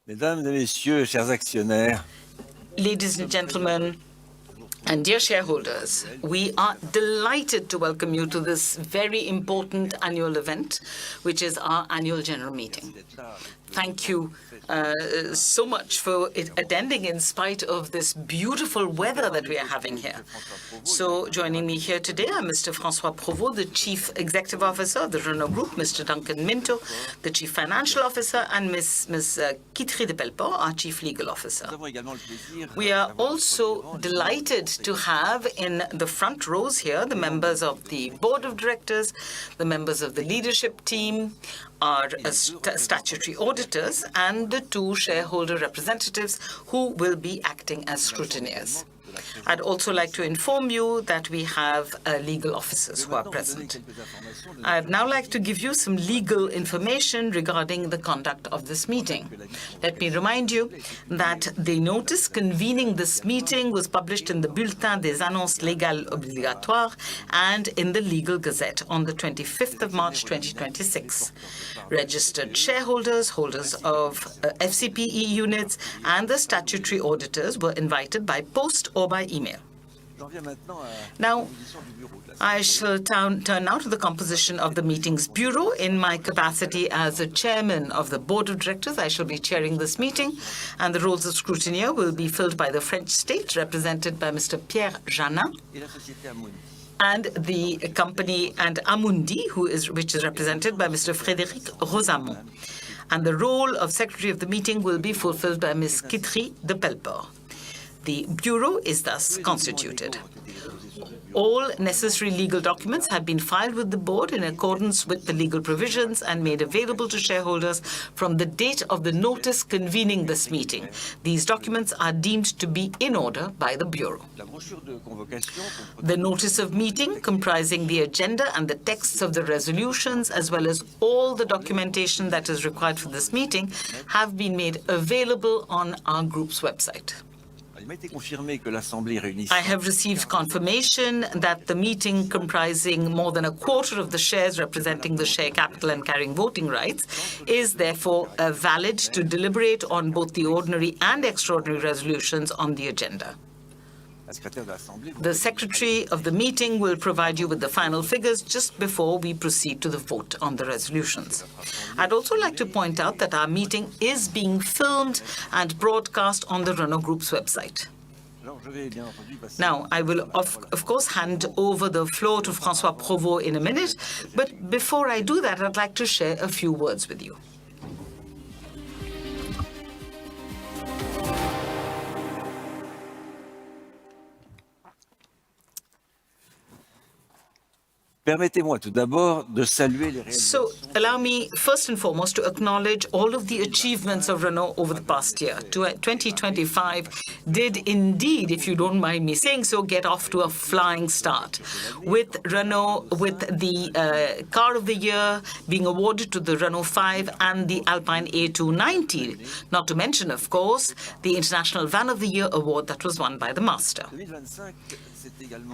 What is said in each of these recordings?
Mesdames et messieurs, chers actionnaires, Ladies and gentlemen, and dear shareholders, we are delighted to welcome you to this very important annual event, which is our annual general meeting. Thank you so much for attending in spite of this beautiful weather that we are having here. So joining me here today are Mr. François Provost, the Chief Executive Officer of the Renault Group, Mr. Duncan Minto, the Chief Financial Officer, and Ms. Quitterie de Pelleport, our Chief Legal Officer. We are also delighted to have in the front rows here the members of the Board of Directors, the members of the leadership team, our statutory auditors, and the two shareholder representatives who will be acting as scrutineers. I'd also like to inform you that we have legal officers who are present. I'd now like to give you some legal information regarding the conduct of this meeting. Let me remind you that the notice convening this meeting was published in the Bulletin des Annonces Légales Obligatoires and in the Legal Gazette on the 25th of March 2026. Registered shareholders, holders of FCPE units, and the statutory auditors were invited by post or by email. Now, I shall turn now to the composition of the meeting's bureau. In my capacity as a chairman of the Board of Directors, I shall be chairing this meeting, and the roles of scrutineer will be filled by the French state, represented by Mr. Pierre Janin, and the company and Amundi, which is represented by Mr. Frédéric Rosamond. And the role of Secretary of the meeting will be fulfilled by Ms. Quitterie de Pelleport. The Bureau is thus constituted. All necessary legal documents have been filed with the Board in accordance with the legal provisions and made available to shareholders from the date of the notice convening this meeting. These documents are deemed to be in order by the Bureau. The notice of meeting, comprising the agenda and the texts of the resolutions, as well as all the documentation that is required for this meeting, have been made available on our group's website. I have received confirmation that the meeting, comprising more than a quarter of the shares representing the share capital and carrying voting rights, is therefore valid to deliberate on both the ordinary and extraordinary resolutions on the agenda. The Secretary of the meeting will provide you with the final figures just before we proceed to the vote on the resolutions. I'd also like to point out that our meeting is being filmed and broadcast on the Renault Group's website. Now, I will, of course, hand over the floor to François Provost in a minute, but before I do that, I'd like to share a few words with you. Permettez-moi tout d'abord de saluer les So, allow me first and foremost to acknowledge all of the achievements of Renault over the past year. 2025 did indeed, if you don't mind me saying so, get off to a flying start. With Renault, with the Car of the Year being awarded to the Renault 5 and the Alpine A290, not to mention, of course, the International Van of the Year award that was won by the Master.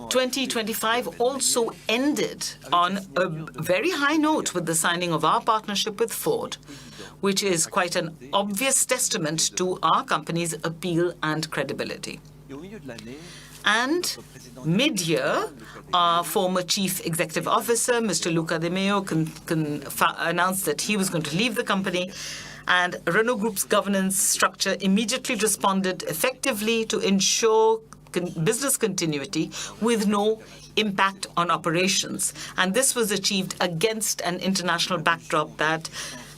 2025 also ended on a very high note with the signing of our partnership with Ford, which is quite an obvious testament to our company's appeal and credibility. And mid-year, our former Chief Executive Officer, Mr. Luca De Meo, announced that he was going to leave the company, and Renault Group's governance structure immediately responded effectively to ensure business continuity with no impact on operations. And this was achieved against an international backdrop that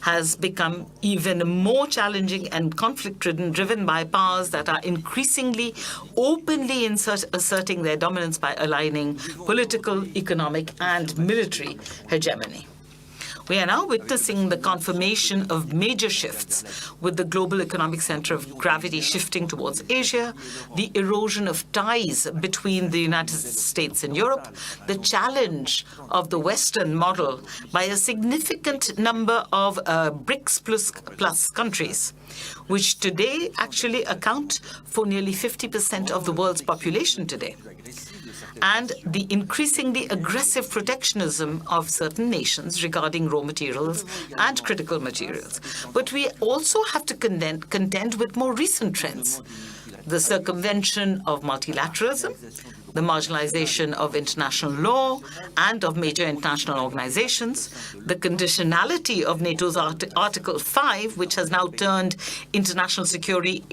has become even more challenging and conflict-ridden, driven by powers that are increasingly openly asserting their dominance by aligning political, economic, and military hegemony. We are now witnessing the confirmation of major shifts, with the global economic center of gravity shifting towards Asia, the erosion of ties between the United States and Europe, the challenge of the Western model by a significant number of BRICS plus countries, which today actually account for nearly 50% of the world's population today, and the increasingly aggressive protectionism of certain nations regarding raw materials and critical materials. But we also have to contend with more recent trends: the circumvention of multilateralism, the marginalization of international law and of major international organizations, the conditionality of NATO's Article 5, which has now turned international security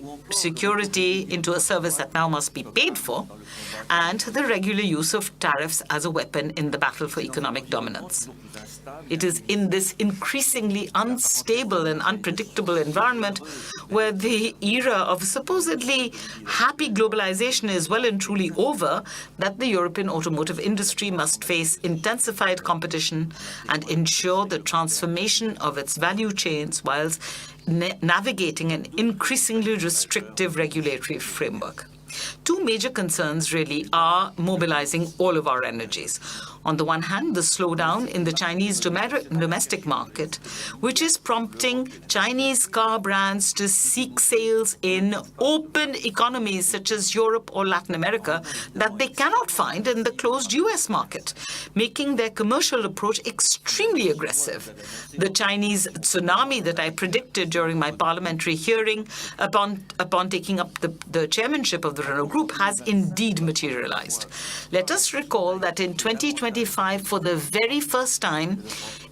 into a service that now must be paid for, and the regular use of tariffs as a weapon in the battle for economic dominance. It is in this increasingly unstable and unpredictable environment where the era of supposedly happy globalization is well and truly over that the European automotive industry must face intensified competition and ensure the transformation of its value chains whilst navigating an increasingly restrictive regulatory framework. Two major concerns really are mobilizing all of our energies. On the one hand, the slowdown in the Chinese domestic market, which is prompting Chinese car brands to seek sales in open economies such as Europe or Latin America that they cannot find in the closed US market, making their commercial approach extremely aggressive. The Chinese tsunami that I predicted during my parliamentary hearing upon taking up the chairmanship of the Renault Group has indeed materialized. Let us recall that in 2025, for the very first time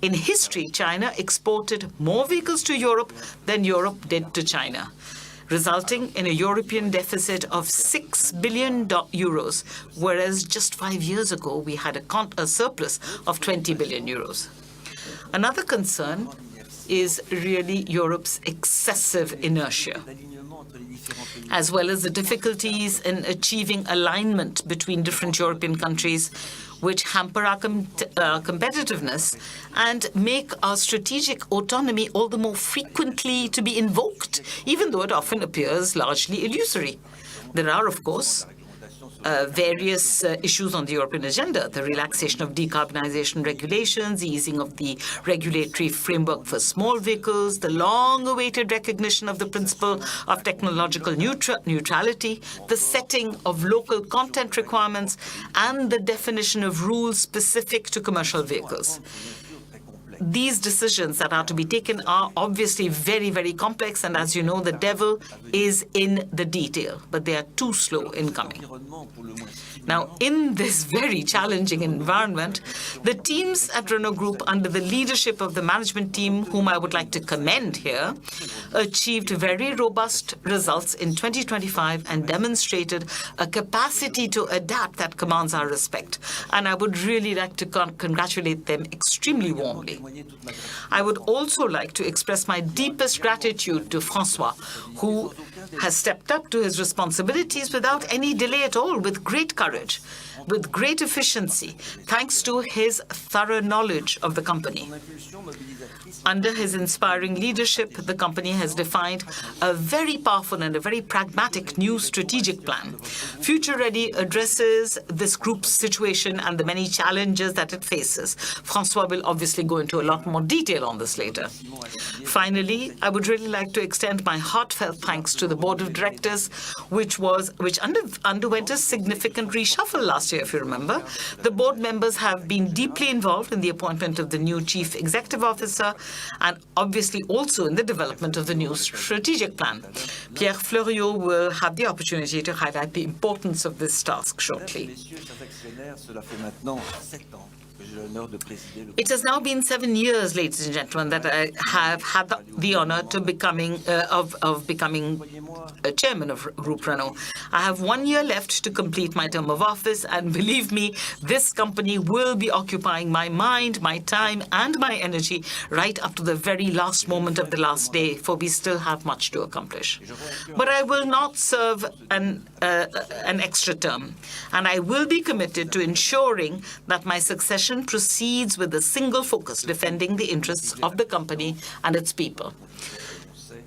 in history, China exported more vehicles to Europe than Europe did to China, resulting in a European deficit of 6 billion euros, whereas just 5 years ago we had a surplus of 20 billion euros. Another concern is really Europe's excessive inertia, as well as the difficulties in achieving alignment between different European countries, which hamper our competitiveness and make our strategic autonomy all the more frequently to be invoked, even though it often appears largely illusory. There are, of course, various issues on the European agenda: the relaxation of decarbonization regulations, the easing of the regulatory framework for small vehicles, the long-awaited recognition of the principle of technological neutrality, the setting of local content requirements, and the definition of rules specific to commercial vehicles. These decisions that are to be taken are obviously very, very complex, and as you know, the devil is in the detail, but they are too slow in coming. Now, in this very challenging environment, the teams at Renault Group, under the leadership of the management team, whom I would like to commend here, achieved very robust results in 2025 and demonstrated a capacity to adapt that commands our respect. And I would really like to congratulate them extremely warmly. I would also like to express my deepest gratitude to François, who has stepped up to his responsibilities without any delay at all, with great courage, with great efficiency, thanks to his thorough knowledge of the company. Under his inspiring leadership, the company has defined a very powerful and a very pragmatic new strategic plan. Future Ready addresses this group's situation and the many challenges that it faces. François will obviously go into a lot more detail on this later. Finally, I would really like to extend my heartfelt thanks to the board of directors, which underwent a significant reshuffle last year, if you remember. The board members have been deeply involved in the appointment of the new chief executive officer and obviously also in the development of the new strategic plan. Pierre Fleuriot will have the opportunity to highlight the importance of this task shortly. It has now been 7 years, ladies and gentlemen, that I have had the honor to becoming a chairman of Group Renault. I have 1 year left to complete my term of office, and believe me, this company will be occupying my mind, my time, and my energy right up to the very last moment of the last day, for we still have much to accomplish. But I will not serve an extra term, and I will be committed to ensuring that my succession proceeds with a single focus: defending the interests of the company and its people.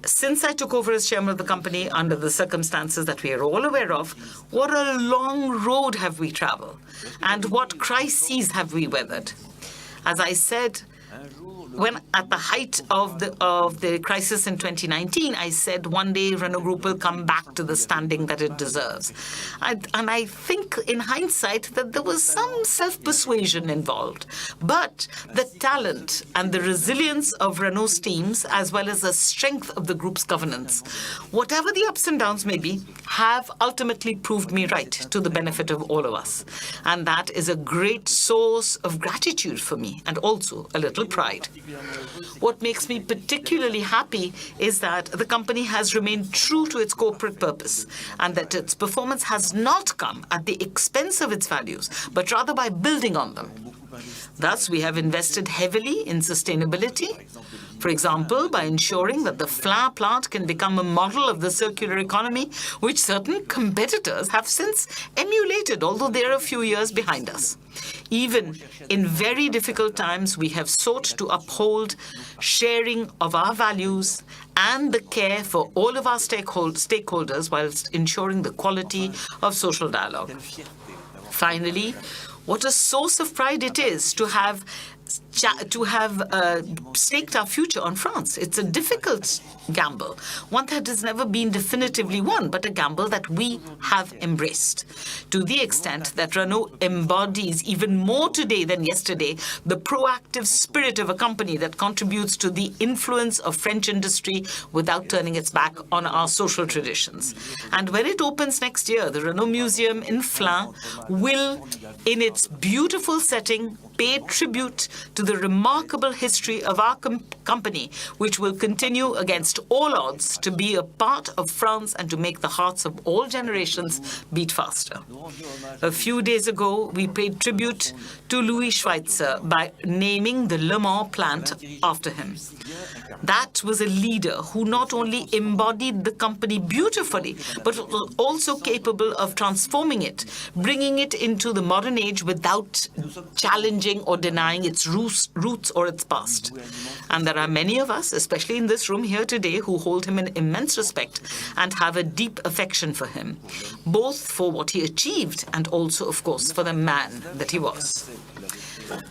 Since I took over as chairman of the company under the circumstances that we are all aware of, what a long road have we traveled, and what crises have we weathered. As I said, when at the height of the crisis in 2019, I said one day Renault Group will come back to the standing that it deserves. And I think in hindsight that there was some self-persuasion involved. But the talent and the resilience of Renault's teams, as well as the strength of the group's governance, whatever the ups and downs may be, have ultimately proved me right to the benefit of all of us. And that is a great source of gratitude for me, and also a little pride. What makes me particularly happy is that the company has remained true to its corporate purpose, and that its performance has not come at the expense of its values, but rather by building on them. Thus, we have invested heavily in sustainability, for example, by ensuring that the flour plant can become a model of the circular economy, which certain competitors have since emulated, although they're a few years behind us. Even in very difficult times, we have sought to uphold sharing of our values and the care for all of our stakeholders whilst ensuring the quality of social dialogue. Finally, what a source of pride it is to have staked our future on France. It's a difficult gamble, one that has never been definitively won, but a gamble that we have embraced, to the extent that Renault embodies even more today than yesterday the proactive spirit of a company that contributes to the influence of French industry without turning its back on our social traditions. And when it opens next year, the Renault Museum in Flins will, in its beautiful setting, pay tribute to the remarkable history of our company, which will continue against all odds to be a part of France and to make the hearts of all generations beat faster. A few days ago, we paid tribute to Louis Schweitzer by naming the Le Mans plant after him. That was a leader who not only embodied the company beautifully, but was also capable of transforming it, bringing it into the modern age without challenging or denying its roots or its past. And there are many of us, especially in this room here today, who hold him in immense respect and have a deep affection for him, both for what he achieved and also, of course, for the man that he was.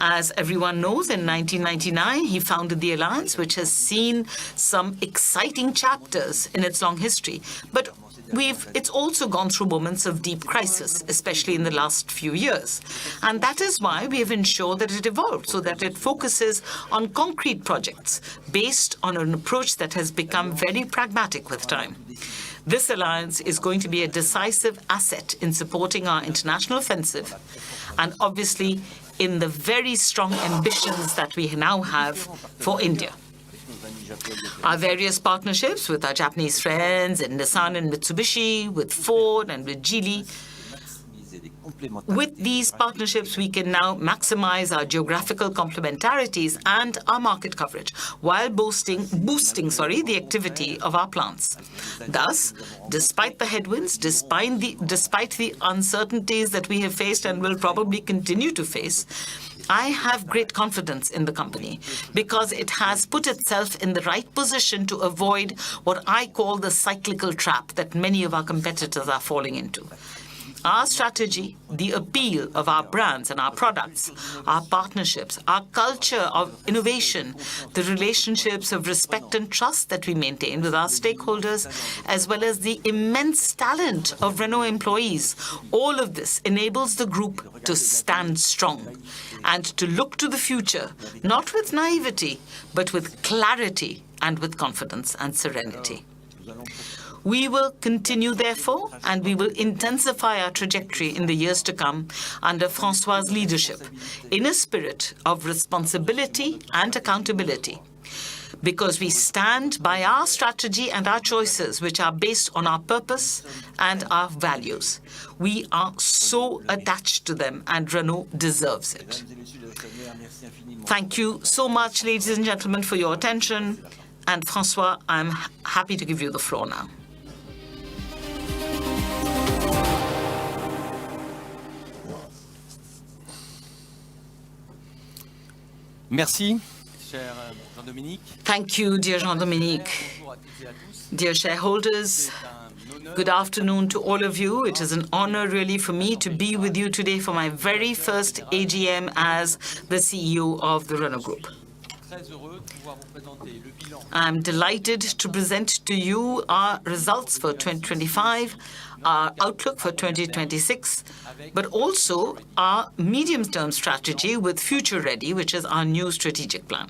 As everyone knows, in 1999, he founded the Alliance, which has seen some exciting chapters in its long history. But it's also gone through moments of deep crisis, especially in the last few years. And that is why we have ensured that it evolved, so that it focuses on concrete projects based on an approach that has become very pragmatic with time. This alliance is going to be a decisive asset in supporting our international offensive, and obviously in the very strong ambitions that we now have for India. Our various partnerships with our Japanese friends in Nissan and Mitsubishi, with Ford and with Geely. With these partnerships, we can now maximize our geographical complementarities and our market coverage, while boosting the activity of our plants. Thus, despite the headwinds, despite the uncertainties that we have faced and will probably continue to face, I have great confidence in the company because it has put itself in the right position to avoid what I call the cyclical trap that many of our competitors are falling into. Our strategy, the appeal of our brands and our products, our partnerships, our culture of innovation, the relationships of respect and trust that we maintain with our stakeholders, as well as the immense talent of Renault employees, all of this enables the group to stand strong and to look to the future, not with naivety, but with clarity and with confidence and serenity. We will continue, therefore, and we will intensify our trajectory in the years to come under François' leadership, in a spirit of responsibility and accountability, because we stand by our strategy and our choices, which are based on our purpose and our values. We are so attached to them, and Renault deserves it. Thank you so much, ladies and gentlemen, for your attention. And François, I'm happy to give you the floor now. Merci, cher Jean-Dominique. Thank you, dear Jean-Dominique. Dear shareholders, good afternoon to all of you. It is an honor really for me to be with you today for my very first AGM as the CEO of the Renault Group. I'm delighted to present to you our results for 2025, our outlook for 2026, but also our medium-term strategy with Future Ready, which is our new strategic plan.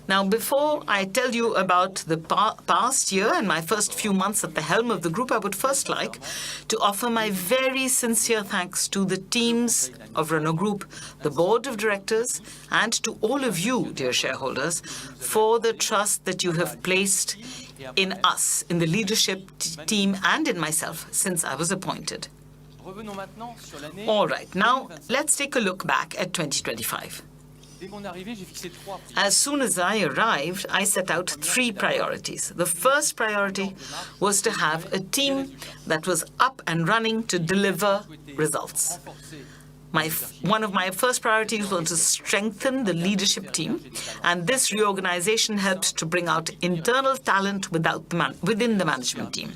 Now, before I tell you about the past year and my first few months at the helm of the group, I would first like to offer my very sincere thanks to the teams of Renault Group, the board of directors, and to all of you, dear shareholders, for the trust that you have placed in us, in the leadership team, and in myself since I was appointed. All right, now let's take a look back at 2025. As soon as I arrived, I set out 3 priorities. The first priority was to have a team that was up and running to deliver results. One of my first priorities was to strengthen the leadership team, and this reorganization helped to bring out internal talent within the management team.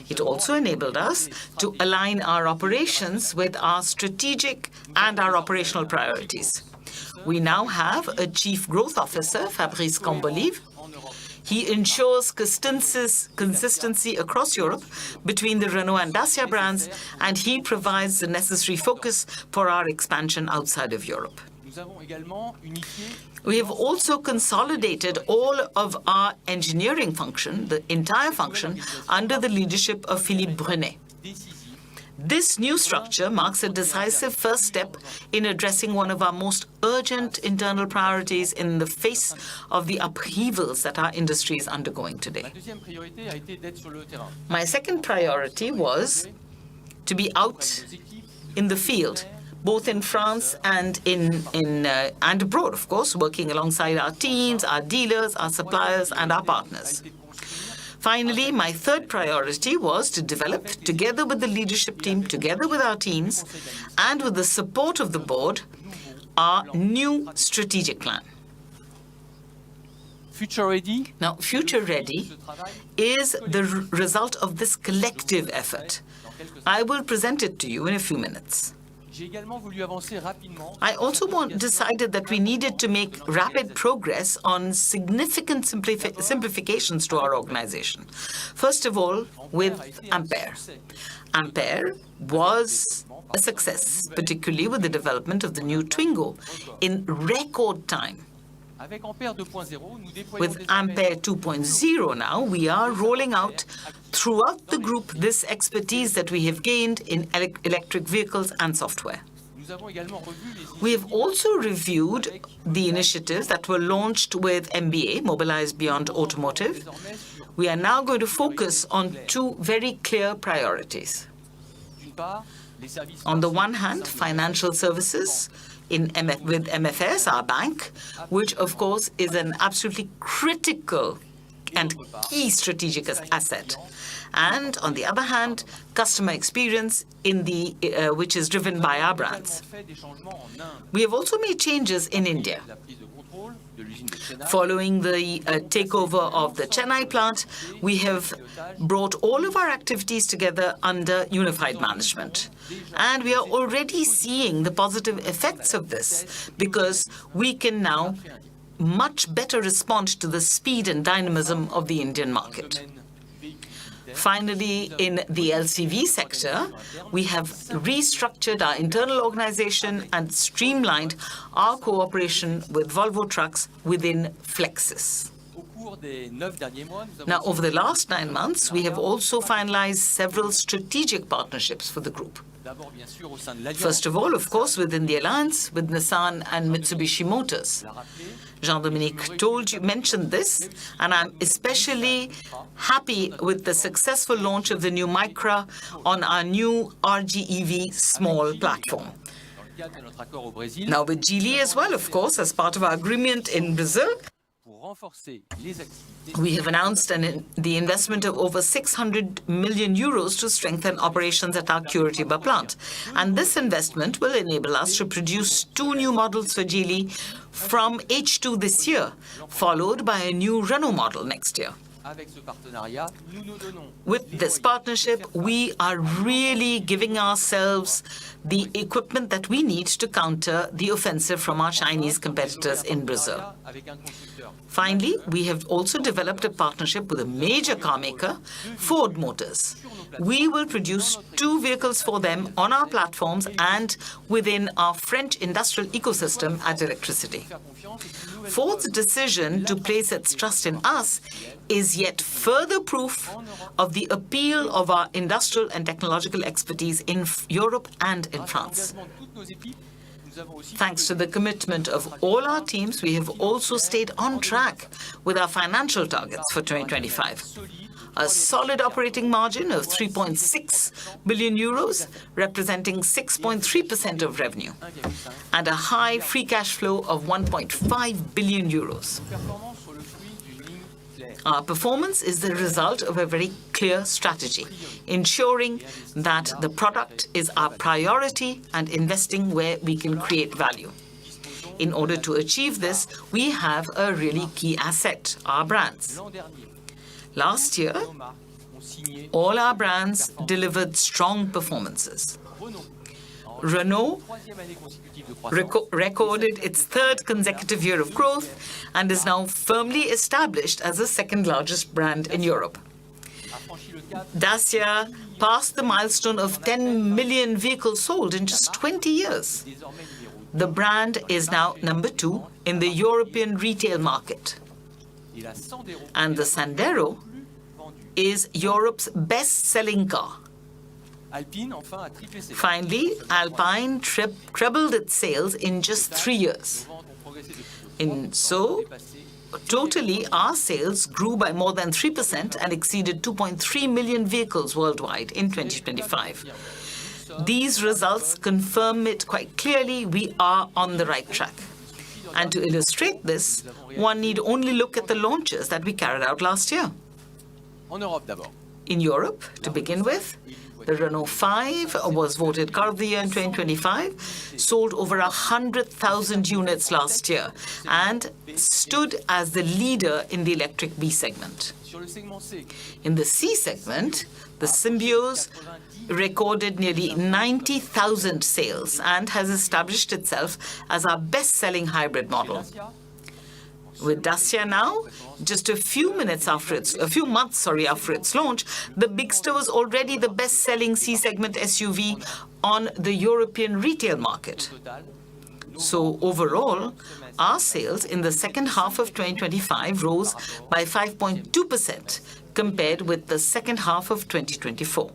It also enabled us to align our operations with our strategic and our operational priorities. We now have a Chief Growth Officer, Fabrice Cambolive. He ensures consistency across Europe between the Renault and Dacia brands, and he provides the necessary focus for our expansion outside of Europe. We have also consolidated all of our engineering function, the entire function, under the leadership of Philippe Brunet. This new structure marks a decisive first step in addressing one of our most urgent internal priorities in the face of the upheavals that our industry is undergoing today. My second priority was to be out in the field, both in France and and abroad, of course, working alongside our teams, our dealers, our suppliers, and our partners. Finally, my third priority was to develop, together with the leadership team, together with our teams, and with the support of the board, our new strategic plan. Future Ready? Now, Future Ready is the result of this collective effort. I will present it to you in a few minutes. I also decided that we needed to make rapid progress on significant simplifications to our organization. First of all, with Ampere. Ampere was a success, particularly with the development of the new Twingo in record time. With Ampere 2.0 now, we are rolling out throughout the group this expertise that we have gained in electric vehicles and software. We have also reviewed the initiatives that were launched with MBA, Mobilize Beyond Automotive. We are now going to focus on 2 very clear priorities. On the one hand, financial services with MFS, our bank, which of course is an absolutely critical and key strategic asset. And on the other hand, customer experience which is driven by our brands. We have also made changes in India. Following the takeover of the Chennai plant, we have brought all of our activities together under unified management. And we are already seeing the positive effects of this because we can now much better respond to the speed and dynamism of the Indian market. Finally, in the LCV sector, we have restructured our internal organization and streamlined our cooperation with Volvo Trucks within Flexis. Now, over the last 9 months, we have also finalized several strategic partnerships for the group. First of all, of course, within the alliance with Nissan and Mitsubishi Motors. Jean-Dominique mentioned this, and I'm especially happy with the successful launch of the new Micra on our new RGEV small platform. Now with Geely as well, of course, as part of our agreement in Brazil, we have announced the investment of over 600 million euros to strengthen operations at our Quitterie plant. And this investment will enable us to produce 2 new models for Geely from H2 this year, followed by a new Renault model next year. With this partnership, we are really giving ourselves the equipment that we need to counter the offensive from our Chinese competitors in Brazil. Finally, we have also developed a partnership with a major car maker, Ford Motors. We will produce 2 vehicles for them on our platforms and within our French industrial ecosystem at Electricity. Ford's decision to place its trust in us is yet further proof of the appeal of our industrial and technological expertise in Europe and in France. Thanks to the commitment of all our teams, we have also stayed on track with our financial targets for 2025. A solid operating margin of 3.6 billion euros, representing 6.3% of revenue, and a high free cash flow of 1.5 billion euros. Our performance is the result of a very clear strategy, ensuring that the product is our priority and investing where we can create value. In order to achieve this, we have a really key asset, our brands. Last year, all our brands delivered strong performances. Renault recorded its 3rd consecutive year of growth and is now firmly established as the 2nd largest brand in Europe. Dacia passed the milestone of 10 million vehicles sold in just 20 years. The brand is now number 2 in the European retail market. And the Sandero is Europe's best-selling car. Finally, Alpine trebled its sales in just 3 years. Totally, our sales grew by more than 3% and exceeded 2.3 million vehicles worldwide in 2025. These results confirm it quite clearly: we are on the right track. And to illustrate this, one need only look at the launches that we carried out last year. In Europe, to begin with, the Renault 5 was voted Car of the Year in 2025, sold over 100,000 units last year, and stood as the leader in the electric B segment. In the C segment, the Symbioz recorded nearly 90,000 sales and has established itself as our best-selling hybrid model. With Dacia now, just a few months after its launch, the Bigster was already the best-selling C-segment SUV on the European retail market. So overall, our sales in the second half of 2025 rose by 5.2% compared with the second half of 2024.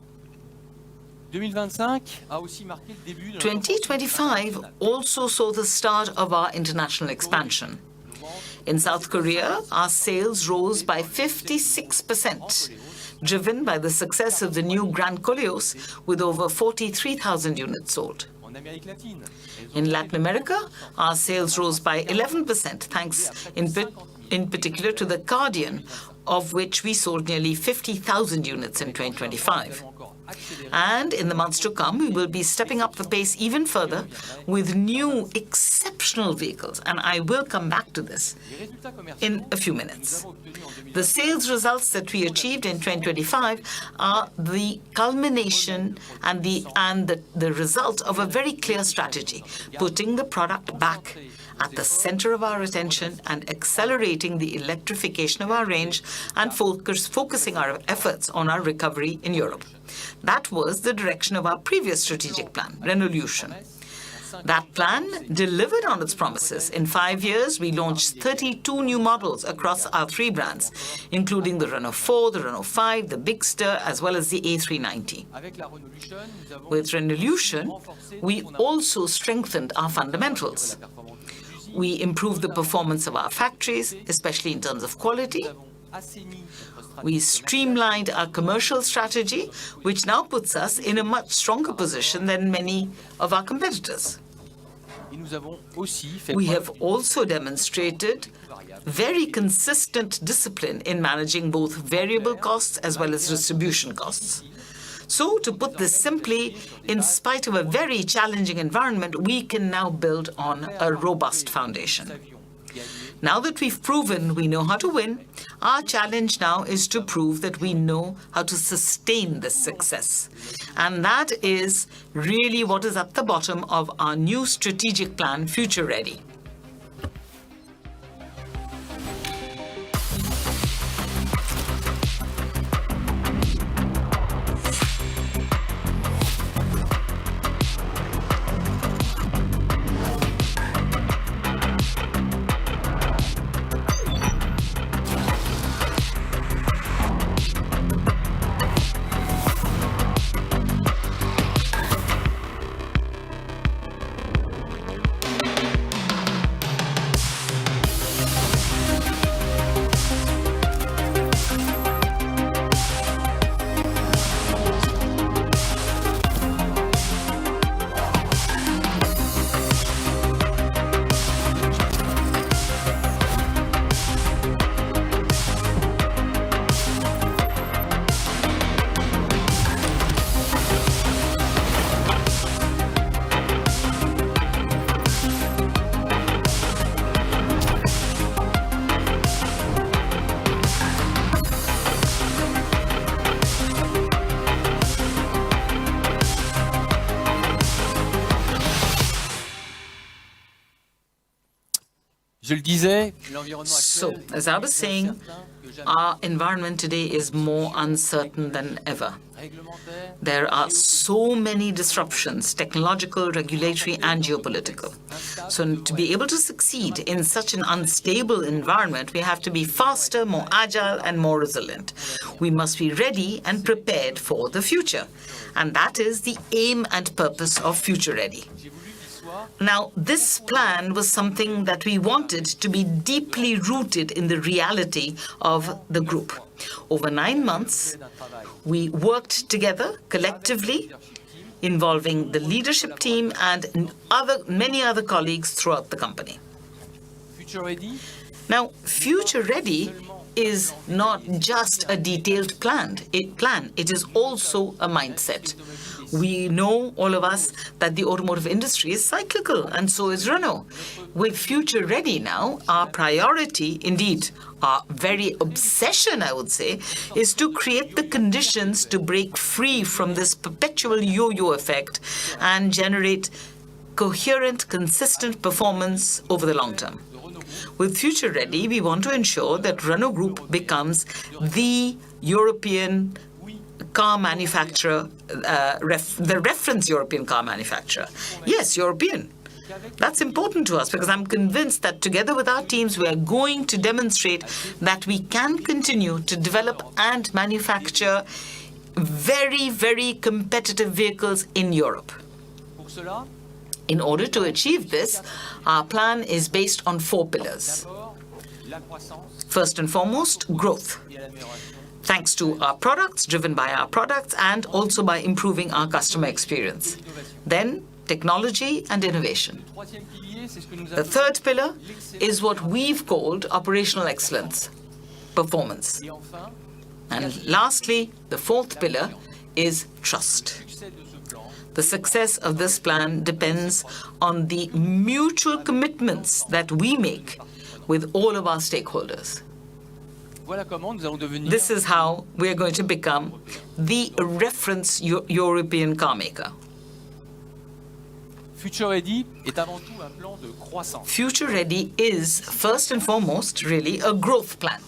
2025 also saw the start of our international expansion. In South Korea, our sales rose by 56%, driven by the success of the new Grand Koleos with over 43,000 units sold. In Latin America, our sales rose by 11%, thanks in particular to the Guardian, of which we sold nearly 50,000 units in 2025. And in the months to come, we will be stepping up the pace even further with new exceptional vehicles, and I will come back to this in a few minutes. The sales results that we achieved in 2025 are the culmination and the result of a very clear strategy, putting the product back at the center of our attention and accelerating the electrification of our range and focusing our efforts on our recovery in Europe. That was the direction of our previous strategic plan, Renaulution. That plan delivered on its promises. In 5 years, we launched 32 new models across our 3 brands, including the Renault 4, the Renault 5, the Bigster, as well as the A390. With Renaulution, we also strengthened our fundamentals. We improved the performance of our factories, especially in terms of quality. We streamlined our commercial strategy, which now puts us in a much stronger position than many of our competitors. We have also demonstrated very consistent discipline in managing both variable costs as well as distribution costs. So, to put this simply, in spite of a very challenging environment, we can now build on a robust foundation. Now that we've proven we know how to win, our challenge now is to prove that we know how to sustain this success. And that is really what is at the bottom of our new strategic plan, Future Ready. So, as I was saying, our environment today is more uncertain than ever. There are so many disruptions, technological, regulatory, and geopolitical. So to be able to succeed in such an unstable environment, we have to be faster, more agile, and more resilient. We must be ready and prepared for the future. And that is the aim and purpose of Future Ready. Now, this plan was something that we wanted to be deeply rooted in the reality of the group. Over 9 months, we worked together collectively, involving the leadership team and many other colleagues throughout the company. Now, Future Ready is not just a detailed plan. It is also a mindset. We know, all of us, that the automotive industry is cyclical, and so is Renault. With Future Ready now, our priority, indeed, our very obsession, I would say, is to create the conditions to break free from this perpetual yo-yo effect and generate coherent, consistent performance over the long term. With Future Ready, we want to ensure that Renault Group becomes the European car manufacturer, the reference European car manufacturer. Yes, European. That's important to us because I'm convinced that together with our teams, we are going to demonstrate that we can continue to develop and manufacture very, very competitive vehicles in Europe. In order to achieve this, our plan is based on 4 pillars. First and foremost, growth. Thanks to our products, driven by our products, and also by improving our customer experience. Then, technology and innovation. The third pillar is what we've called operational excellence, performance. And lastly, the fourth pillar is trust. The success of this plan depends on the mutual commitments that we make with all of our stakeholders. This is how we are going to become the reference European car maker. Future Ready est avant tout un plan de croissance. Future Ready is, first and foremost, really a growth plan.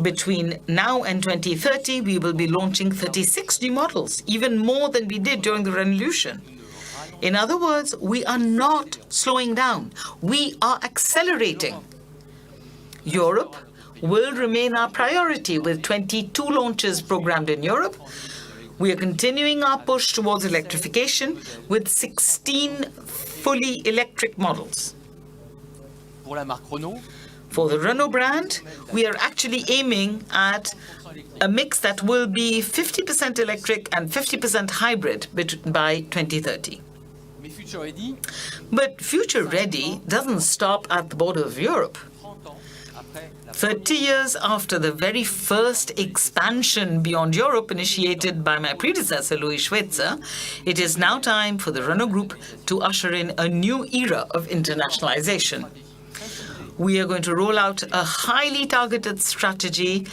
Between now and 2030, we will be launching 36 new models, even more than we did during the Revolution. In other words, we are not slowing down. We are accelerating. Europe will remain our priority with 22 launches programmed in Europe. We are continuing our push towards electrification with 16 fully electric models. Pour la marque Renault, For the Renault brand, we are actually aiming at a mix that will be 50% electric and 50% hybrid by 2030. mais Future Ready, But Future Ready doesn't stop at the border of Europe. 30 ans après la 30 years after the very first expansion beyond Europe initiated by my predecessor, Louis Schweitzer, it is now time for the Renault Group to usher in a new era of internationalization. We are going to roll out a highly targeted strategy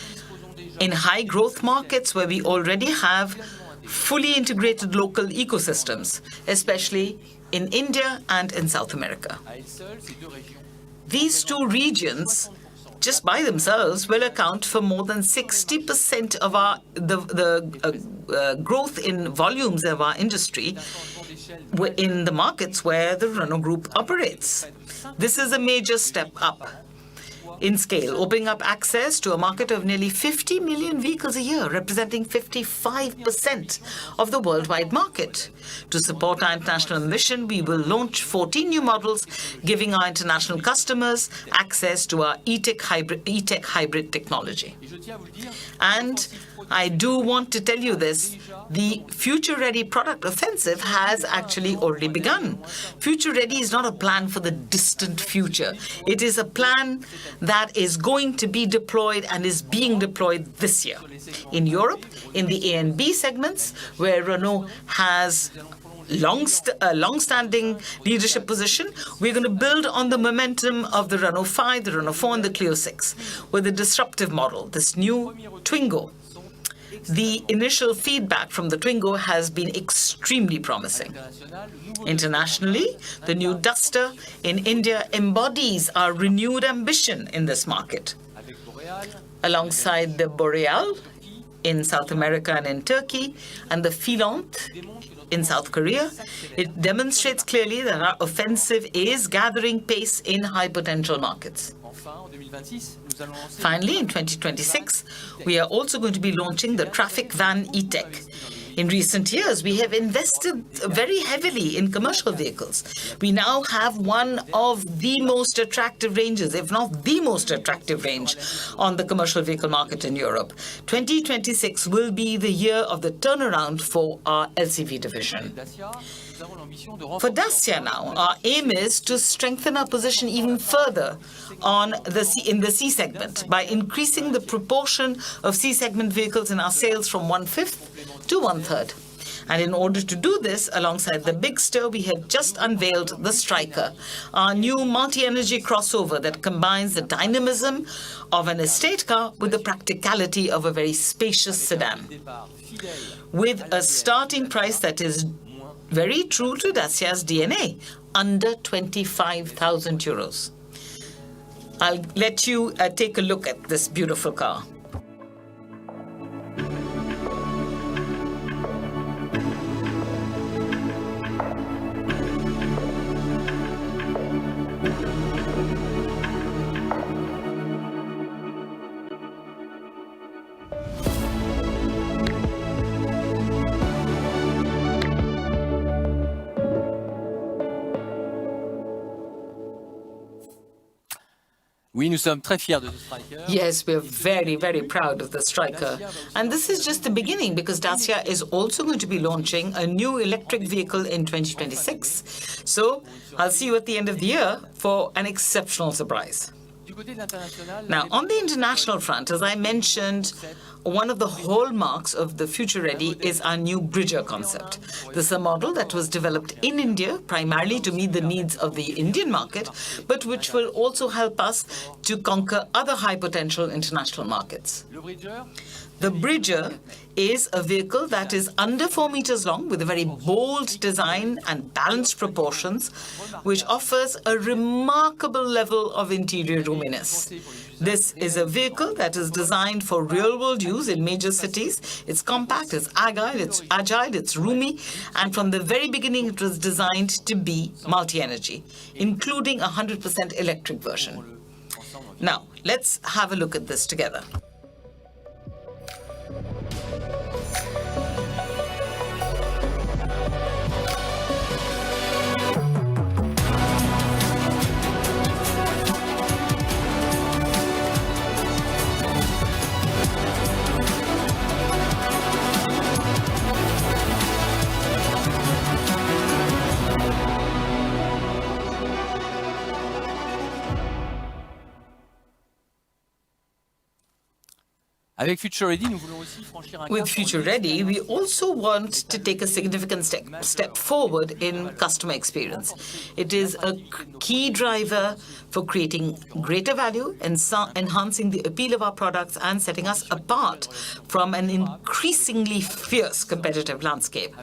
in high growth markets where we already have fully integrated local ecosystems, especially in India and in South America. These two regions, just by themselves, will account for more than 60% of the growth in volumes of our industry in the markets where the Renault Group operates. This is a major step up in scale, opening up access to a market of nearly 50 million vehicles a year, representing 55% of the worldwide market. To support our international mission, we will launch 14 new models, giving our international customers access to our e-tech hybrid technology. And I do want to tell you this, the Future Ready product offensive has actually already begun. Future Ready is not a plan for the distant future. It is a plan that is going to be deployed and is being deployed this year. In Europe, in the A and B segments, where Renault has a long-standing leadership position, we're going to build on the momentum of the Renault 5, the Renault 4 and the Clio 6 with a disruptive model, this new Twingo. The initial feedback from the Twingo has been extremely promising. Internationally, the new Duster in India embodies our renewed ambition in this market. Alongside the Boreal in South America and in Turkey, and the Filante in South Korea, it demonstrates clearly that our offensive is gathering pace in high-potential markets. Finally, in 2026, we are also going to be launching the Traffic Van E-Tech. In recent years, we have invested very heavily in commercial vehicles. We now have one of the most attractive ranges, if not the most attractive range, on the commercial vehicle market in Europe. 2026 will be the year of the turnaround for our LCV division. For Dacia now, our aim is to strengthen our position even further in the C segment by increasing the proportion of C segment vehicles in our sales from 1/5 to 1/3. And in order to do this, alongside the Bigster, we have just unveiled the Striker, our new multi-energy crossover that combines the dynamism of an estate car with the practicality of a very spacious sedan, with a starting price that is very true to Dacia's DNA, under 25,000 euros. I'll let you take a look at this beautiful car. Oui, nous sommes très fiers de ce Striker. Yes, we're very, very proud of the Striker. And this is just the beginning, because Dacia is also going to be launching a new electric vehicle in 2026. So I'll see you at the end of the year for an exceptional surprise. Now, on the international front, as I mentioned, one of the hallmarks of the Future Ready is our new Bridger concept. This is a model that was developed in India, primarily to meet the needs of the Indian market, but which will also help us to conquer other high-potential international markets. The Bridger is a vehicle that is under 4 meters long, with a very bold design and balanced proportions, which offers a remarkable level of interior roominess. This is a vehicle that is designed for real-world use in major cities. It's compact, it's agile, it's roomy, and from the very beginning it was designed to be multi-energy, including a 100% electric version. Now, let's have a look at this together. Avec Future Ready, nous voulons aussi franchir un cap With dans Future Ready, we also want to take a significant step forward in customer experience. It is a key driver for creating greater value and enhancing the appeal of our products and setting us apart from an increasingly fierce competitive landscape.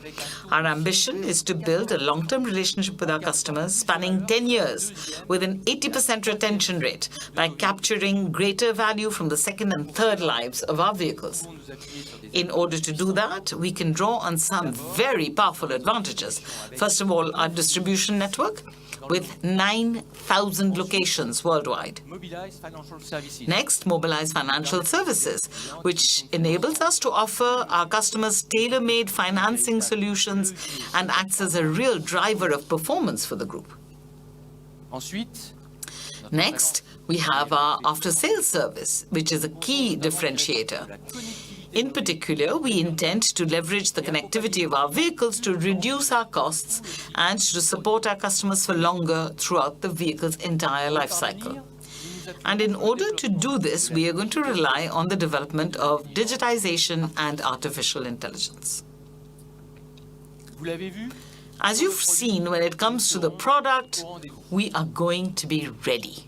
Our ambition is to build a long-term relationship with our customers spanning 10 years with an 80% retention rate by capturing greater value from the second and third lives of our vehicles. In order to do that, we can draw on some very powerful advantages. First of all, our distribution network with 9,000 locations worldwide. Next, Mobilize Financial Services, which enables us to offer our customers tailor-made financing solutions and acts as a real driver of performance for the group. Next, we have our after-sales service, which is a key differentiator. In particular, we intend to leverage the connectivity of our vehicles to reduce our costs and to support our customers for longer throughout the vehicle's entire life cycle. And in order to do this, we are going to rely on the development of digitization and artificial intelligence. As you've seen, when it comes to the product, we are going to be ready.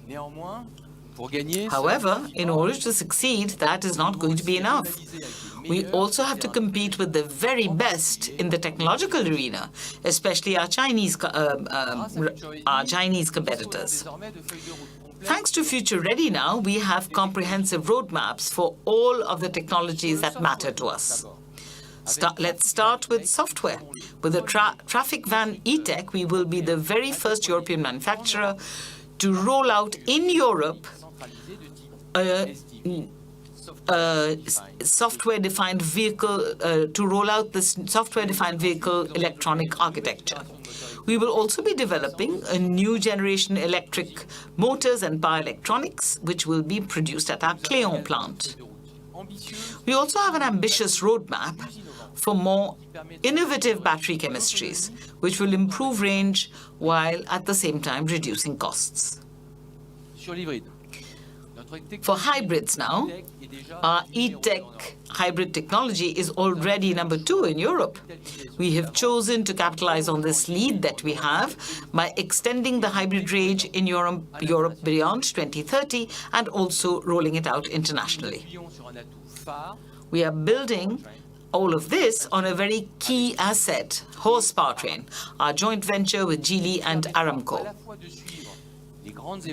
However, in order to succeed, that is not going to be enough. We also have to compete with the very best in the technological arena, especially our Chinese competitors. Thanks to Future Ready now, we have comprehensive roadmaps for all of the technologies that matter to us. Let's start with software. With the traffic van e-tech, we will be the very first European manufacturer to roll out in Europe software-defined vehicle software-defined vehicle electronic architecture. We will also be developing a new generation electric motors and power electronics, which will be produced at our Cléon plant. We also have an ambitious roadmap for more innovative battery chemistries, which will improve range while at the same time reducing costs. For hybrids now, our e-tech hybrid technology is already number 2 in Europe. We have chosen to capitalize on this lead that we have by extending the hybrid range in Europe beyond 2030 and also rolling it out internationally. We are building all of this on a very key asset, horse powertrain, our joint venture with Geely and Aramco.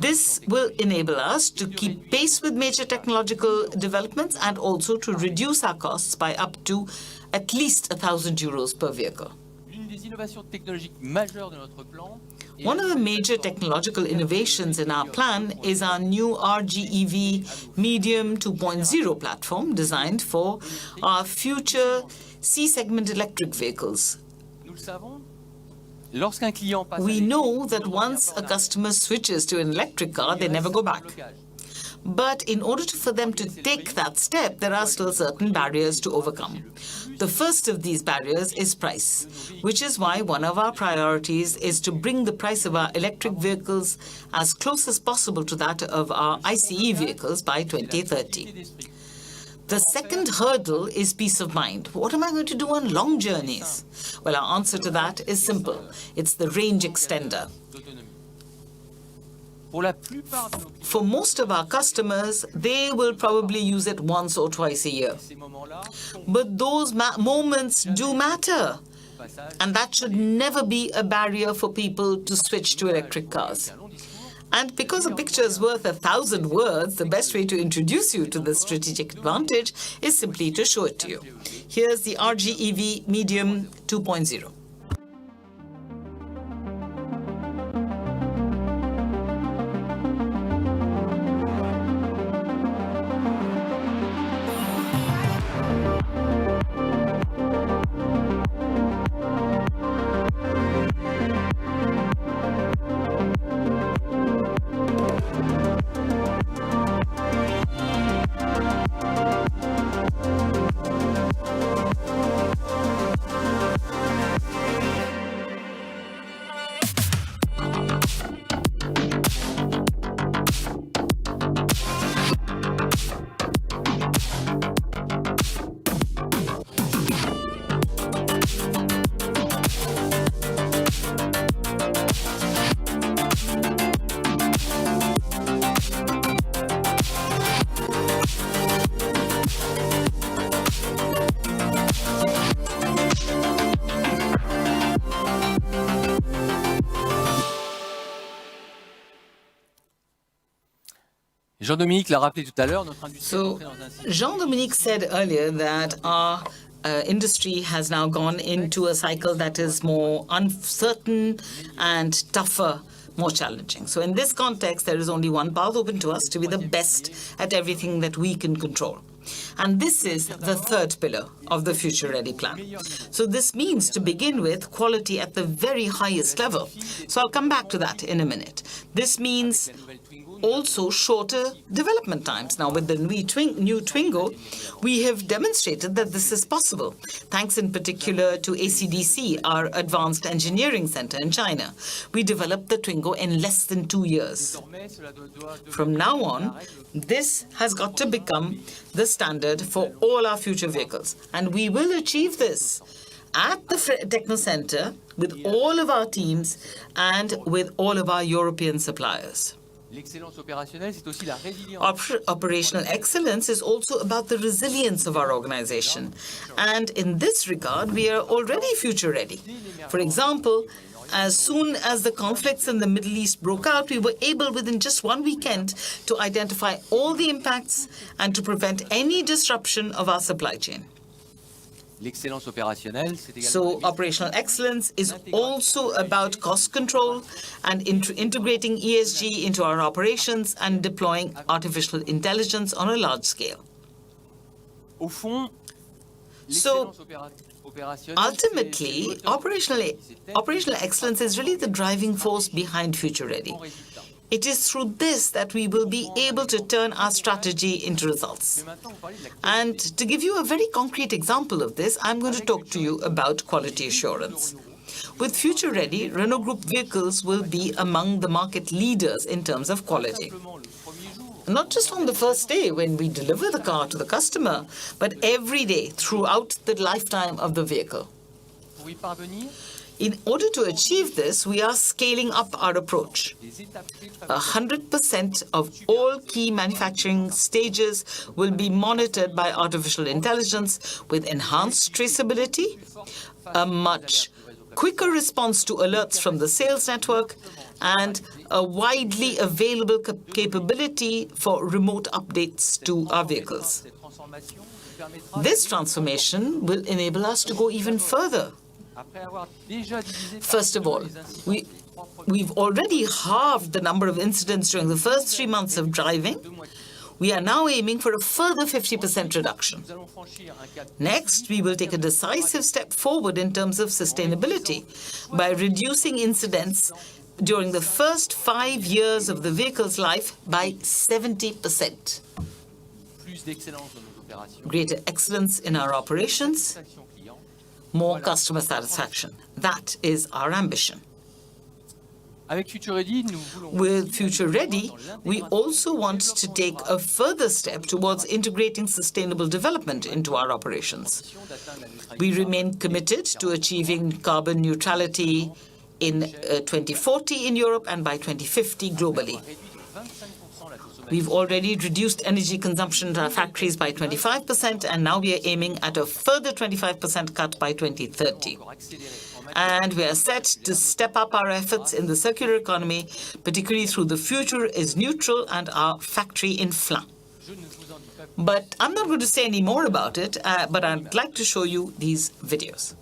This will enable us to keep pace with major technological developments and also to reduce our costs by up to at least €1,000 per vehicle. One of the major technological innovations in our plan is our new RGEV Medium 2.0 platform designed for our future C-segment electric vehicles. We know that once a customer switches to an electric car, they never go back. But in order for them to take that step, there are still certain barriers to overcome. The first of these barriers is price, which is why one of our priorities is to bring the price of our electric vehicles as close as possible to that of our ICE vehicles by 2030. The second hurdle is peace of mind. What am I going to do on long journeys? Well, our answer to that is simple. It's the range extender. For most of our customers, they will probably use it once or twice a year. But those moments do matter. And that should never be a barrier for people to switch to electric cars. And because a picture is worth 1,000 words, the best way to introduce you to this strategic advantage is simply to show it to you. Here's the RGEV Medium 2.0. Jean-Dominique l'a rappelé tout à l'heure, notre industrie est So, entrée dans un cycle. Jean-Dominique said earlier that our industry has now gone into a cycle that is more uncertain and tougher, more challenging. So in this context, there is only one path open to us, to be the best at everything that we can control. And this is the third pillar of the Future Ready plan. So this means, to begin with, quality at the very highest level. So I'll come back to that in a minute. This means also shorter development times. Now, with the new Twingo, we have demonstrated that this is possible, thanks in particular to ACDC, our Advanced Engineering Center in China. We developed the Twingo in less than 2 years. From now on, this has got to become the standard for all our future vehicles. And we will achieve this at the Techno Center with all of our teams and with all of our European suppliers. L'excellence opérationnelle, c'est aussi la résilience. Operational excellence is also about the resilience of our organization. And in this regard, we are already future ready. For example, as soon as the conflicts in the Middle East broke out, we were able within just one weekend to identify all the impacts and to prevent any disruption of our supply chain. L'excellence opérationnelle, c'est également So operational excellence is also about cost control and integrating ESG into our operations and deploying artificial intelligence on a large scale. au fond, So l'excellence opérationnelle, ultimately, operational excellence is really the driving force behind Future Ready. It is through this that we will be able to turn our strategy into results. And to give you a very concrete example of this, I'm going to talk to you about quality assurance. With Future Ready, Renault Group vehicles will be among the market leaders in terms of quality. Not just on the first day when we deliver the car to the customer, but every day throughout the lifetime of the vehicle. Pour y parvenir, In order to achieve this, we are scaling up our approach. les étapes clés 100% of all key manufacturing stages will be monitored by artificial intelligence with enhanced traceability, a much quicker response to alerts from the sales network, and a widely available capability for remote updates to our vehicles. cette transformation nous permettra, This transformation will enable us to go even further. après avoir déjà divisé par First of all, les incidents we've already halved the number of incidents during the first 3 months of driving. de moitié, We are now aiming for a further 50% reduction. nous allons franchir un cap Next, we will take a decisive step forward in terms of sustainability by reducing incidents during the first 5 years of the vehicle's life by 70%. plus d'excellence dans nos opérations, Greater excellence in our operations, satisfaction client. more customer satisfaction. That is our ambition. Avec Future Ready, nous voulons With Future Ready, we also want to take a further step towards integrating sustainable development into our operations. d'atteindre la neutralité We remain committed to achieving carbon neutrality in 2040 in Europe and by 2050 globally. réduite de 25% la consommation We've already reduced energy consumption in our factories by 25%, and now we are aiming at a further 25% cut by 2030. encore accélérée en matière And we are set to step up our efforts in the circular economy, particularly through the Future is Neutral and our factory in Flins. je ne vous en dis pas plus. But I'm not going to say any more about it, but I'd like to show you these videos.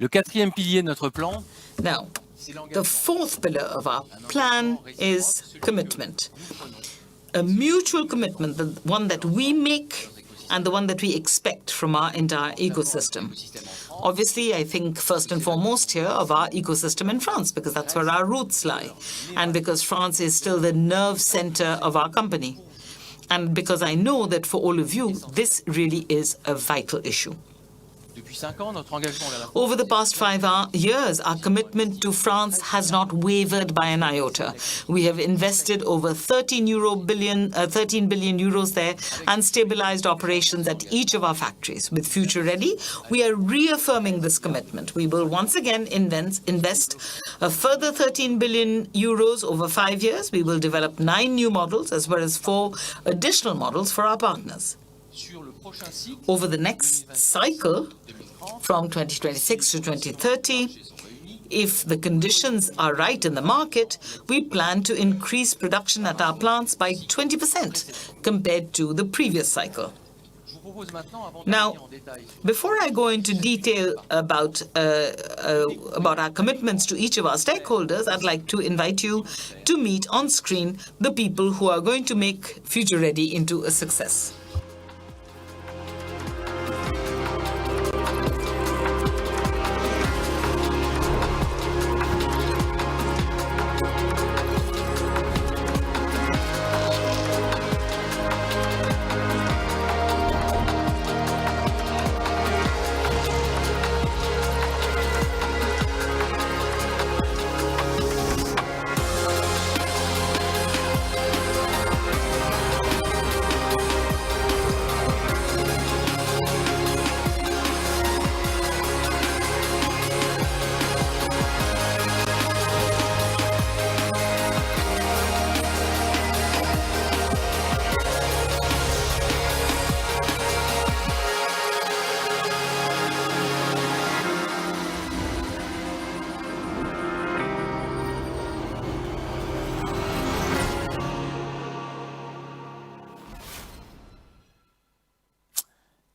Le quatrième pilier de notre plan, Now, the fourth pillar of our plan is commitment. A mutual commitment, the one that we make and the one that we expect from our entire ecosystem. Obviously, I think first and foremost here of our ecosystem in France, because that's where our roots lie, and because France is still the nerve center of our company, and because I know that for all of you, this really is a vital issue. Over the past 5 years, our commitment to France has not wavered by an iota. We have invested over 13 billion euros there and stabilized operations at each of our factories. With Future Ready, we are reaffirming this commitment. We will once again invest a further 13 billion euros over 5 years. We will develop 9 new models as well as 4 additional models for our partners. Over the next cycle, from 2026 to 2030, if the conditions are right in the market, we plan to increase production at our plants by 20% compared to the previous cycle. Now, before I go into detail about our commitments to each of our stakeholders, I'd like to invite you to meet on screen the people who are going to make Future Ready into a success.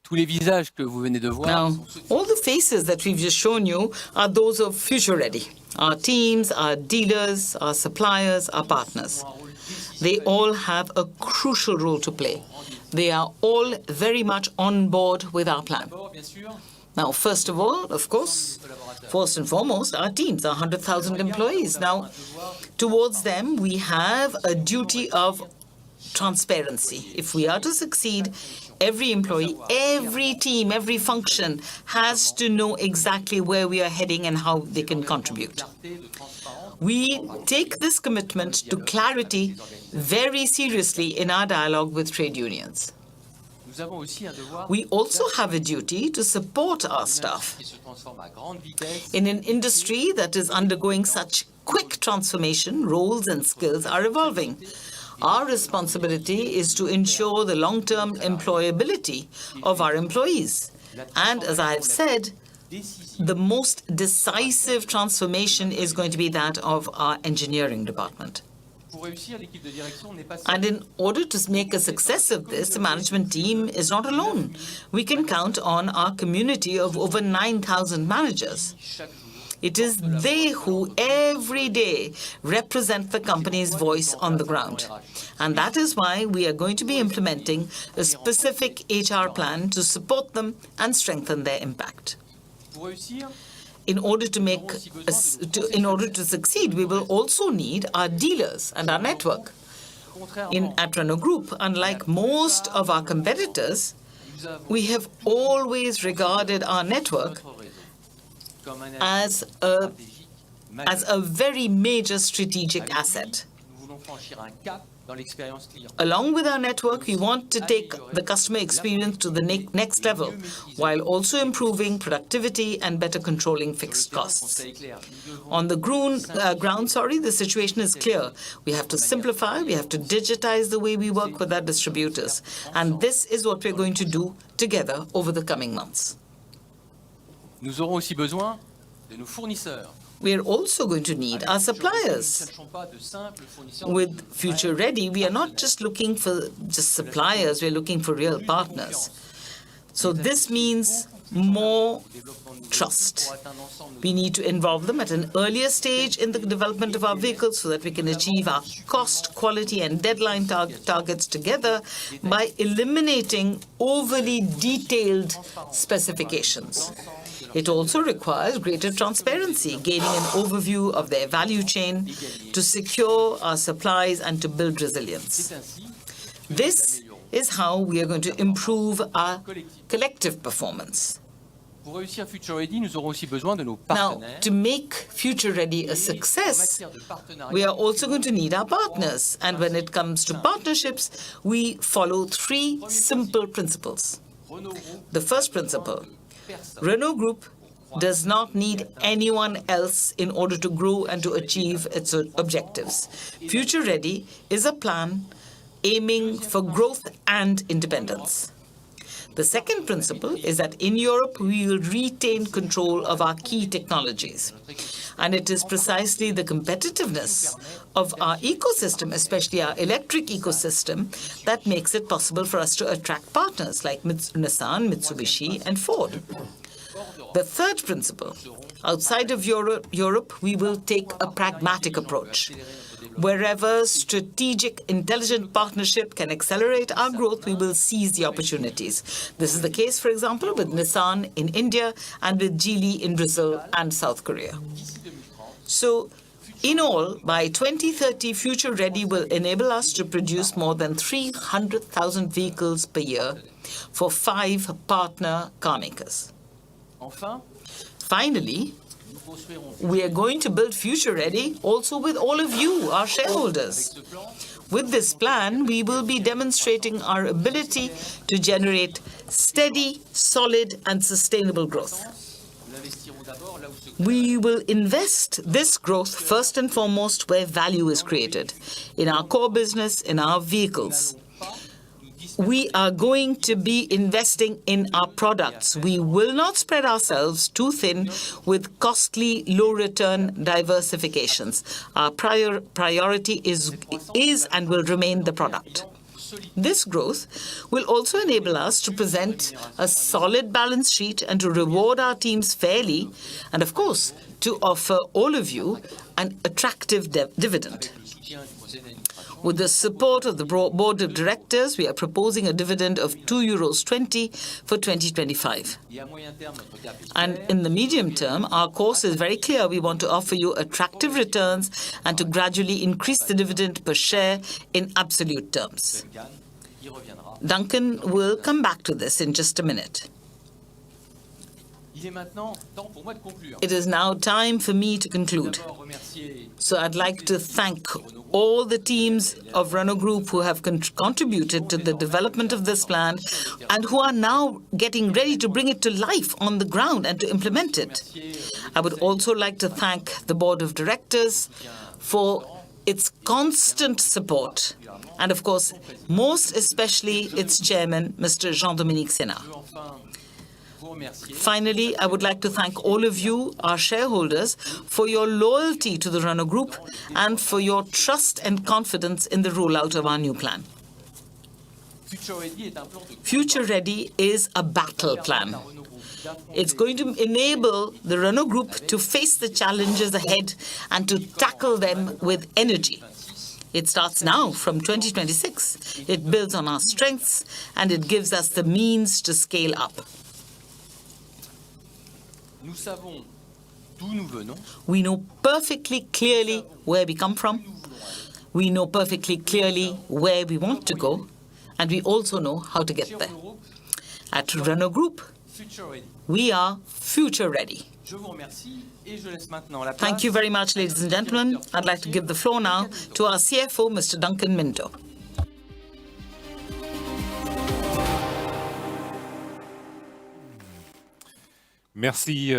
Tous les visages que vous venez de voir Now, all the faces that we've just shown you are those of Future Ready. Our teams, our dealers, our suppliers, our partners. They all have a crucial role to play. They are all very much on board with our plan. Now, first of all, of course, first and foremost, our teams, our 100,000 employees. Now, towards them, we have a duty of transparency. If we are to succeed, every employee, every team, every function has to know exactly where we are heading and how they can contribute. We take this commitment to clarity very seriously in our dialogue with trade unions. We also have a duty to support our staff. In an industry that is undergoing such quick transformation, roles and skills are evolving. Our responsibility is to ensure the long-term employability of our employees. And as I have said, the most decisive transformation is going to be that of our engineering department. And in order to make a success of this, the management team is not alone. We can count on our community of over 9,000 managers. It is they who every day represent the company's voice on the ground. And that is why we are going to be implementing a specific HR plan to support them and strengthen their impact. In order to succeed, we will also need our dealers and our network. At Renault Group, unlike most of our competitors, we have always regarded our network as a very major strategic asset. Along with our network, we want to take the customer experience to the next level, while also improving productivity and better controlling fixed costs. On the ground, the situation is clear. We have to simplify, we have to digitize the way we work with our distributors. And this is what we're going to do together over the coming months. Nous aurons aussi besoin de nos fournisseurs. We are also going to need our suppliers. With Future Ready, we are not just looking for just suppliers, we're looking for real partners. So this means more trust. We need to involve them at an earlier stage in the development of our vehicles so that we can achieve our cost, quality, and deadline targets together by eliminating overly detailed specifications. It also requires greater transparency, gaining an overview of their value chain to secure our supplies and to build resilience. This is how we are going to improve our collective performance. Pour réussir Future Ready, nous aurons aussi besoin de nos Now, partenaires. to make Future Ready a success, we are also going to need our partners. And when it comes to partnerships, we follow three simple principles. The first principle, Renault Group does not need anyone else in order to grow and to achieve its objectives. Future Ready is a plan aiming for growth and independence. The second principle is that in Europe, we will retain control of our key technologies. And it is precisely the competitiveness of our ecosystem, especially our electric ecosystem, that makes it possible for us to attract partners like Nissan, Mitsubishi, and Ford. The third principle, outside of Europe, we will take a pragmatic approach. Wherever strategic, intelligent partnership can accelerate our growth, we will seize the opportunities. This is the case, for example, with Nissan in India and with Geely in Brazil and South Korea. So, in all, by 2030, Future Ready will enable us to produce more than 300,000 vehicles per year for 5 partner car makers. Finally, we are going to build Future Ready also with all of you, our shareholders. With this plan, we will be demonstrating our ability to generate steady, solid, and sustainable growth. We will invest this growth first and foremost where value is created, in our core business, in our vehicles. We are going to be investing in our products. We will not spread ourselves too thin with costly, low-return diversifications. Our priority is and will remain the product. This growth will also enable us to present a solid balance sheet and to reward our teams fairly, and of course, to offer all of you an attractive dividend. With the support of the Board of Directors, we are proposing a dividend of €2.20 for 2025. And in the medium term, our course is very clear. We want to offer you attractive returns and to gradually increase the dividend per share in absolute terms. Duncan will come back to this in just a minute. It is now time for me to conclude. So I'd like to thank all the teams of Renault Group who have contributed to the development of this plan and who are now getting ready to bring it to life on the ground and to implement it. I would also like to thank the Board of Directors for its constant support, and of course, most especially its chairman, Mr. Jean-Dominique Senard. Finally, I would like to thank all of you, our shareholders, for your loyalty to the Renault Group and for your trust and confidence in the rollout of our new plan. Future Ready is a battle plan. It's going to enable the Renault Group to face the challenges ahead and to tackle them with energy. It starts now from 2026. It builds on our strengths and it gives us the means to scale up. We know perfectly clearly where we come from. We know perfectly clearly where we want to go, and we also know how to get there. At Renault Group, we are future ready. Thank you very much, ladies and gentlemen. I'd like to give the floor now to our CFO, Mr. Duncan Minto. Merci,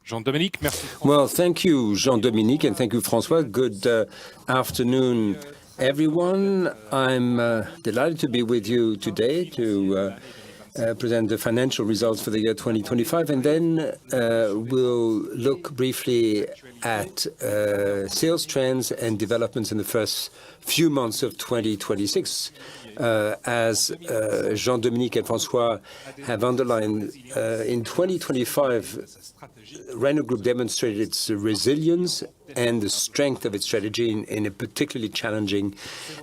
Jean-Dominique. Merci. Well, thank you, Jean-Dominique, and thank you, François. Good afternoon, everyone. I'm delighted to be with you today to present the financial results for the year 2025, and then we'll look briefly at sales trends and developments in the first few months of 2026. As Jean-Dominique and François have underlined, in 2025, Renault Group demonstrated its resilience and the strength of its strategy in a particularly challenging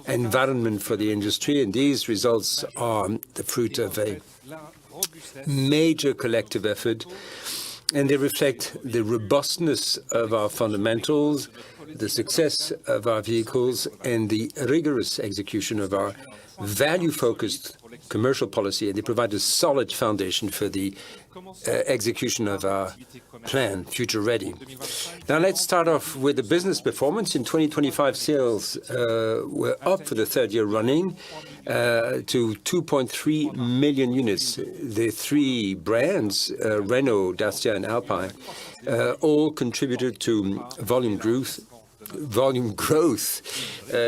environment for the industry. And these results are the fruit of a major collective effort, and they reflect the robustness of our fundamentals, the success of our vehicles, and the rigorous execution of our value-focused commercial policy, and they provide a solid foundation for the execution of our plan, Future Ready. Now let's start off with the business performance. In 2025, sales were up for the third year running to 2.3 million units. The three brands, Renault, Dacia, and Alpine, all contributed to volume growth,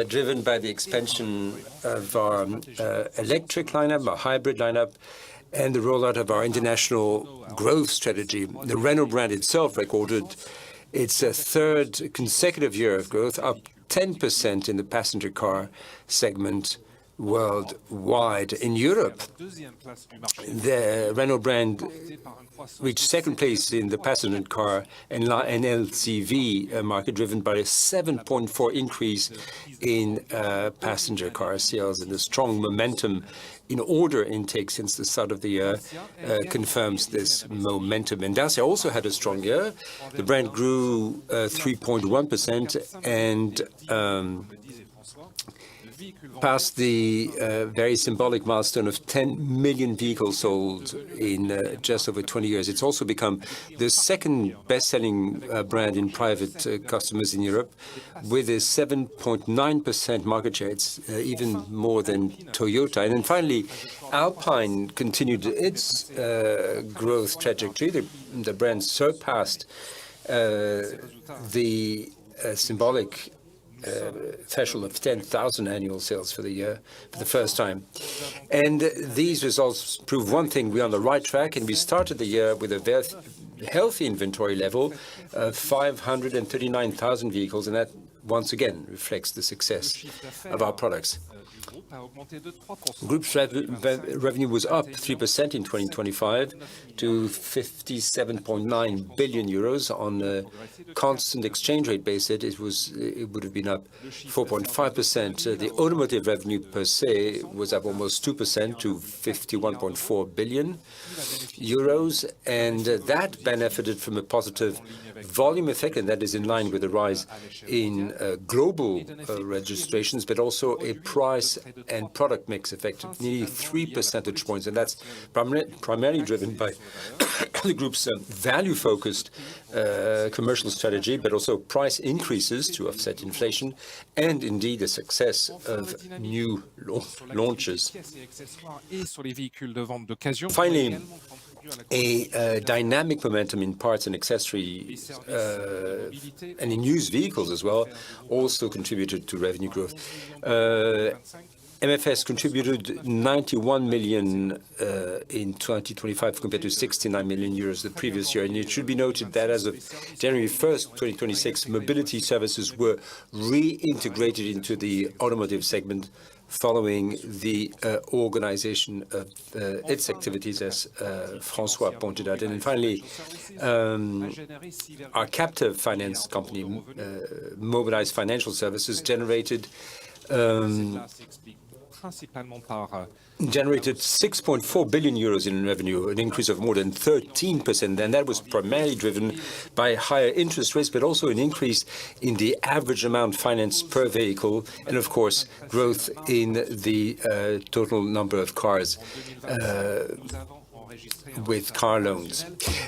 driven by the expansion of our electric lineup, our hybrid lineup, and the rollout of our international growth strategy. The Renault brand itself recorded its third consecutive year of growth, up 10% in the passenger car segment worldwide. In Europe, the Renault brand reached second place in the passenger car and LCV market, driven by a 7.4 increase in passenger car sales, and the strong momentum in order intake since the start of the year confirms this momentum. And Dacia also had a strong year. The brand grew 3.1% and passed the very symbolic milestone of 10 million vehicles sold in just over 20 years. It's also become the second best-selling brand in private customers in Europe, with a 7.9% market share. It's even more than Toyota. And then finally, Alpine continued its growth trajectory. The brand surpassed the symbolic threshold of 10,000 annual sales for the year for the first time. And these results prove one thing: we're on the right track, and we started the year with a very healthy inventory level of 539,000 vehicles, and that once again reflects the success of our products. Group's revenue was up 3% in 2025 to 57.9 billion euros. On a constant exchange rate basis, it would have been up 4.5%. The automotive revenue per se was up almost 2% to 51.4 billion euros, and that benefited from a positive volume effect, and that is in line with the rise in global registrations, but also a price and product mix effect of nearly 3 percentage points, and that's primarily driven by the group's value-focused commercial strategy, but also price increases to offset inflation, and indeed the success of new launches. Finally, a dynamic momentum in parts and accessories and in used vehicles as well also contributed to revenue growth. MFS contributed 91 million in 2025 compared to 69 million euros the previous year. And it should be noted that as of January 1st, 2026, mobility services were reintegrated into the automotive segment following the organization of its activities, as François pointed out. And then finally, our captive finance company, Mobilized Financial Services, generated 6.4 billion euros in revenue, an increase of more than 13%. And that was primarily driven by higher interest rates, but also an increase in the average amount financed per vehicle, and of course, growth in the total number of cars with car loans.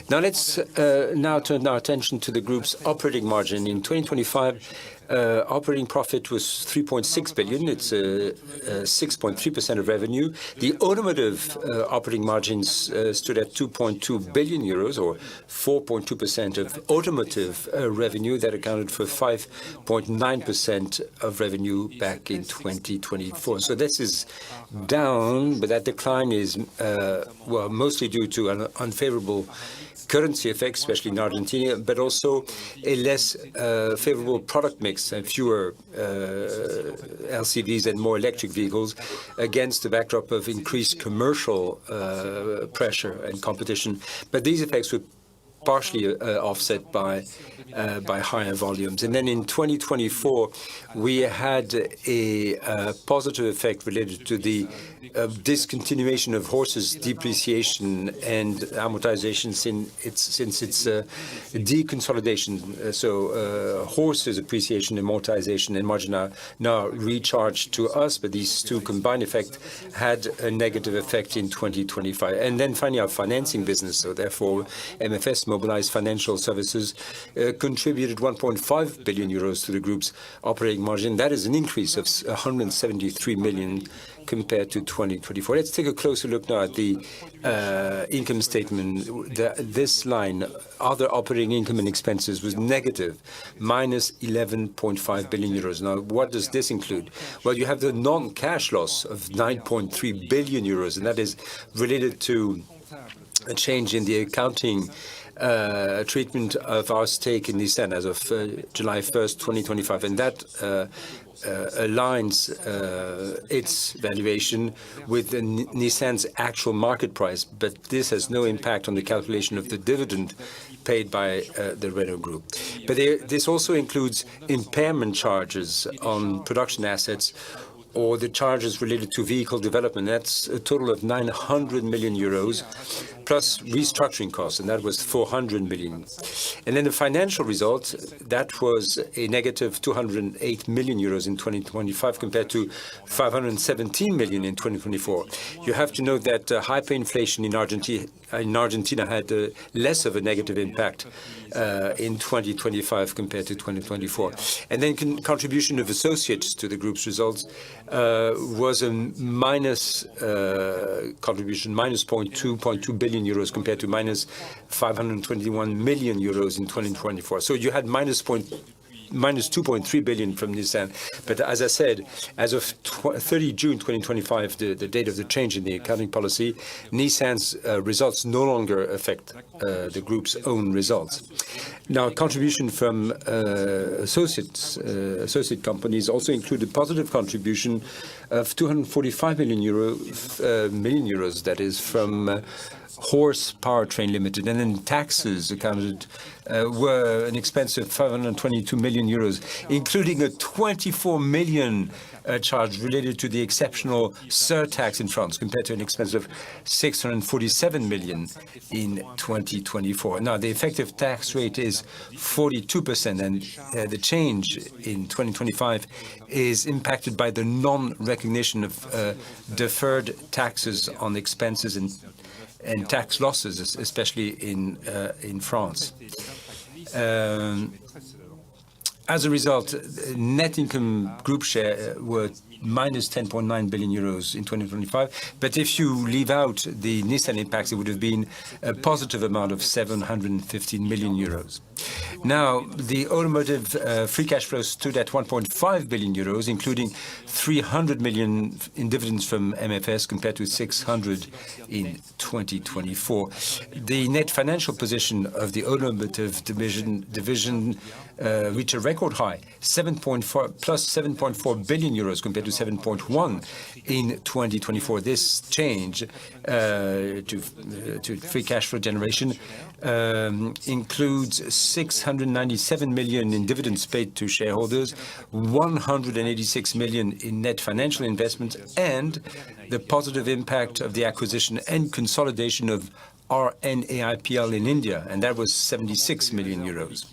Now let's now turn our attention to the group's operating margin. In 2025, operating profit was 3.6 billion. It's 6.3% of revenue. The automotive operating margins stood at 2.2 billion euros, or 4.2% of automotive revenue. That accounted for 5.9% of revenue back in 2024. So this is down, but that decline is mostly due to an unfavorable currency effects, especially in Argentina, but also a less favorable product mix and fewer LCVs and more electric vehicles against the backdrop of increased commercial pressure and competition. But these effects were partially offset by higher volumes. And then in 2024, we had a positive effect related to the discontinuation of horses depreciation and amortization since its deconsolidation. So horses appreciation, amortization, and margin are now recharged to us, but these two combined effect had a negative effect in 2025. And then finally, our financing business, so therefore MFS, Mobilized Financial Services, contributed 1.5 billion euros to the group's operating margin. That is an increase of 173 million compared to 2024. Let's take a closer look now at the income statement. This line, other operating income and expenses, was negative, minus 11.5 billion euros. Now, what does this include? Well, you have the non-cash loss of 9.3 billion euros, and that is related to a change in the accounting treatment of our stake in Nissan as of July 1st, 2025. And that aligns its valuation with Nissan's actual market price. But this has no impact on the calculation of the dividend paid by the Renault Group. But this also includes impairment charges on production assets or the charges related to vehicle development. That's a total of 900 million euros, plus restructuring costs, and that was 400 million. And then the financial result, that was a negative 208 million euros in 2025 compared to 517 million in 2024. You have to note that hyperinflation in Argentina had less of a negative impact in 2025 compared to 2024. And then contribution of associates to the group's results was a minus contribution, minus 0.2 billion euros compared to minus 521 million euros in 2024. So you had minus 2.3 billion from Nissan. But as I said, as of 30 June 2025, the date of the change in the accounting policy, Nissan's results no longer affect the group's own results. Now, contribution from associate companies also include a positive contribution of 245 million euros, that is from Horse Powertrain Limited, and then taxes accounted were an expense of 522 million euros, including a 24 million charge related to the exceptional surtax in France, compared to an expense of 647 million in 2024. Now, the effective tax rate is 42%, and the change in 2025 is impacted by the non-recognition of deferred taxes on expenses and tax losses, especially in France. As a result, net income group share were minus 10.9 billion euros in 2025. But if you leave out the Nissan impacts, it would have been a positive amount of 715 million euros. Now, the automotive free cash flow stood at 1.5 billion euros, including 300 million in dividends from MFS compared to 600 in 2024. The net financial position of the automotive division reached a record high, plus 7.4 billion euros compared to 7.1 in 2024. This change to free cash flow generation includes 697 million in dividends paid to shareholders, 186 million in net financial investments, and the positive impact of the acquisition and consolidation of RNAIPL in India, and that was 76 million euros.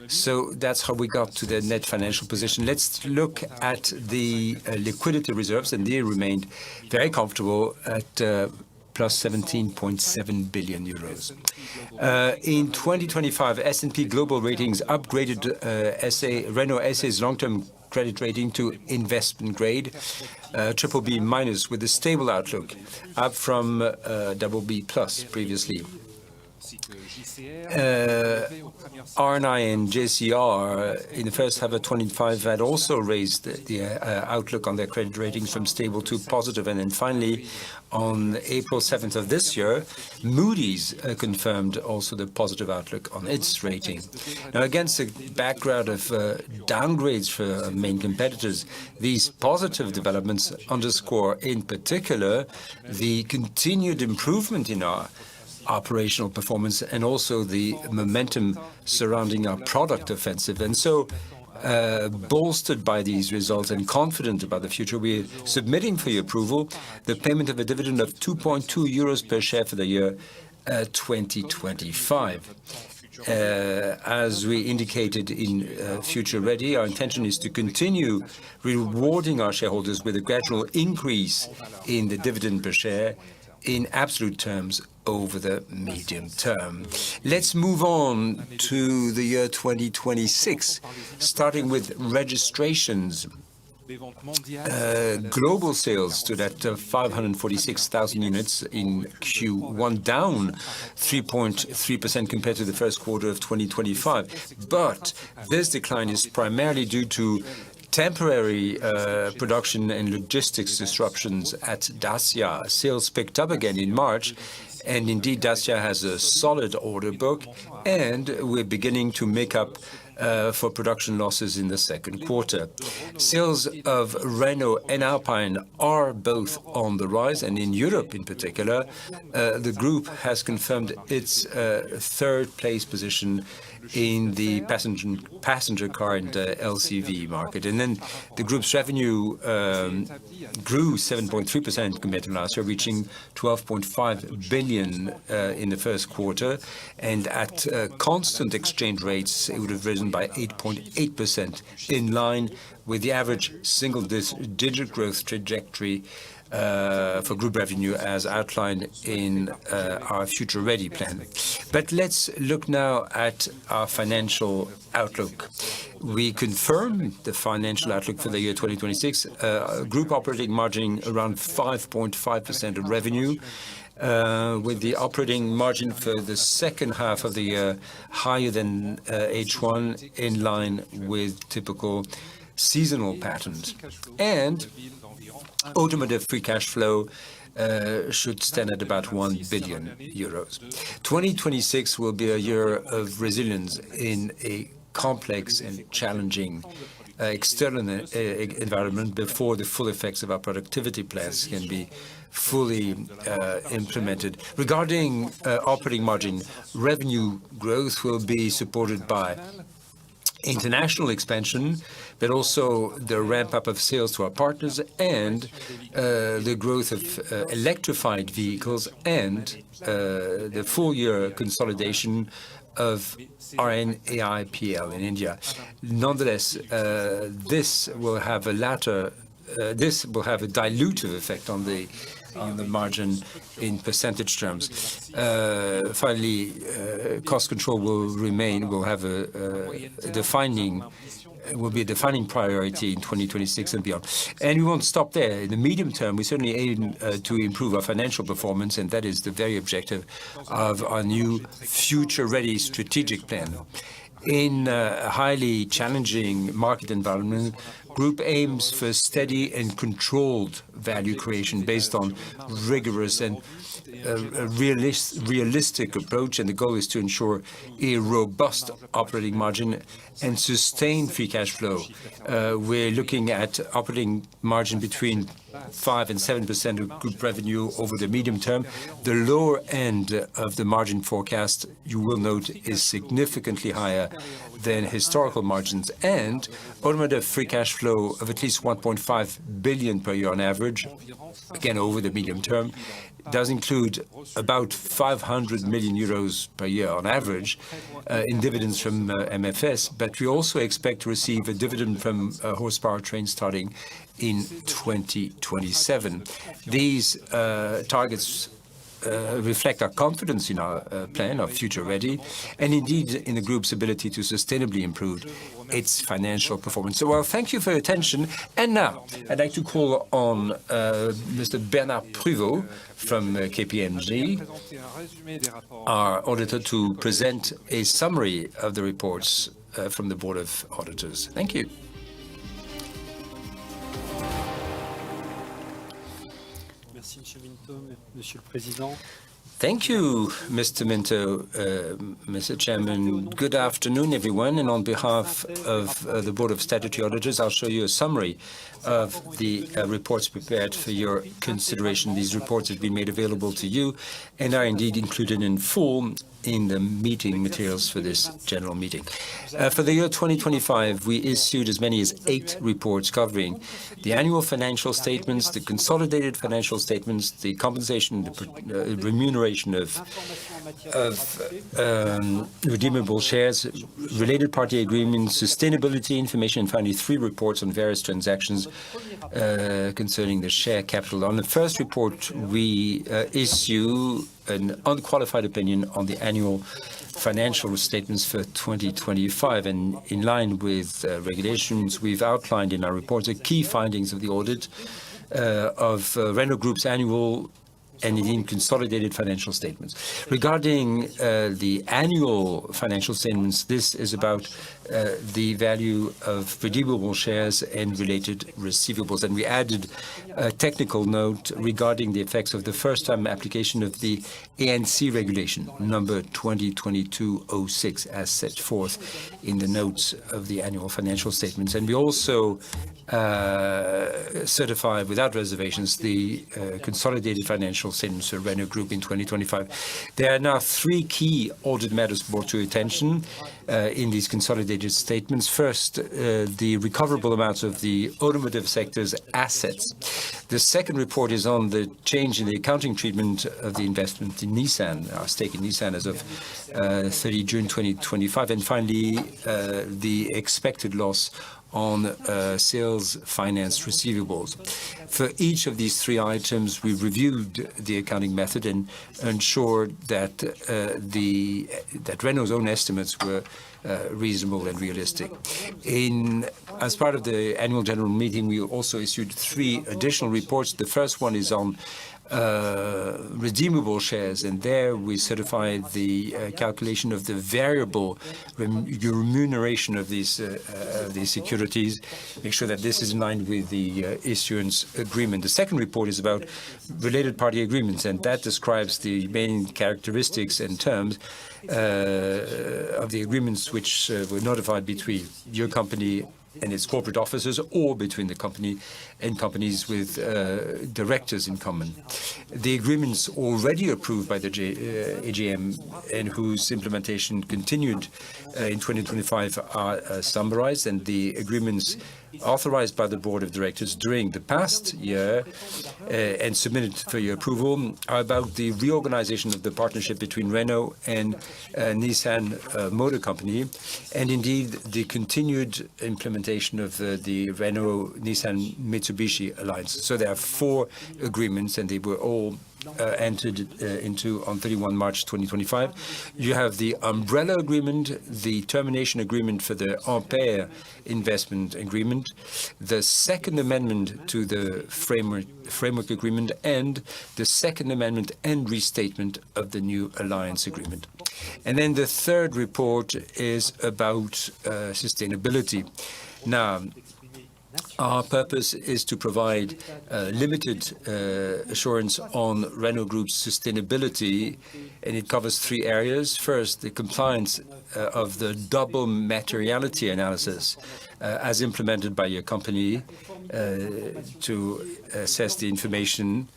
So that's how we got to the net financial position. Let's look at the liquidity reserves, and they remained very comfortable at plus 17.7 billion euros. In 2025, S&P Global Ratings upgraded Renault SA's long-term credit rating to investment grade, BBB- with a stable outlook, up from BB+ previously. R&I and JCR in the first half of 25 had also raised the outlook on their credit ratings from stable to positive. And then finally, on April 7th of this year, Moody's confirmed also the positive outlook on its rating. Now, against the background of downgrades for main competitors, these positive developments underscore in particular the continued improvement in our operational performance and also the momentum surrounding our product offensive. And so, bolstered by these results and confident about the future, we're submitting for your approval the payment of a dividend of 2.2 euros per share for the year 2025. As we indicated in Future Ready, our intention is to continue rewarding our shareholders with a gradual increase in the dividend per share in absolute terms over the medium term. Let's move on to the year 2026, starting with registrations. Global sales stood at 546,000 units in Q1, down 3.3% compared to the first quarter of 2025. But this decline is primarily due to temporary production and logistics disruptions at Dacia. Sales picked up again in March, and indeed Dacia has a solid order book, and we're beginning to make up for production losses in the second quarter. Sales of Renault and Alpine are both on the rise, and in Europe in particular, the group has confirmed its third place position in the passenger car and LCV market. And then the group's revenue grew 7.3% compared to last year, reaching 12.5 billion in the first quarter. And at constant exchange rates, it would have risen by 8.8%, in line with the average single-digit growth trajectory for group revenue as outlined in our Future Ready plan. But let's look now at our financial outlook. We confirm the financial outlook for the year 2026, group operating margin around 5.5% of revenue, with the operating margin for the second half of the year higher than H1, in line with typical seasonal patterns. And automotive free cash flow should stand at about 1 billion euros. 2026 will be a year of resilience in a complex and challenging external environment before the full effects of our productivity plans can be fully implemented. Regarding operating margin, revenue growth will be supported by international expansion, but also the ramp-up of sales to our partners and the growth of electrified vehicles and the full-year consolidation of RNAIPL in India. Nonetheless, this will have a dilutive effect on the margin in percentage terms. Finally, cost control will be a defining priority in 2026 and beyond. And we won't stop there. In the medium term, we certainly aim to improve our financial performance, and that is the very objective of our new Future Ready strategic plan. In a highly challenging market environment, Group aims for steady and controlled value creation based on rigorous and a realistic approach, and the goal is to ensure a robust operating margin and sustained free cash flow. We're looking at operating margin between 5 and 7% of group revenue over the medium term. The lower end of the margin forecast, you will note, is significantly higher than historical margins, and automotive free cash flow of at least 1.5 billion per year on average, again over the medium term, does include about 500 million euros per year on average in dividends from MFS, but we also expect to receive a dividend from horsepower train starting in 2027. These targets reflect our confidence in our plan, our future ready, and indeed in the group's ability to sustainably improve its financial performance. So, well, thank you for your attention. And now, I'd like to call on Mr. Bernard Provost from KPMG, our auditor, to present a summary of the reports from the Board of Auditors. Thank you. Merci, Monsieur Minto, Monsieur le Président. Thank you, Mr. Minto, Mr. Chairman. Good afternoon, everyone. And on behalf of the Board of Statutory Auditors, I'll show you a summary of the reports prepared for your consideration. These reports have been made available to you and are indeed included in full in the meeting materials for this general meeting. For the year 2025, we issued as many as 8 reports covering the annual financial statements, the consolidated financial statements, the compensation, the remuneration of redeemable shares, related party agreements, sustainability information, and finally 3 reports on various transactions concerning the share capital. On the first report, we issue an unqualified opinion on the annual financial statements for 2025, and in line with regulations, we've outlined in our report the key findings of the audit of Renault Group's annual and indeed consolidated financial statements. Regarding the annual financial statements, this is about the value of redeemable shares and related receivables. And we added a technical note regarding the effects of the first-time application of the ANC regulation, number 2022-06, as set forth in the notes of the annual financial statements. And we also certify without reservations the consolidated financial statements for Renault Group in 2025. There are now 3 key audit matters brought to attention in these consolidated statements. First, the recoverable amounts of the automotive sector's assets. The second report is on the change in the accounting treatment of the investment in Nissan, our stake in Nissan as of 30 June 2025. And finally, the expected loss on sales finance receivables. For each of these 3 items, we reviewed the accounting method and ensured that that Renault's own estimates were reasonable and realistic. As part of the annual general meeting, we also issued 3 additional reports. The first one is on redeemable shares, and there we certified the calculation of the variable remuneration of these securities, make sure that this is in line with the issuance agreement. The second report is about related party agreements, and that describes the main characteristics and terms of the agreements which were notified between your company and its corporate officers, or between the company and companies with directors in common. The agreements already approved by the AGM and whose implementation continued in 2025 are summarized, and the agreements authorized by the Board of Directors during the past year and submitted for your approval are about the reorganization of the partnership between Renault and Nissan Motor Company, and indeed the continued implementation of the Renault-Nissan Mitsubishi alliance. So there are 4 agreements, and they were all entered into on 31 March 2025. You have the umbrella agreement, the termination agreement for the Ampere investment agreement, the second amendment to the framework agreement, and the second amendment and restatement of the new alliance agreement. And then the third report is about sustainability. Now, our purpose is to provide limited assurance on Renault Group's sustainability, and it covers 3 areas. First, the compliance of the double materiality analysis as implemented by your company to assess the information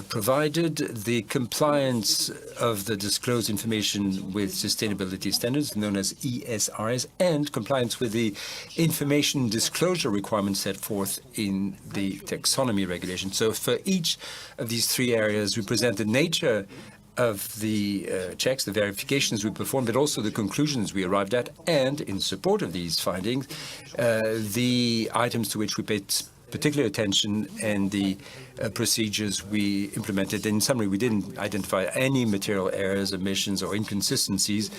provided, the compliance of the disclosed information with sustainability standards known as ESRS, and compliance with the information disclosure requirements set forth in the taxonomy regulation. So for each of these 3 areas, we present the nature of the checks, the verifications we performed, but also the conclusions we arrived at, and in support of these findings, the items to which we paid particular attention and the procedures we implemented. In summary, we didn't identify any material errors, omissions, or inconsistencies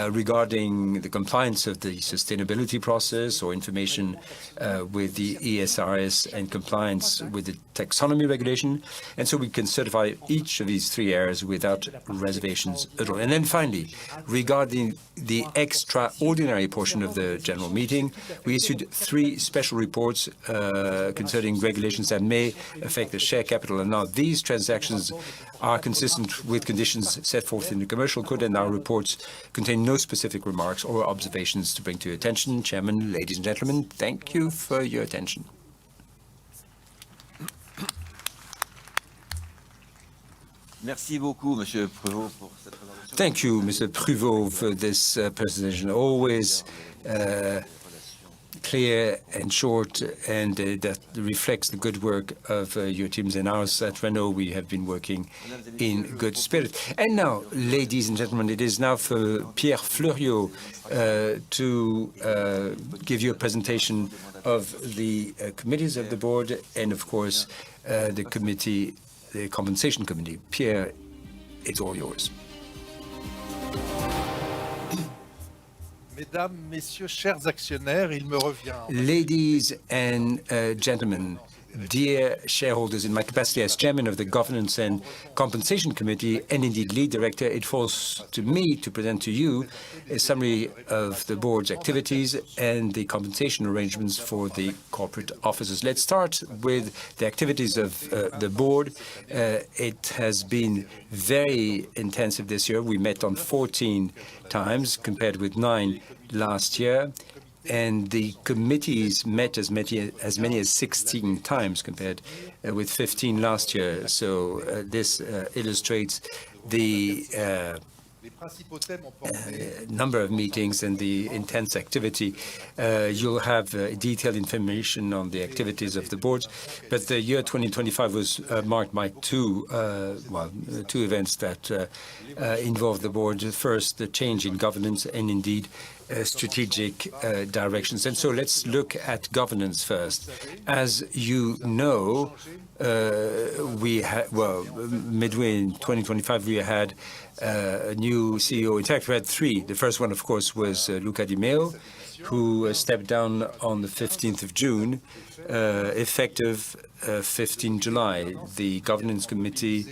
regarding the compliance of the sustainability process or information with the ESRS and compliance with the taxonomy regulation. And so we can certify each of these three areas without reservations at all. And then finally, regarding the extraordinary portion of the general meeting, we issued 3 special reports concerning regulations that may affect the share capital. And now these transactions are consistent with conditions set forth in the Commercial Code, and our reports contain no specific remarks or observations to bring to your attention. Chairman, ladies and gentlemen, thank you for your attention. Merci beaucoup, Monsieur Provost, pour cette présentation. Thank you, Mr. Provost, for this presentation. Always clear and short, and that reflects the good work of your teams and ours at Renault. We have been working in good spirit. And now, ladies and gentlemen, it is now for Pierre Fleuriot to give you a presentation of the committees of the board and, of course, the compensation committee. Pierre, it's all yours. Mesdames, Messieurs, chers actionnaires, il me revient. Ladies and gentlemen, dear shareholders, in my capacity as chairman of the Governance and Compensation Committee and indeed lead director, it falls to me to present to you a summary of the board's activities and the compensation arrangements for the corporate officers. Let's start with the activities of the board. It has been very intensive this year. We met on 14 times compared with 9 last year. And the committees met as many as 16 times compared with 15 last year. So this illustrates the number of meetings and the intense activity. You'll have detailed information on the activities of the board, but the year 2025 was marked by two events that involved the board. First, the change in governance and indeed strategic directions. And so let's look at governance first. As you know, midway in 2025, we had a new CEO. In fact, we had 3. The first one, of course, was Luca Di Meo, who stepped down on the 15th of June, effective 15 July. The governance committee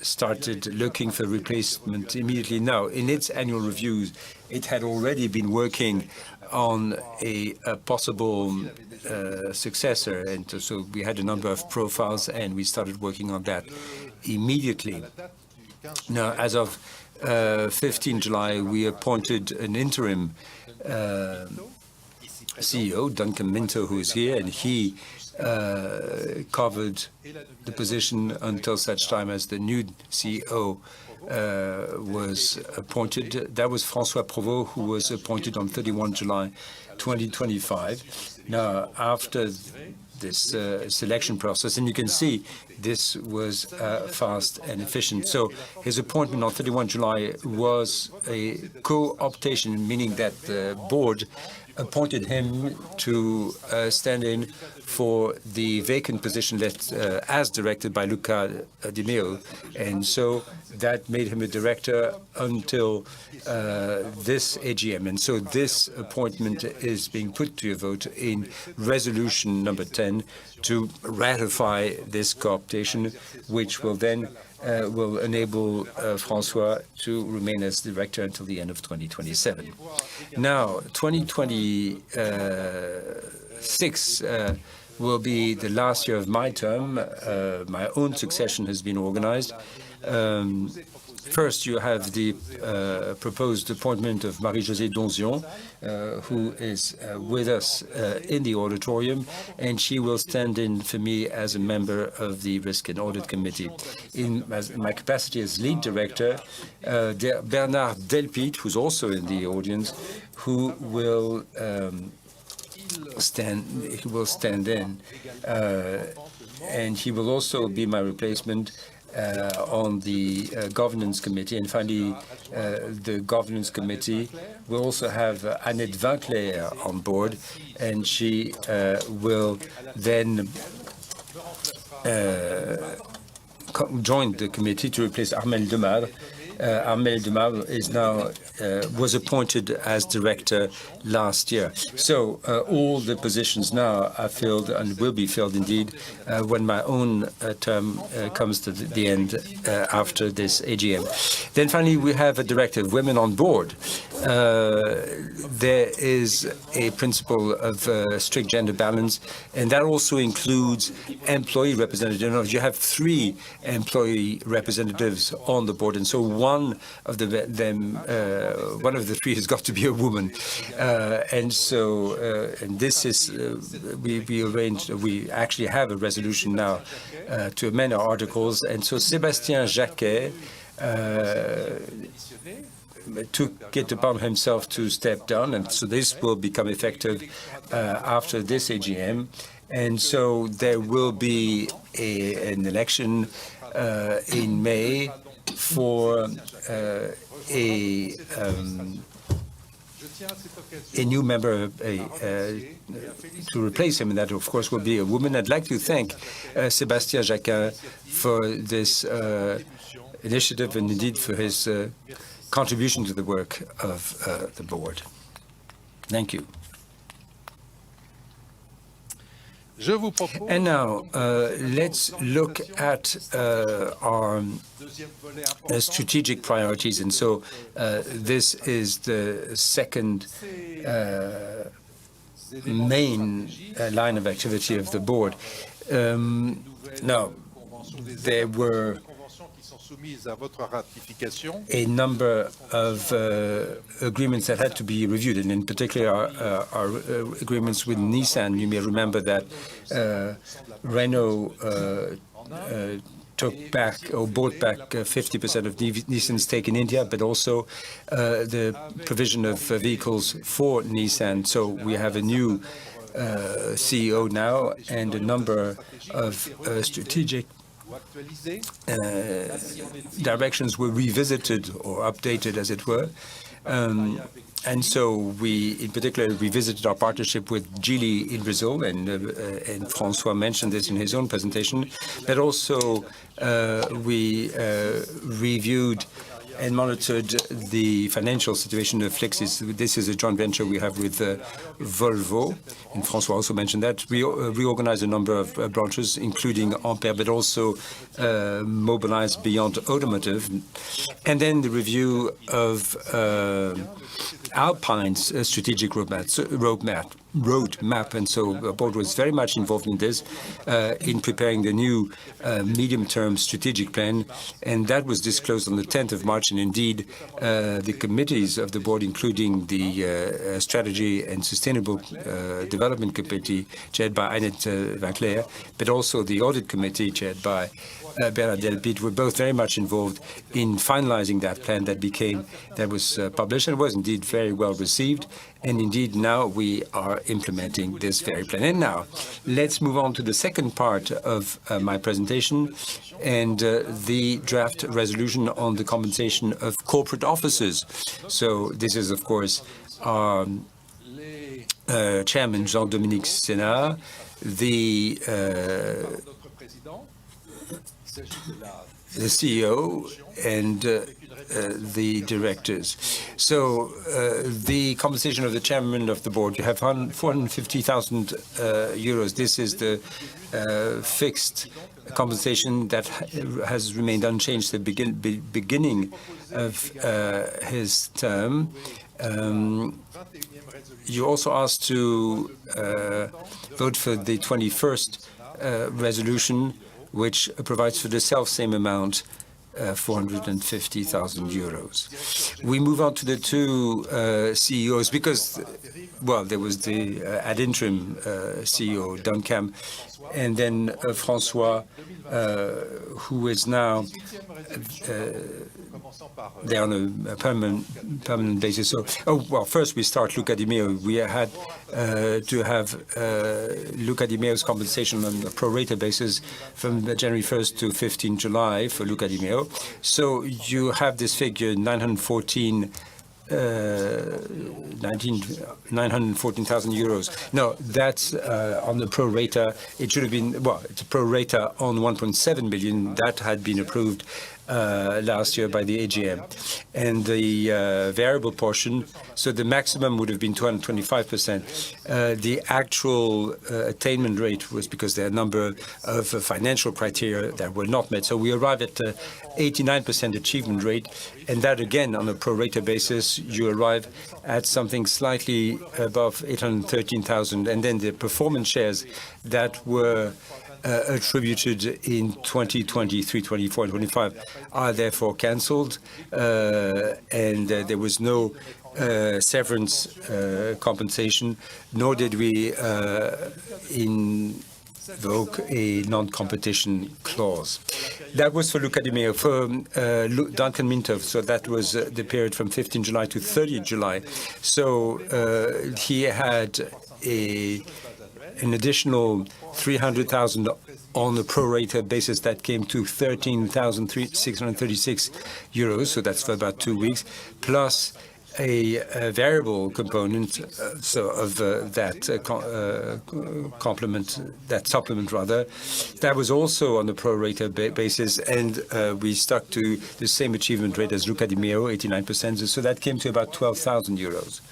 started looking for replacement immediately. Now, in its annual reviews, it had already been working on a possible successor, and so we had a number of profiles, and we started working on that immediately. Now, as of 15 July, we appointed an interim CEO, Duncan Minto, who is here, and he covered the position until such time as the new CEO was appointed. That was François Provost, who was appointed on 31 July 2025. Now, after this selection process, and you can see this was fast and efficient. So his appointment on 31 July was a co-optation, meaning that the board appointed him to stand in for the vacant position left as directed by Luca Di Meo. And so that made him a director until this AGM. And so this appointment is being put to a vote in resolution number 10 to ratify this co-optation, which will then will enable François to remain as director until the end of 2027. Now, 2026 will be the last year of my term. My own succession has been organized. First, you have the proposed appointment of Marie-Josée Donzion, who is with us in the auditorium, and she will stand in for me as a member of the Risk and Audit Committee. In my capacity as lead director, Bernard Delpit, who's also in the audience, who will stand in, and he will also be my replacement on the governance committee. And finally, the governance committee will also have Annette Winkler on board, and she will then join the committee to replace Armelle Demarre. Armelle Demarre is now was appointed as director last year. So all the positions now are filled and will be filled indeed when my own term comes to the end after this AGM. Then finally, we have a directive of women on board. There is a principle of strict gender balance, and that also includes employee representatives. You have 3 employee representatives on the board, and so one of the 3 has got to be a woman. And so, and this is we actually have a resolution now to amend our articles, and so Sébastien Jacquet took it upon himself to step down, and so this will become effective after this AGM. And so there will be an election in May for a new member to replace him, and that, of course, will be a woman. I'd like to thank Sébastien Jacquin for this initiative and indeed for his contribution to the work of the board. Thank you. And now let's look at our strategic priorities. And so this is the second main line of activity of the board. Now, there were a number of agreements that had to be reviewed, and in particular our agreements with Nissan. You may remember that Renault took back or bought back 50% of Nissan's stake in India, but also the provision of vehicles for Nissan. So we have a new CEO now, and a number of strategic directions were revisited or updated, as it were. And so we, in particular, revisited our partnership with Geely in Brazil, and François mentioned this in his own presentation. But also we reviewed and monitored the financial situation of Flexis. This is a joint venture we have with Volvo, and François also mentioned that. We reorganized a number of branches, including Ampere, but also mobilized beyond automotive. And then the review of Alpine's strategic roadmap. And so the board was very much involved in this, in preparing the new medium-term strategic plan, and that was disclosed on the 10th of March. And indeed, the committees of the board, including the Strategy and Sustainable Development Committee, chaired by Annette Winkler, but also the Audit Committee, chaired by Bernard Delpit, were both very much involved in finalizing that plan that was published, and was indeed very well received. And indeed, now we are implementing this very plan. And now, let's move on to the second part of my presentation, and the draft resolution on the compensation of corporate officers. So this is, of course, our chairman, Jean-Dominique Senard, the CEO, and the directors. So the compensation of the chairman of the board, you have 450,000 euros. This is the fixed compensation that has remained unchanged at the beginning of his term. You also asked to vote for the 21st resolution, which provides for the self-same amount, 450,000 euros. We move on to the two CEOs because, well, there was the ad interim CEO, Duncan, and then François, who is now they're on a permanent basis. So, first we start Luca Di Meo. We had to have Luca Di Meo's compensation on a pro rata basis from January 1st to 15 July for Luca Di Meo. So you have this figure, 914,000 euros. No, that's on the pro rata. It should have been, it's a pro rata on 1.7 million. That had been approved last year by the AGM. And the variable portion, so the maximum would have been 225%. The actual attainment rate was because there are a number of financial criteria that were not met. So we arrived at 89% achievement rate. And that, again, on a pro rata basis, you arrive at something slightly above 813,000. And then the performance shares that were attributed in 2023, 24, and 25 are therefore cancelled, and there was no severance compensation, nor did we invoke a non-competition clause. That was for Luca Di Meo. For Duncan Minto, so that was the period from 15 July to 30 July. So he had an additional 300,000 on a pro rata basis that came to 13,636 euros. So that's for about 2 weeks, plus a variable component, of that supplement rather, that was also on a pro rata basis, and we stuck to the same achievement rate as Luca Di Meo, 89%. So that came to about 12,000 euros.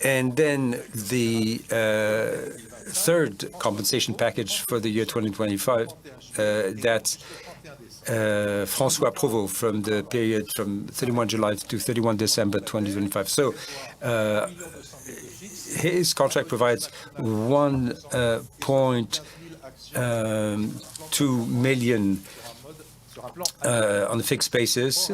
And then the third compensation package for the year 2025, that's François Provost from the period from 31 July to 31 December 2025. So his contract provides 1.2 million on a fixed basis.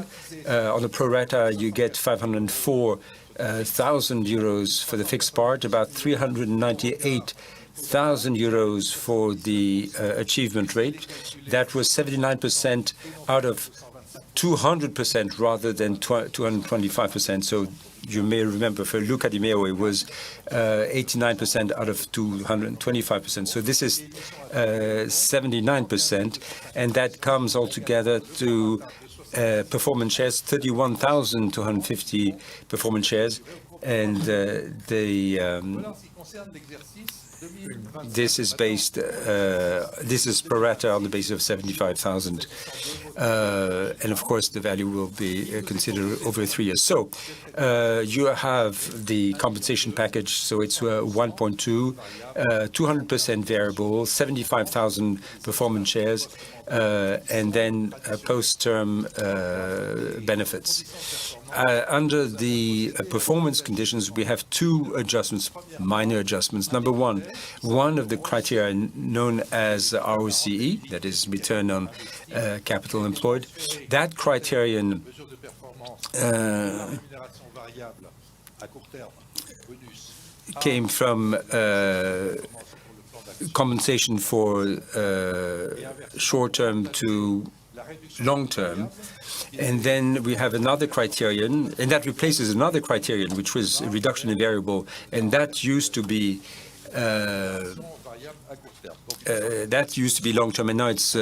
On a pro rata, you get 504,000 euros for the fixed part, about 398,000 euros for the achievement rate. That was 79% out of 200% rather than 225%. So you may remember for Luca Di Meo, it was 89% out of 225%. So this is 79%, and that comes altogether to performance shares, 31,250 performance shares, and this is based. This is pro rata on the basis of 75,000, and of course the value will be considered over 3 years. So you have the compensation package. So it's 1.2, 200% variable, 75,000 performance shares, and then post-term benefits. Under the performance conditions, we have two adjustments, minor adjustments. Number one of the criteria known as ROCE, that is return on capital employed, that criterion came from compensation for short-term to long-term. And then we have another criterion, and that replaces another criterion, which was a reduction in variable, and that used to be long-term, and now it's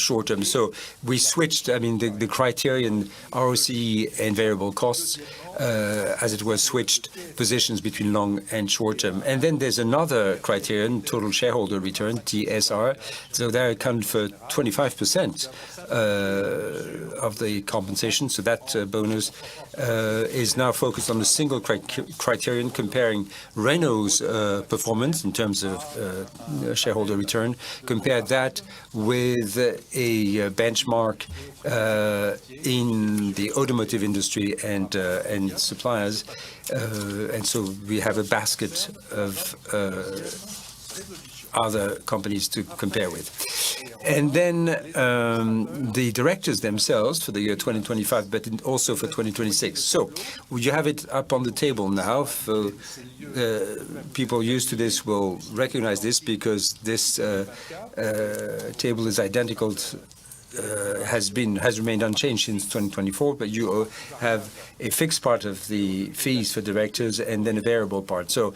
short-term. So we switched, the criterion ROCE and variable costs, as it was switched positions between long and short-term. And then there's another criterion, total shareholder return, TSR. So that accounted for 25% of the compensation. So that bonus is now focused on a single criterion comparing Renault's performance in terms of shareholder return. Compare that with a benchmark in the automotive industry and suppliers, and so we have a basket of other companies to compare with. And then the directors themselves for the year 2025, but also for 2026. So you have it up on the table now. For people used to this will recognize this, because this table is identical has remained unchanged since 2024, but you have a fixed part of the fees for directors and then a variable part. So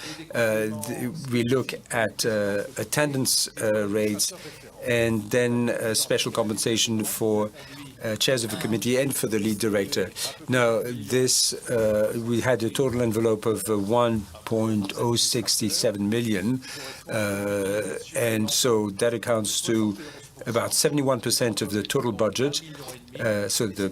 we look at attendance rates and then special compensation for chairs of the committee and for the lead director. Now, this we had a total envelope of 1.067 million, and so that accounts to about 71% of the total budget. So the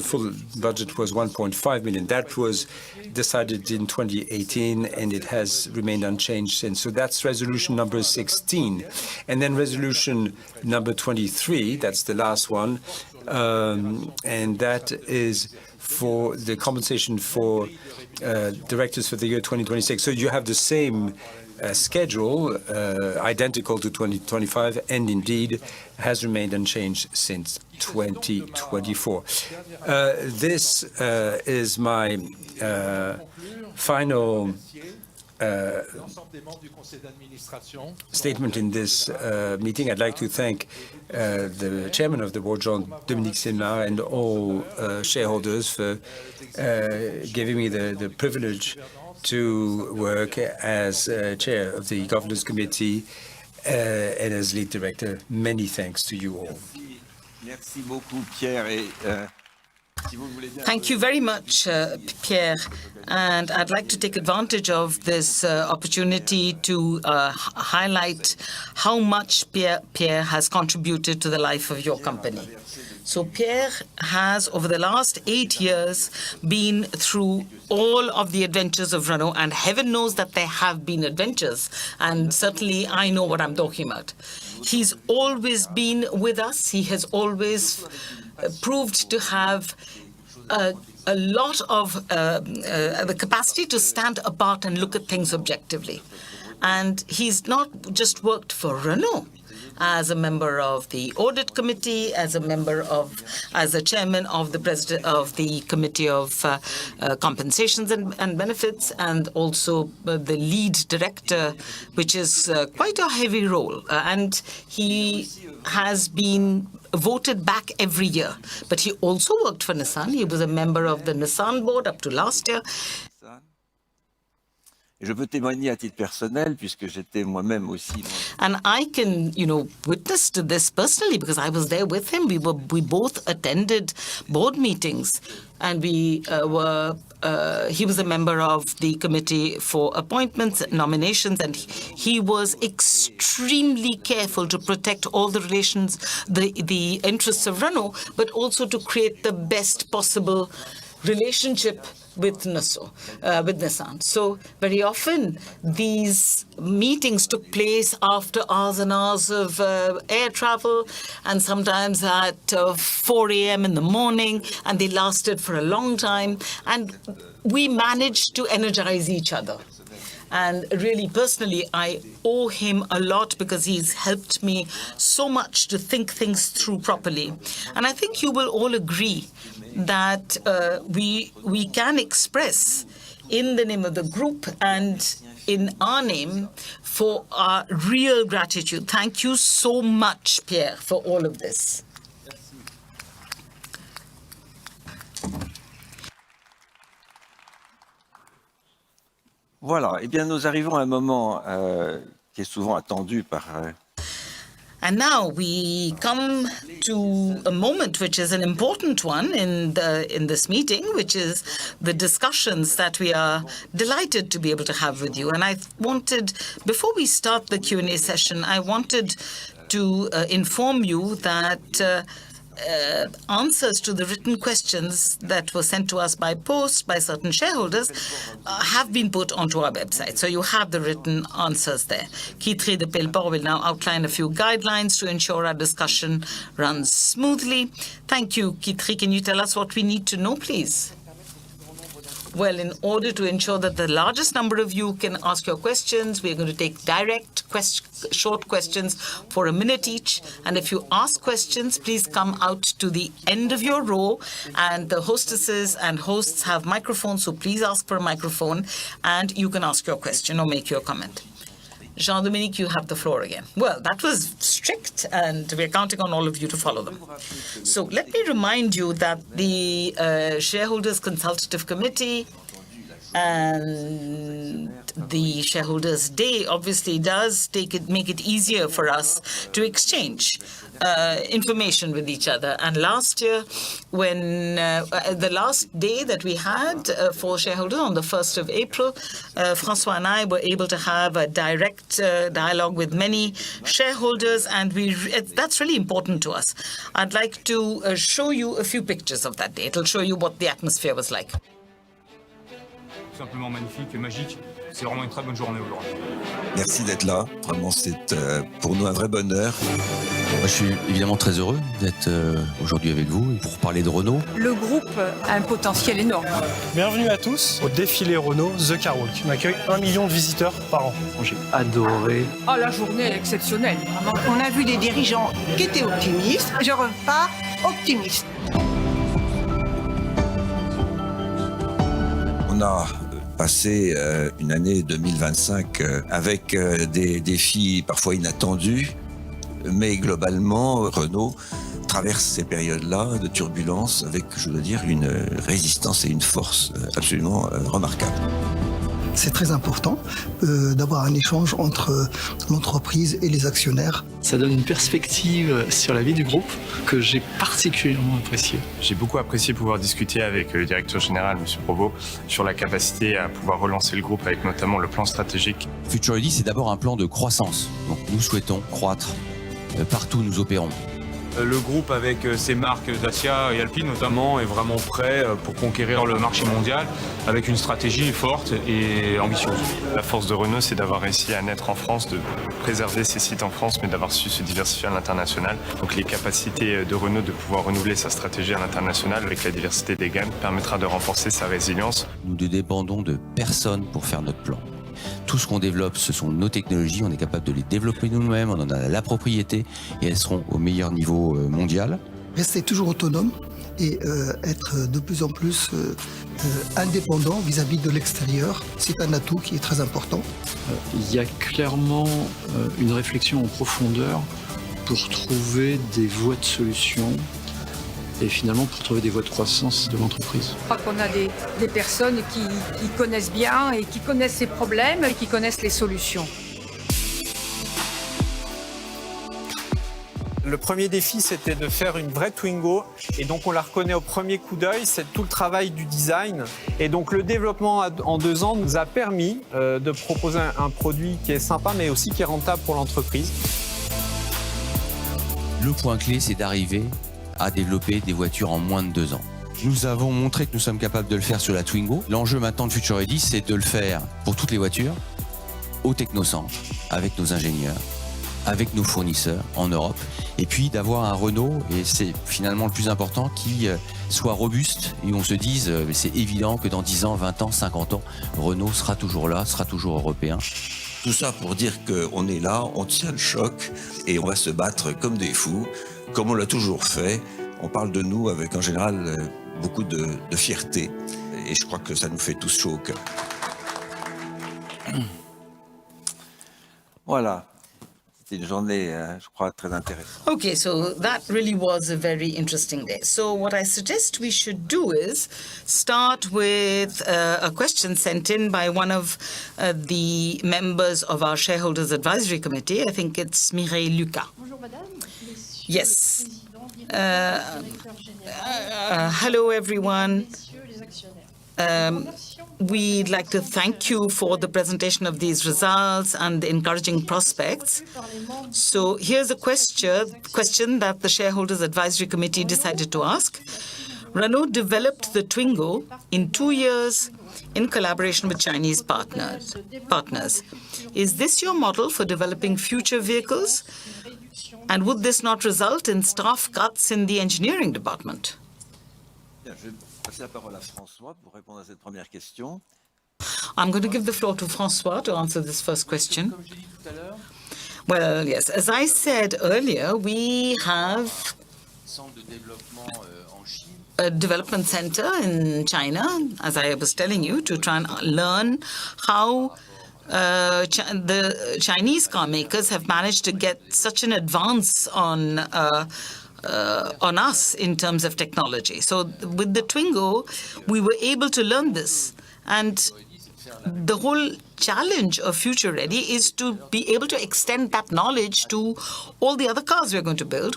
full budget was 1.5 million. That was decided in 2018, and it has remained unchanged since. So that's resolution number 16. And then resolution number 23, that's the last one, and that is for the compensation for directors for the year 2026. So you have the same schedule, identical to 2025, and indeed has remained unchanged since 2024. This is my final statement in this meeting. I'd like to thank the chairman of the board, Jean-Dominique Senard, and all shareholders for giving me the privilege to work as chair of the governance committee and as lead director. Many thanks to you all. Merci beaucoup, Pierre. Et, Thank you very much, Pierre. And I'd like to take advantage of this opportunity to highlight how much Pierre has contributed to the life of your company. So Pierre has, over the last 8 years, been through all of the adventures of Renault, and heaven knows that there have been adventures, and certainly I know what I'm talking about. He's always been with us. He has always proved to have a lot of the capacity to stand apart and look at things objectively. And he's not just worked for Renault as a member of the audit committee, as a chairman of the president of the committee of compensations and benefits, and also the lead director, which is quite a heavy role. And he has been voted back every year. But he also worked for Nissan. He was a member of the Nissan board up to last year. je peux témoigner à titre personnel puisque j'étais moi-même aussi. And I can, witness to this personally because I was there with him. We both attended board meetings, and he was a member of the committee for appointments, nominations, and he was extremely careful to protect all the relations, the interests of Renault, but also to create the best possible relationship with Nissan. So very often these meetings took place after hours and hours of air travel, and sometimes at 4 a.m. in the morning, and they lasted for a long time. And we managed to energize each other. And really, personally, I owe him a lot because he's helped me so much to think things through properly. And I think you will all agree that we can express in the name of the group and in our name for our real gratitude. Thank you so much, Pierre, for all of this. Voilà, eh bien nous arrivons à un moment qui est souvent attendu par... And now we come to a moment which is an important one in this meeting, which is the discussions that we are delighted to be able to have with you. And I wanted, before we start the Q&A session, I wanted to inform you that answers to the written questions that were sent to us by post by certain shareholders have been put onto our website. So you have the written answers there. Quitterie de Pelleport will now outline a few guidelines to ensure our discussion runs smoothly. Thank you, Quitterie. Can you tell us what we need to know, please? Well, in order to ensure that the largest number of you can ask your questions, we're going to take direct, short questions for a minute each. And if you ask questions, please come out to the end of your row. And the hostesses and hosts have microphones, so please ask for a microphone, and you can ask your question or make your comment. Jean-Dominique, you have the floor again. Well, that was strict, and we're counting on all of you to follow them. So let me remind you that the Shareholders Consultative Committee and the Shareholders' Day obviously does make it easier for us to exchange information with each other. And last year, when the last day that we had for shareholders on the 1st of April, François and I were able to have a direct dialogue with many shareholders, and that's really important to us. I'd like to show you a few pictures of that day. It'll show you what the atmosphere was like. Simplement magnifique et magique. C'est vraiment une très bonne journée aujourd'hui. Merci d'être là. Vraiment, c'est pour nous un vrai bonheur. Moi, je suis évidemment très heureux d'être aujourd'hui avec vous pour parler de Renault. Le groupe a un potentiel énorme. Bienvenue à tous au défilé Renault The Car Walk. On accueille 1 million de visiteurs par an. J'ai adoré. Oh, la journée est exceptionnelle. On a vu des dirigeants qui étaient optimistes. Je repars optimiste. On a passé une année 2025 avec des défis parfois inattendus, mais globalement, Renault traverse ces périodes-là de turbulence avec, je dois dire, une résistance et une force absolument remarquables. C'est très important d'avoir un échange entre l'entreprise et les actionnaires. Ça donne une perspective sur la vie du groupe que j'ai particulièrement appréciée. J'ai beaucoup apprécié pouvoir discuter avec le directeur général, M. Provost, sur la capacité à pouvoir relancer le groupe avec notamment le plan stratégique. Quitterie, c'est d'abord un plan de croissance. Donc nous souhaitons croître partout où nous opérons. Le groupe, avec ses marques Dacia et Alpine notamment, est vraiment prêt pour conquérir le marché mondial avec une stratégie forte et ambitieuse. La force de Renault, c'est d'avoir réussi à naître en France, de préserver ses sites en France, mais d'avoir su se diversifier à l'international. Donc les capacités de Renault de pouvoir renouveler sa stratégie à l'international avec la diversité des gammes permettra de renforcer sa résilience. Nous ne dépendons de personne pour faire notre plan. Tout ce qu'on développe, ce sont nos technologies, on est capable de les développer nous-mêmes, on en a la propriété et elles seront au meilleur niveau mondial. Rester toujours autonome et être de plus en plus indépendant vis-à-vis de l'extérieur, c'est un atout qui est très important. Il y a clairement une réflexion en profondeur pour trouver des voies de solution et finalement pour trouver des voies de croissance de l'entreprise. Je crois qu'on a des personnes qui connaissent bien et qui connaissent ces problèmes et qui connaissent les solutions. Le premier défi, c'était de faire une vraie Twingo. Et donc, on la reconnaît au premier coup d'œil. C'est tout le travail du design. Et donc, le développement en 2 ans nous a permis de proposer un produit qui est sympa, mais aussi qui est rentable pour l'entreprise. Le point clé, c'est d'arriver à développer des voitures en moins de 2 ans. Nous avons montré que nous sommes capables de le faire sur la Twingo. L'enjeu maintenant de Quitterie, c'est de le faire pour toutes les voitures, au technocentre, avec nos ingénieurs, avec nos fournisseurs en Europe, et puis d'avoir un Renault, et c'est finalement le plus important, qui soit robuste, et on se dise, c'est évident que dans 10 ans, 20 ans, 50 ans, Renault sera toujours là, sera toujours européen. Tout ça pour dire qu'on est là, on tient le choc et on va se battre comme des fous, comme on l'a toujours fait. On parle de nous avec en général beaucoup de fierté et je crois que ça nous fait tous chaud au cœur. Voilà. C'était une journée, je crois, très intéressante. Okay, so that really was a very interesting day. So what I suggest we should do is start with a question sent in by one of the members of our Shareholders Advisory Committee. I think it's Mireille Lucas. Bonjour madame. Yes. Hello everyone. We'd like to thank you for the presentation of these results and the encouraging prospects. So here's a question that the Shareholders Advisory Committee decided to ask. Renault developed the Twingo in 2 years in collaboration with Chinese partners. Is this your model for developing future vehicles? And would this not result in staff cuts in the engineering department? Bien, je vais passer la parole à François pour répondre à cette première question. I'm going to give the floor to François to answer this first question. Well, yes, as I said earlier, we have a development center in China, as I was telling you, to try and learn how the Chinese car makers have managed to get such an advance on us in terms of technology. So with the Twingo, we were able to learn this. And the whole challenge of Future Ready is to be able to extend that knowledge to all the other cars we're going to build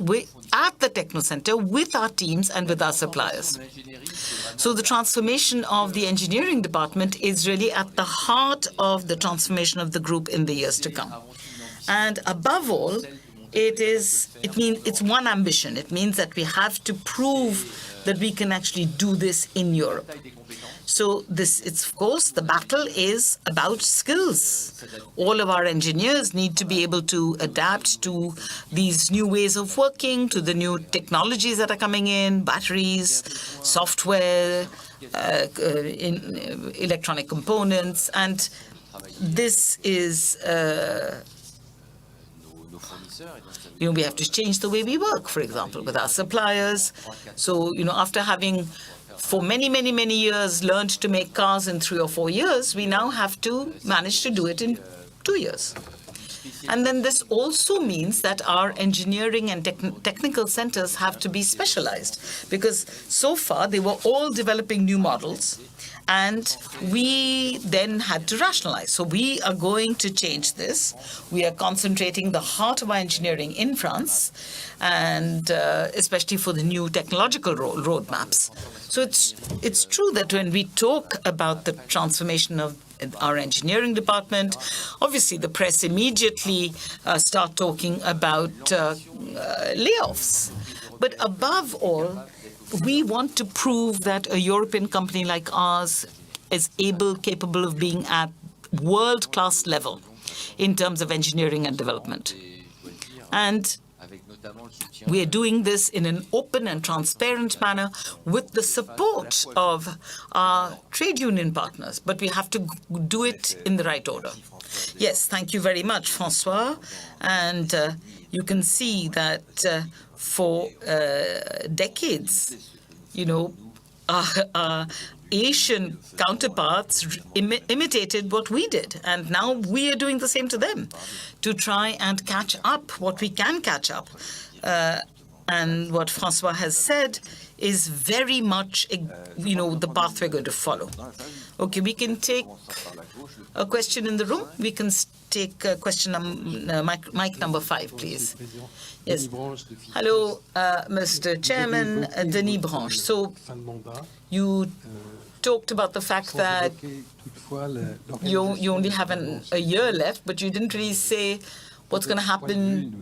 at the Techno Center with our teams and with our suppliers. So the transformation of the engineering department is really at the heart of the transformation of the group in the years to come. And above all, it's one ambition. It means that we have to prove that we can actually do this in Europe. So of course, the battle is about skills. All of our engineers need to be able to adapt to these new ways of working, to the new technologies that are coming in, batteries, software, electronic components, and this is we have to change the way we work, for example, with our suppliers. So, after having for many, many, many years learned to make cars in 3 or 4 years, we now have to manage to do it in 2 years. And then this also means that our engineering and technical centers have to be specialized, because so far they were all developing new models, and we then had to rationalize. So we are going to change this. We are concentrating the heart of our engineering in France, and especially for the new technological roadmaps. So it's true that when we talk about the transformation of our engineering department, obviously the press immediately start talking about layoffs. But above all, we want to prove that a European company like ours is capable of being at world-class level in terms of engineering and development. And we are doing this in an open and transparent manner with the support of our trade union partners, but we have to do it in the right order. Yes, thank you very much, François. And you can see that for decades, our Asian counterparts imitated what we did, and now we are doing the same to them to try and catch up what we can catch up. And what François has said is very much, the path we're going to follow. Okay, we can take a question in the room. We can take question mic number 5, please. Yes. Hello, Mr. Chairman, Denis Branche. So you talked about the fact that you only have a year left, but you didn't really say what's going to happen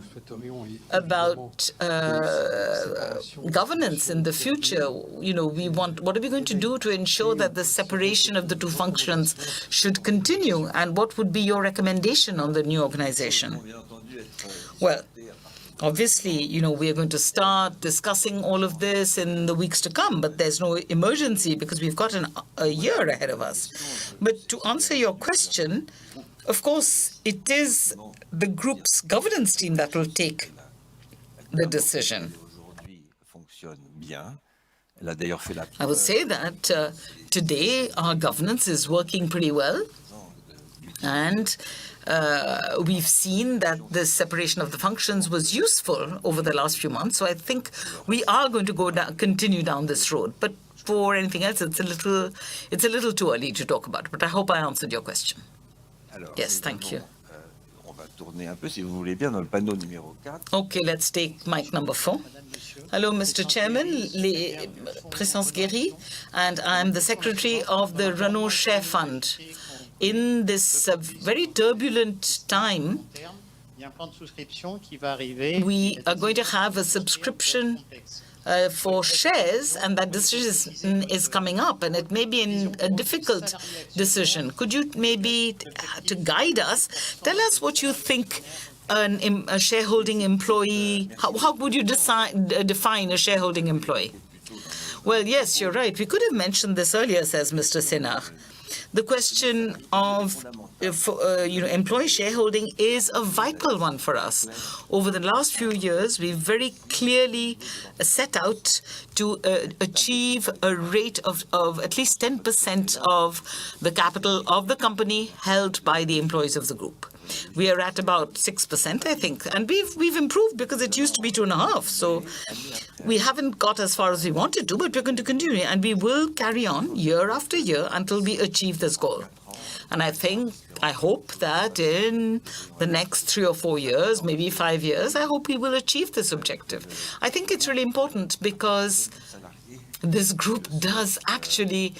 about governance in the future. What are we going to do to ensure that the separation of the two functions should continue? And what would be your recommendation on the new organization? Well, obviously, we are going to start discussing all of this in the weeks to come, but there's no emergency because we've got a year ahead of us. But to answer your question, of course, it is the group's governance team that will take the decision. I would say that today our governance is working pretty well, and we've seen that the separation of the functions was useful over the last few months. So I think we are going to continue down this road. But for anything else, it's a little too early to talk about. But I hope I answered your question. Yes, thank you. Okay, let's take mic number 4. Hello, Mr. Chairman, Présence Guéry, and I'm the secretary of the Renault Share Fund. In this very turbulent time, we are going to have a subscription for shares, and that decision is coming up, and it may be a difficult decision. Could you maybe, to guide us, tell us what you think a shareholding employee, how would you define a shareholding employee? Well, yes, you're right. We could have mentioned this earlier, says Mr. Senard. The question of employee shareholding is a vital one for us. Over the last few years, we've very clearly set out to achieve a rate of at least 10% of the capital of the company held by the employees of the group. We are at about 6%, I think, and we've improved because it used to be 2.5%. So we haven't got as far as we wanted to, but we're going to continue, and we will carry on year after year until we achieve this goal. And I hope that in the next 3 or 4 years, maybe 5 years, I hope we will achieve this objective. I think it's really important because this group does actually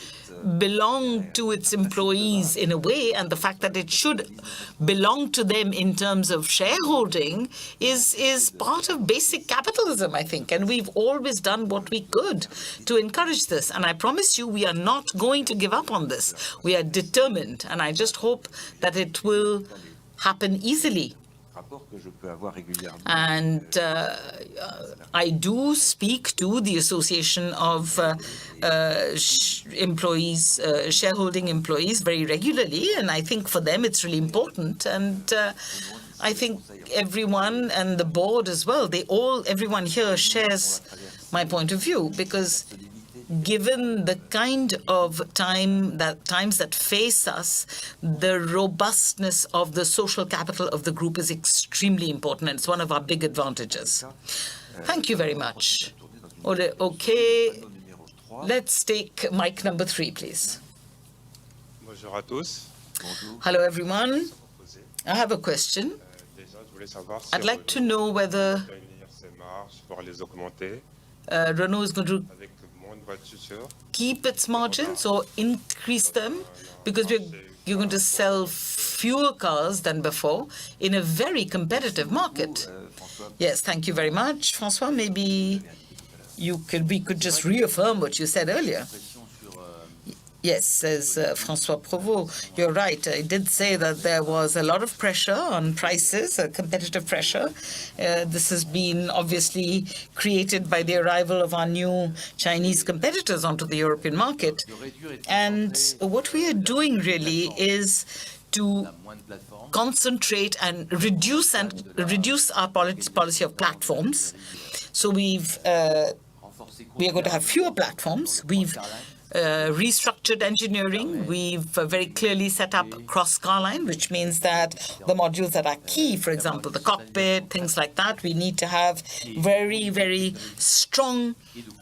belong to its employees in a way, and the fact that it should belong to them in terms of shareholding is part of basic capitalism, I think. And we've always done what we could to encourage this. And I promise you, we are not going to give up on this. We are determined, and I just hope that it will happen easily. And I do speak to the Association of employees, shareholding employees, very regularly, and I think for them it's really important. And I think everyone and the board as well, everyone here shares my point of view, because given the kind of times that face us, the robustness of the social capital of the group is extremely important, and it's one of our big advantages. Thank you very much. Okay, let's take mic number 3, please. Bonjour à tous. Hello, everyone. I have a question. I'd like to know whether Renault is going to keep its margins or increase them, because you're going to sell fewer cars than before in a very competitive market. Yes, thank you very much. François, maybe we could just reaffirm what you said earlier. Yes, says François Provost, you're right. I did say that there was a lot of pressure on prices, competitive pressure. This has been obviously created by the arrival of our new Chinese competitors onto the European market. And what we are doing really is to concentrate and reduce our policy of platforms. So we are going to have fewer platforms. We've restructured engineering. We've very clearly set up cross-car line, which means that the modules that are key, for example, the cockpit, things like that, we need to have very, very strong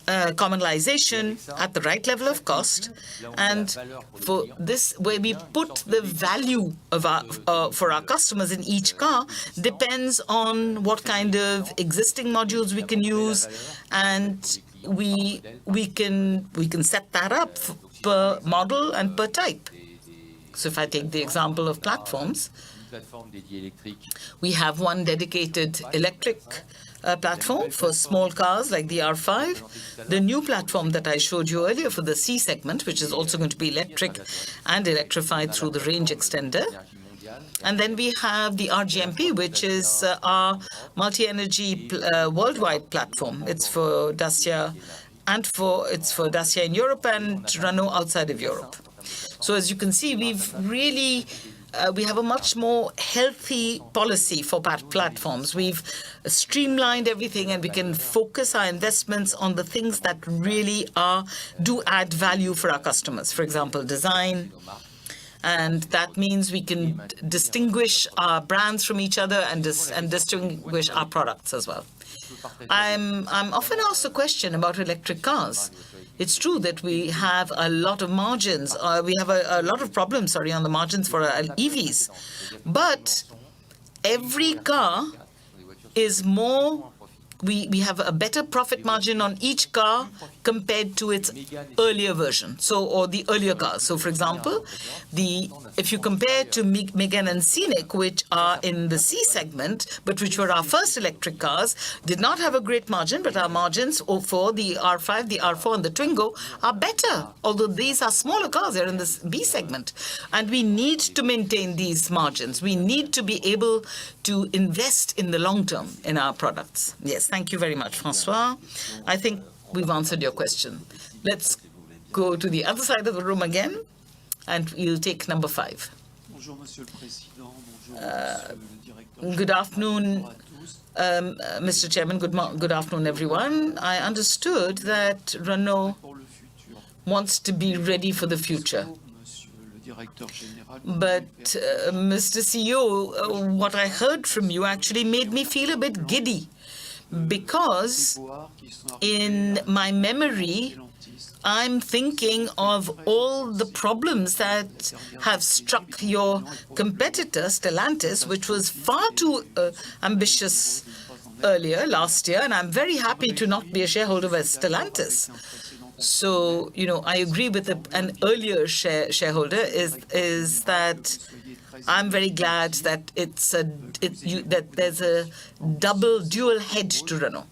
commonalization at the right level of cost. And for this, where we put the value of for our customers in each car depends on what kind of existing modules we can use, and we can set that up per model and per type. So if I take the example of platforms, we have one dedicated electric platform for small cars like the R5, the new platform that I showed you earlier for the C segment, which is also going to be electric and electrified through the range extender. And then we have the RGMP, which is our multi-energy worldwide platform. It's for Dacia, and it's for Dacia in Europe and Renault outside of Europe. So as you can see, we've really we have a much more healthy policy for platforms. We've streamlined everything, and we can focus our investments on the things that really do add value for our customers. For example, design. And that means we can distinguish our brands from each other and distinguish our products as well. I'm often asked a question about electric cars. It's true that we have a lot of margins. We have a lot of problems, on the margins for EVs. But every car is more. We have a better profit margin on each car compared to its earlier version, or the earlier cars. So, for example, if you compare to Megane and Scenic, which are in the C segment, but which were our first electric cars, did not have a great margin, but our margins for the R5, the R4, and the Twingo are better, although these are smaller cars. They're in the B segment. And we need to maintain these margins. We need to be able to invest in the long term in our products. Yes, thank you very much, François. I think we've answered your question. Let's go to the other side of the room again, and we'll take number 5. Good afternoon, Mr. Chairman. Good afternoon, everyone. I understood that Renault wants to be ready for the future. But, Mr. CEO, what I heard from you actually made me feel a bit giddy, because in my memory, I'm thinking of all the problems that have struck your competitor, Stellantis, which was far too ambitious earlier, last year, and I'm very happy to not be a shareholder of Stellantis. So, I agree with an earlier shareholder is that I'm very glad that that there's a dual head to Renault.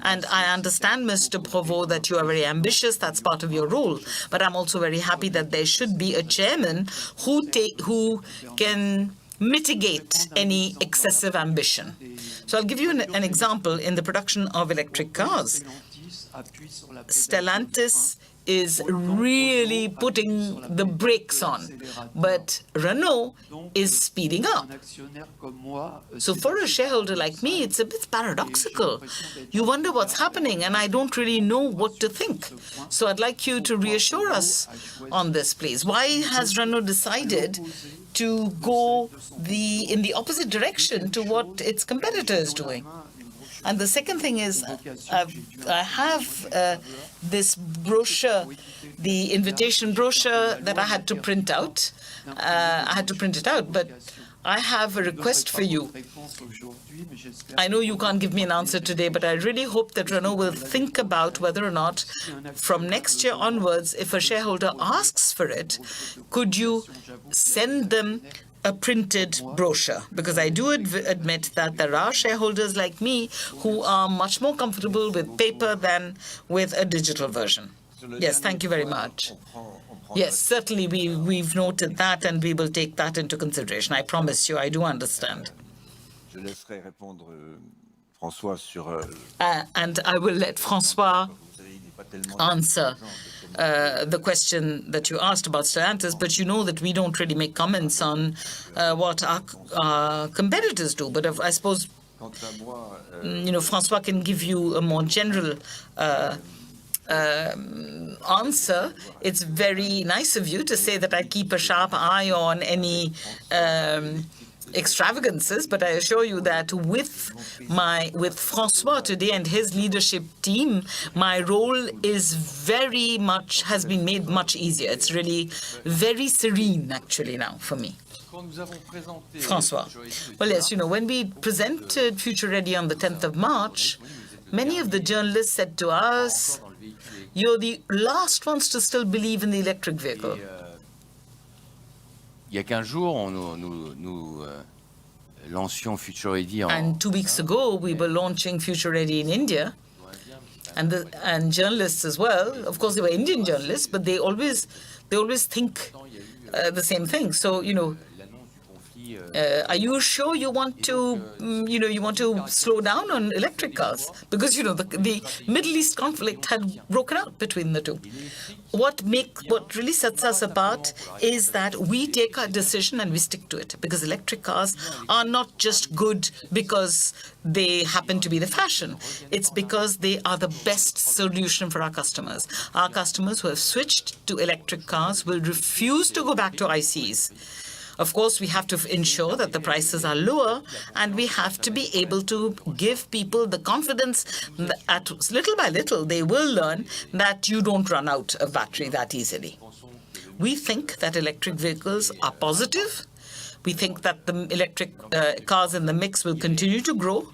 And I understand, Mr. Provost, that you are very ambitious. That's part of your role. But I'm also very happy that there should be a chairman who can mitigate any excessive ambition. So I'll give you an example. In the production of electric cars, Stellantis is really putting the brakes on, but Renault is speeding up. So for a shareholder like me, it's a bit paradoxical. You wonder what's happening, and I don't really know what to think. So I'd like you to reassure us on this, please. Why has Renault decided to go in the opposite direction to what its competitor is doing? And the second thing is, I have this brochure, the invitation brochure that I had to print out. I had to print it out, but I have a request for you. I know you can't give me an answer today, but I really hope that Renault will think about whether or not, from next year onwards, if a shareholder asks for it, could you send them a printed brochure? Because I do admit that there are shareholders like me who are much more comfortable with paper than with a digital version. Yes, thank you very much. Yes, certainly we've noted that, and we will take that into consideration. I promise you, I do understand. And I will let François answer the question that you asked about Stellantis, but you know that we don't really make comments on what our competitors do. But I suppose, François can give you a more general answer. It's very nice of you to say that I keep a sharp eye on any extravagances, but I assure you that with François today and his leadership team, my role has been made much easier. It's really very serene, actually, now for me. François. Well, yes, when we presented Future Ready on the 10th of March, many of the journalists said to us, you're the last ones to still believe in the electric vehicle. Il y a 15 jours, nous lancions Future Ready. And 2 weeks ago, we were launching Future Ready in India, and journalists as well. Of course, they were Indian journalists, but they always think the same thing. So, are you sure you want to slow down on electric cars? Because the Middle East conflict had broken out between the two. What really sets us apart is that we take our decision and we stick to it, because electric cars are not just good because they happen to be the fashion. It's because they are the best solution for our customers. Our customers who have switched to electric cars will refuse to go back to ICs. Of course, we have to ensure that the prices are lower, and we have to be able to give people the confidence that little by little they will learn that you don't run out of battery that easily. We think that electric vehicles are positive. We think that the electric cars in the mix will continue to grow.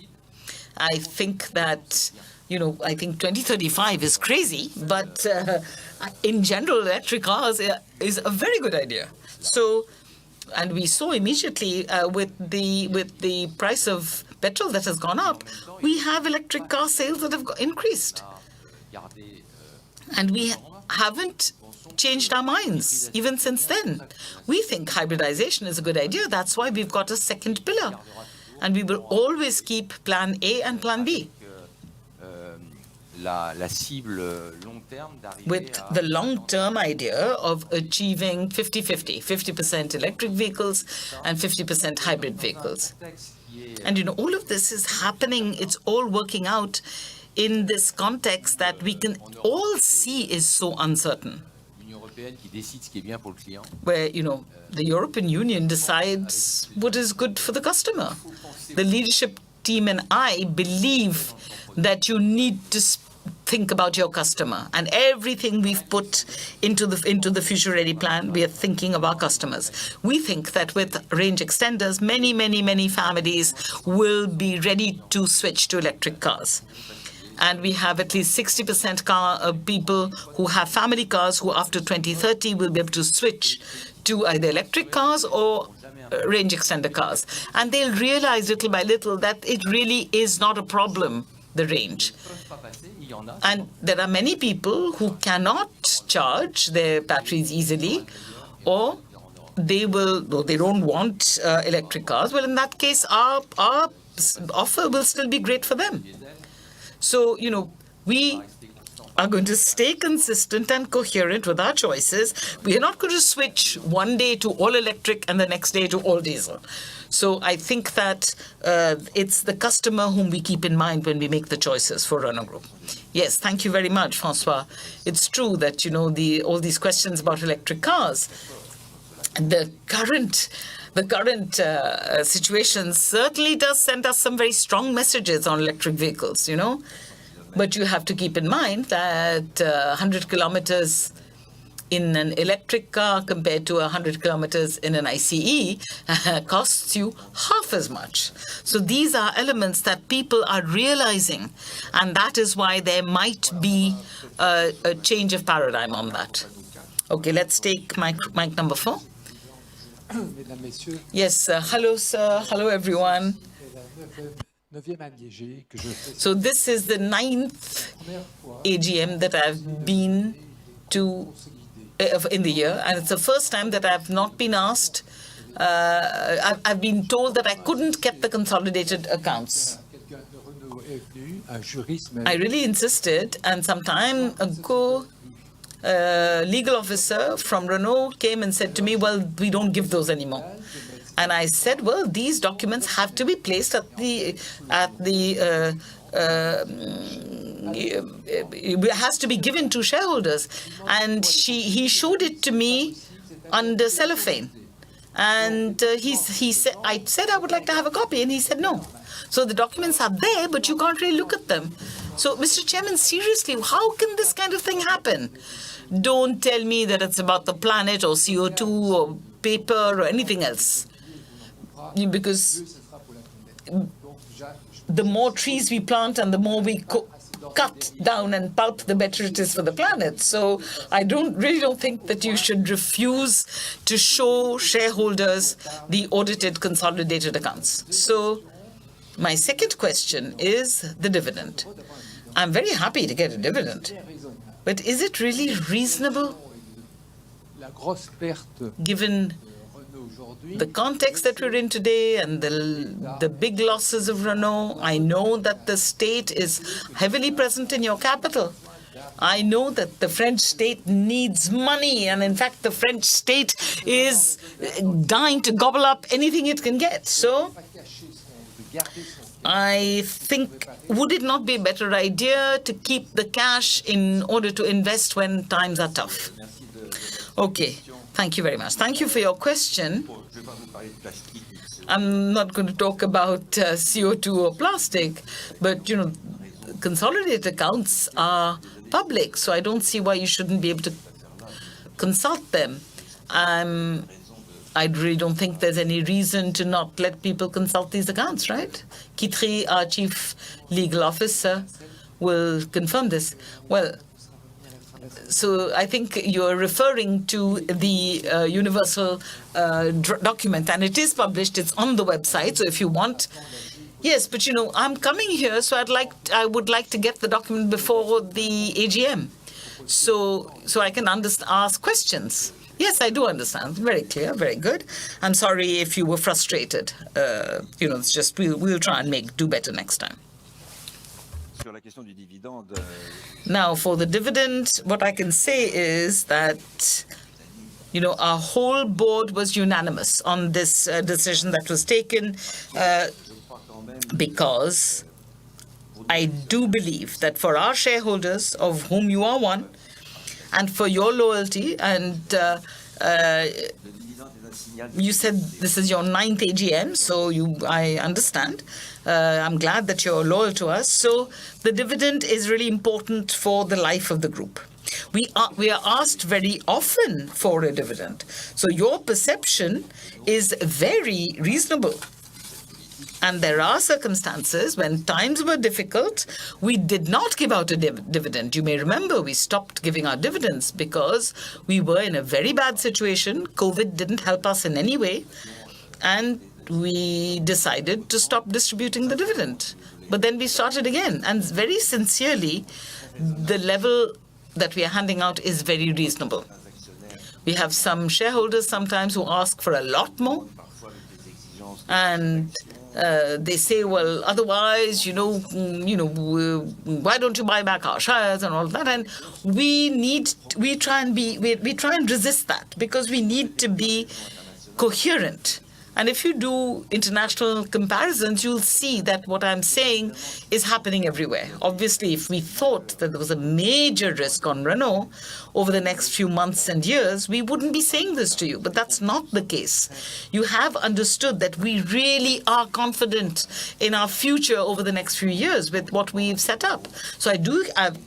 I think that, I think 2035 is crazy, but in general, electric cars is a very good idea. And we saw immediately with the price of petrol that has gone up, we have electric car sales that have increased. And we haven't changed our minds even since then. We think hybridization is a good idea. That's why we've got a second pillar. And we will always keep Plan A and Plan B. with the long-term idea of achieving 50-50, 50% electric vehicles and 50% hybrid vehicles. And, all of this is happening, it's all working out in this context that we can all see is so uncertain, where, the European Union decides what is good for the customer. The leadership team and I believe that you need to think about your customer, and everything we've put into the Future Ready plan, we are thinking of our customers. We think that with range extenders, many families will be ready to switch to electric cars. And we have at least 60% people who have family cars who after 2030 will be able to switch to either electric cars or range extender cars. And they'll realize little by little that it really is not a problem, the range. And there are many people who cannot charge their batteries easily, or they don't want electric cars. Well, in that case, our offer will still be great for them. So, we are going to stay consistent and coherent with our choices. We are not going to switch one day to all electric and the next day to all diesel. So I think that it's the customer whom we keep in mind when we make the choices for Renault Group. Yes, thank you very much, François. It's true that, all these questions about electric cars, the current situation certainly does send us some very strong messages on electric vehicles, But you have to keep in mind that 100 kilometers in an electric car compared to 100 kilometers in an ICE costs you half as much. So these are elements that people are realizing, and that is why there might be a change of paradigm on that. Okay, let's take mic number 4. Yes, hello, sir. Hello, everyone. So this is the 9th AGM that I've been to in the year, and it's the first time that I've not been asked. I've been told that I couldn't get the consolidated accounts. I really insisted, and some time ago, a legal officer from Renault came and said to me, well, we don't give those anymore. And I said, well, these documents have to be placed it has to be given to shareholders. And he showed it to me under cellophane. And he said, I said I would like to have a copy, and he said no. So the documents are there, but you can't really look at them. So, Mr. Chairman, seriously, how can this kind of thing happen? Don't tell me that it's about the planet or CO2 or paper or anything else. Because the more trees we plant and the more we cut down and pulp, the better it is for the planet. So I really don't think that you should refuse to show shareholders the audited consolidated accounts. So my second question is the dividend. I'm very happy to get a dividend, but is it really reasonable given the context that we're in today and the big losses of Renault? I know that the state is heavily present in your capital. I know that the French state needs money, and in fact, the French state is dying to gobble up anything it can get. So I think, would it not be a better idea to keep the cash in order to invest when times are tough? Okay. Thank you very much. Thank you for your question. I'm not going to talk about CO2 or plastic, but, consolidated accounts are public, so I don't see why you shouldn't be able to consult them. I really don't think there's any reason to not let people consult these accounts, right? Quitterie, our chief legal officer, will confirm this. Well, so I think you're referring to the universal document, and it is published. It's on the website. So if you want, yes, but I'm coming here, so I would like to get the document before the AGM, so I can ask questions. Yes, I do understand. Very clear. Very good. I'm sorry if you were frustrated. It's just we'll try and do better next time. Sur la question du dividende, Now, for the dividend, what I can say is that, our whole board was unanimous on this decision that was taken because I do believe that for our shareholders, of whom you are one, and for your loyalty, and you said this is your 9th AGM, so I understand. I'm glad that you're loyal to us. So the dividend is really important for the life of the group. We are asked very often for a dividend. So your perception is very reasonable. And there are circumstances when times were difficult, we did not give out a dividend. You may remember we stopped giving our dividends because we were in a very bad situation. COVID didn't help us in any way. And we decided to stop distributing the dividend. But then we started again. And very sincerely, the level that we are handing out is very reasonable. We have some shareholders sometimes who ask for a lot more. And they say, well, otherwise, why don't you buy back our shares and all that? And we try and resist that because we need to be coherent. And if you do international comparisons, you'll see that what I'm saying is happening everywhere. Obviously, if we thought that there was a major risk on Renault over the next few months and years, we wouldn't be saying this to you. But that's not the case. You have understood that we really are confident in our future over the next few years with what we've set up. So I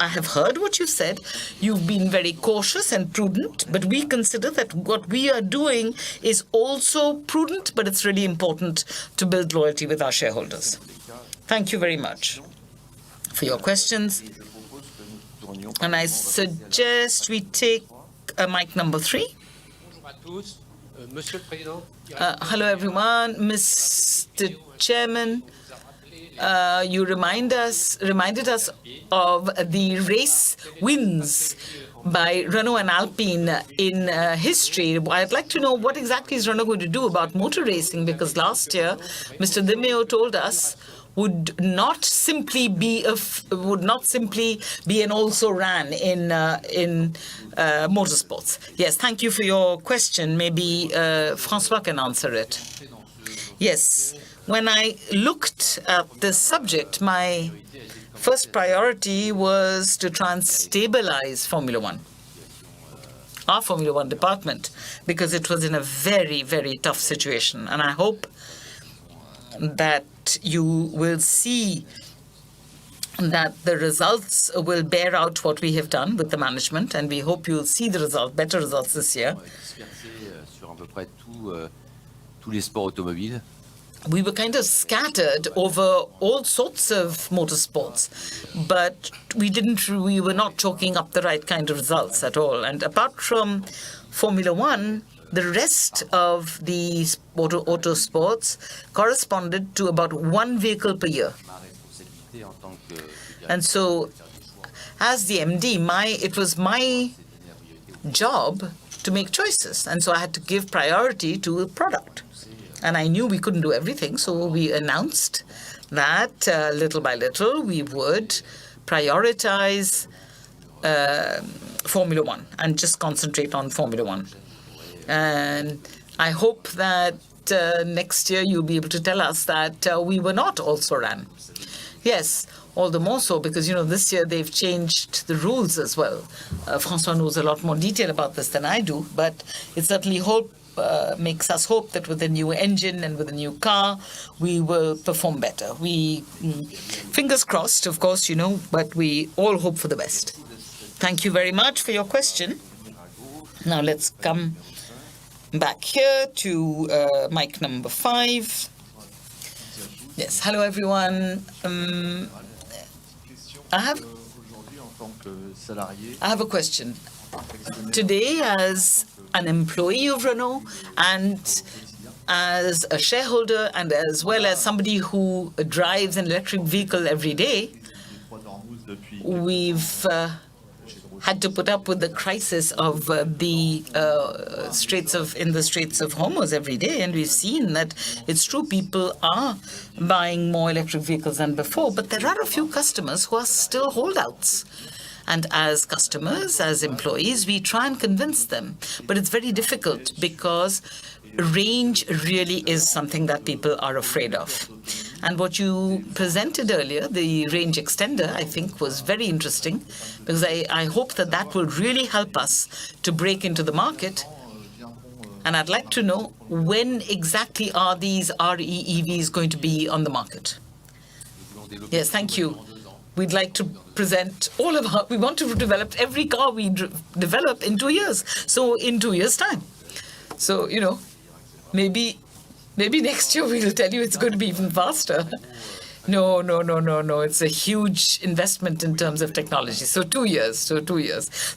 have heard what you've said. You've been very cautious and prudent, but we consider that what we are doing is also prudent, but it's really important to build loyalty with our shareholders. Thank you very much for your questions. And I suggest we take mic number 3. Hello, everyone. Mr. Chairman, you reminded us of the race wins by Renault and Alpine in history. I'd like to know what exactly is Renault going to do about motor racing, because last year Mr. Di Meo told us would not simply be an also ran in motorsports. Yes, thank you for your question. Maybe François can answer it. Yes, when I looked at this subject, my first priority was to try and stabilize Formula One, our Formula One department, because it was in a very, very tough situation. And I hope that you will see that the results will bear out what we have done with the management, and we hope you'll see the better results this year. We were kind of scattered over all sorts of motorsports, but we were not chalking up the right kind of results at all. And apart from Formula One, the rest of the auto sports corresponded to about one vehicle per year. And so, as the MD, it was my job to make choices. And so I had to give priority to a product. And I knew we couldn't do everything, so we announced that little by little we would prioritize Formula One and just concentrate on Formula One. And I hope that next year you'll be able to tell us that we were not also ran. Yes, all the more so because, this year they've changed the rules as well. François knows a lot more detail about this than I do, but it certainly makes us hope that with a new engine and with a new car, we will perform better. Fingers crossed, of course, but we all hope for the best. Thank you very much for your question. Now let's come back here to mic number 5. Yes, hello everyone. I have a question. Today, as an employee of Renault and as a shareholder and as well as somebody who drives an electric vehicle every day, we've had to put up with the crisis of the Straits of Hormuz every day, and we've seen that it's true people are buying more electric vehicles than before, but there are a few customers who are still holdouts. And as customers, as employees, we try and convince them, but it's very difficult because range really is something that people are afraid of. And what you presented earlier, the range extender, I think was very interesting, because I hope that that will really help us to break into the market. And I'd like to know, when exactly are these REEVs going to be on the market? Yes, thank you. We'd like to present we want to develop every car we develop in 2 years. So in 2 years' time. So, maybe next year we'll tell you it's going to be even faster. No. It's a huge investment in terms of technology. So 2 years.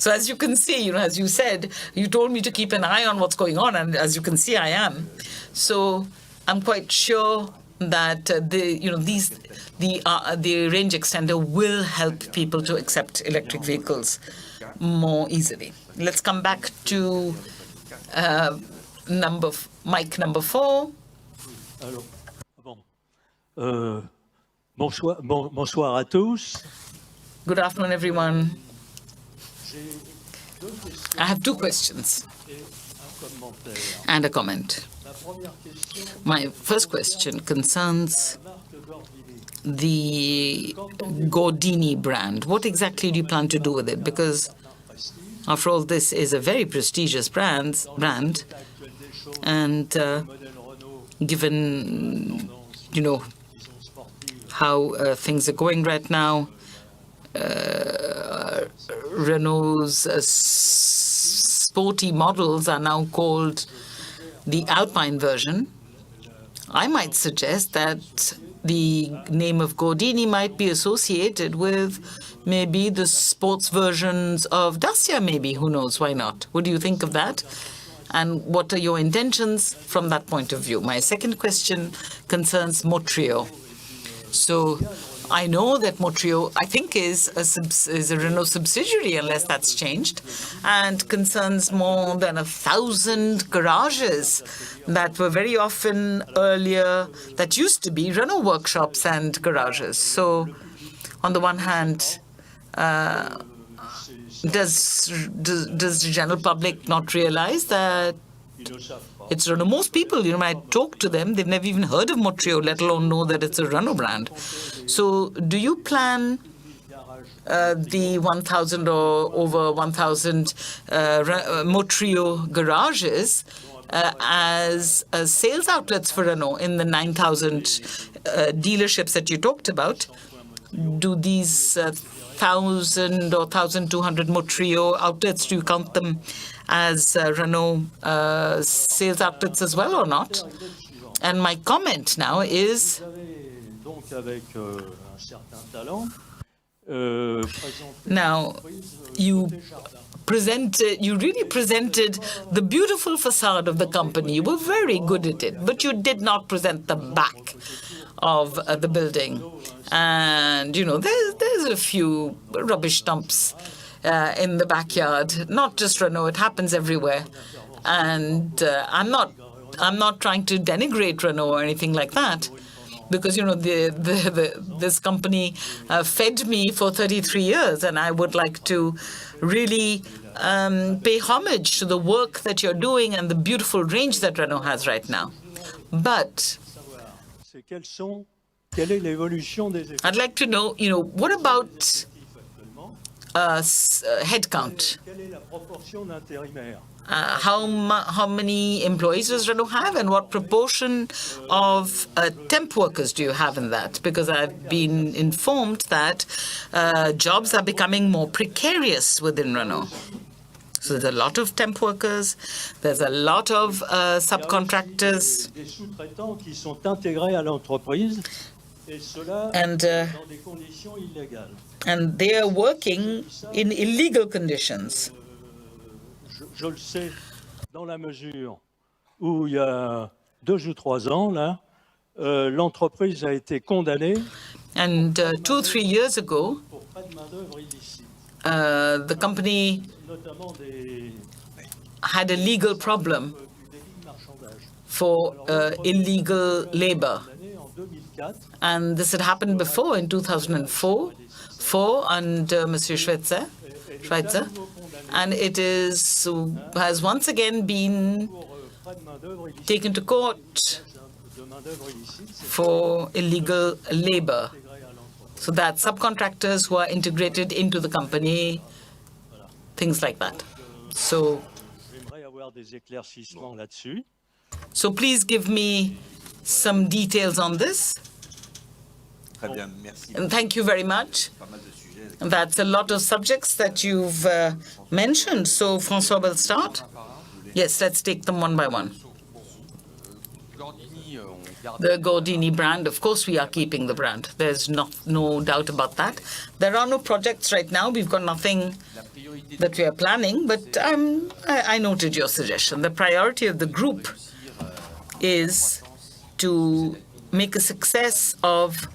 So as you can see, as you said, you told me to keep an eye on what's going on, and as you can see, I am. So I'm quite sure that the range extender will help people to accept electric vehicles more easily. Let's come back to mic number 4. Bonsoir à tous. Good afternoon, everyone. I have 2 questions and a comment. My first question concerns the Gordini brand. What exactly do you plan to do with it? Because, after all, this is a very prestigious brand, and given, how things are going right now, Renault's sporty models are now called the Alpine version. I might suggest that the name of Gordini might be associated with maybe the sports versions of Dacia, maybe. Who knows? Why not? What do you think of that? And what are your intentions from that point of view? My second question concerns Montreal. So I know that Montreal, I think, is a Renault subsidiary, unless that's changed, and concerns more than 1,000 garages that were very often earlier, that used to be Renault workshops and garages. So, on the one hand, does the general public not realize that it's Renault? Most people, when I talk to them, they've never even heard of Montreal, let alone know that it's a Renault brand. So do you plan the 1,000 or over 1,000 Montreal garages as sales outlets for Renault in the 9,000 dealerships that you talked about? Do these 1,000 or 1,200 Montreal outlets, do you count them as Renault sales outlets as well or not? And my comment now is, now you really presented the beautiful facade of the company. You were very good at it, but you did not present the back of the building. And, there's a few rubbish dumps in the backyard. Not just Renault, it happens everywhere. And I'm not trying to denigrate Renault or anything like that, because, this company fed me for 33 years, and I would like to really pay homage to the work that you're doing and the beautiful range that Renault has right now. But I'd like to know, what about headcount? How many employees does Renault have, and what proportion of temp workers do you have in that? Because I've been informed that jobs are becoming more precarious within Renault. So there's a lot of temp workers, there's a lot of subcontractors. And they are working in illegal conditions. Je le sais, dans la mesure où il y a 2 ou 3 ans, là, l'entreprise a été condamnée. And 2 or 3 years ago, the company had a legal problem for illegal labor. And this had happened before in 2004 under Monsieur Schweitzer. And it has once again been taken to court for illegal labor. So that subcontractors who are integrated into the company, things like that. So please give me some details on this. And thank you very much. And that's a lot of subjects that you've mentioned. So François will start. Yes, let's take them one by one. The Gordini brand, of course we are keeping the brand. There's no doubt about that. There are no projects right now. We've got nothing that we are planning, but I noted your suggestion. The priority of the group is to make a success of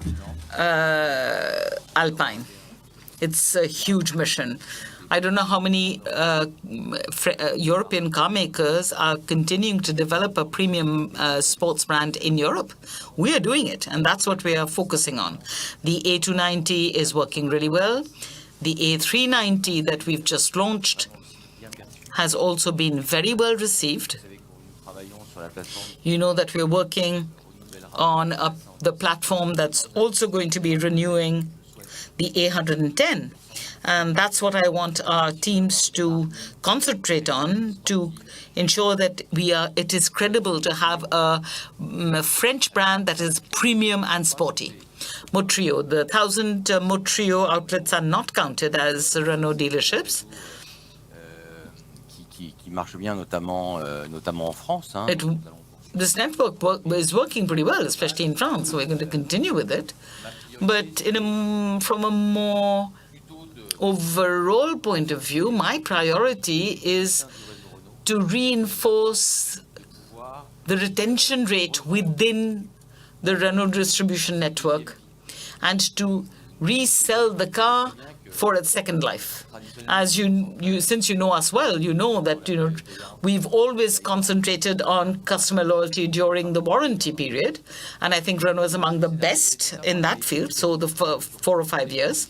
Alpine. It's a huge mission. I don't know how many European car makers are continuing to develop a premium sports brand in Europe. We are doing it, and that's what we are focusing on. The A290 is working really well. The A390 that we've just launched has also been very well received. You know that we're working on the platform that's also going to be renewing the A110. And that's what I want our teams to concentrate on, to ensure that it is credible to have a French brand that is premium and sporty. Motrio, the 1,000 Motrio outlets are not counted as Renault dealerships. Qui marche bien, notamment en France. This network is working pretty well, especially in France, so we're going to continue with it. But from a more overall point of view, my priority is to reinforce the retention rate within the Renault distribution network and to resell the car for its second life. As since you know us well, you know that we've always concentrated on customer loyalty during the warranty period, and I think Renault is among the best in that field. So the 4 or 5 years.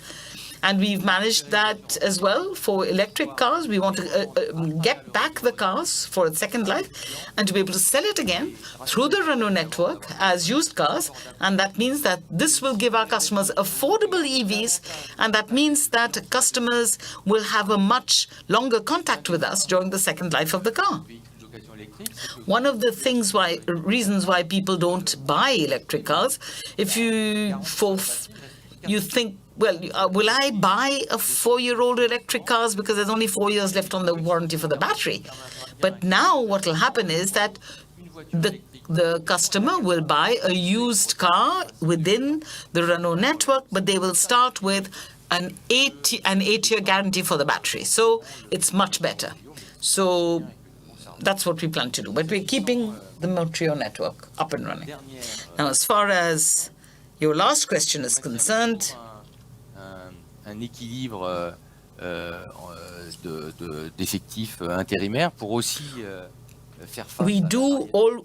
And we've managed that as well for electric cars. We want to get back the cars for its second life and to be able to sell it again through the Renault network as used cars. And that means that this will give our customers affordable EVs. And that means that customers will have a much longer contact with us during the second life of the car. One of the reasons why people don't buy electric cars, if you think, well, will I buy a 4-year-old electric cars because there's only 4 years left on the warranty for the battery? But now what will happen is that the customer will buy a used car within the Renault network, but they will start with an 8-year guarantee for the battery. So it's much better. So that's what we plan to do. But we're keeping the Motrio network up and running. Now, as far as your last question is concerned, un équilibre d'effectifs intérimaires pour aussi faire face.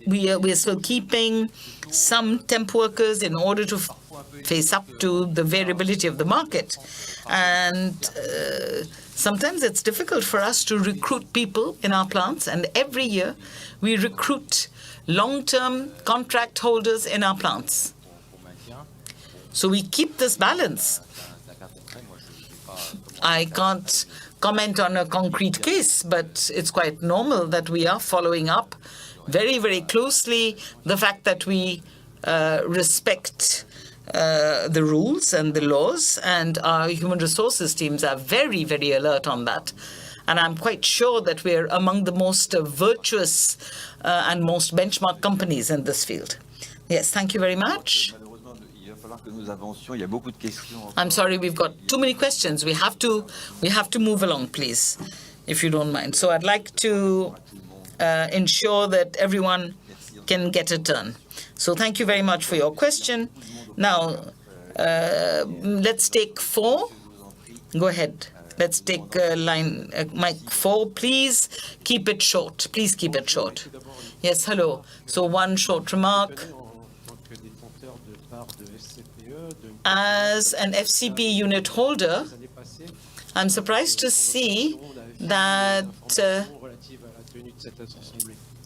We are still keeping some temp workers in order to face up to the variability of the market. And sometimes it's difficult for us to recruit people in our plants. And every year we recruit long-term contract holders in our plants. So we keep this balance. I can't comment on a concrete case, but it's quite normal that we are following up very, very closely the fact that we respect the rules and the laws, and our human resources teams are very, very alert on that. And I'm quite sure that we're among the most virtuous and most benchmark companies in this field. Yes, thank you very much. I'm sorry, we've got too many questions. We have to move along, please, if you don't mind. So I'd like to ensure that everyone can get a turn. So thank you very much for your question. Now, let's take 4. Go ahead, Let's take mic 4. Please keep it short. Please keep it short. Yes, hello. So one short remark. As an FCP unit holder, I'm surprised to see that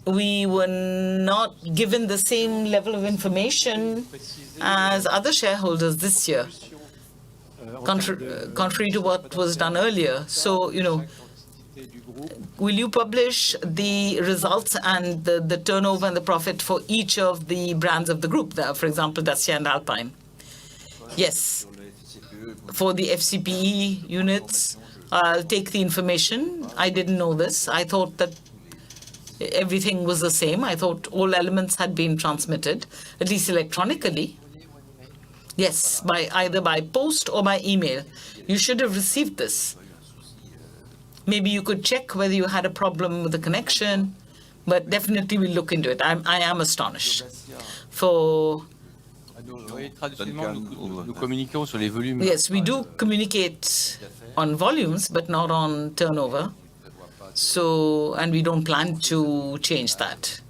we were not given the same level of information as other shareholders this year, contrary to what was done earlier. So, will you publish the results and the turnover and the profit for each of the brands of the group, for example, Dacia and Alpine? Yes. For the FCPE units, I'll take the information. I didn't know this. I thought that everything was the same. I thought all elements had been transmitted, at least electronically. Yes, either by post or by email. You should have received this. Maybe you could check whether you had a problem with the connection, but definitely we'll look into it. I am astonished. For yes, we do communicate on volumes, but not on turnover. So, and we don't plan to change that.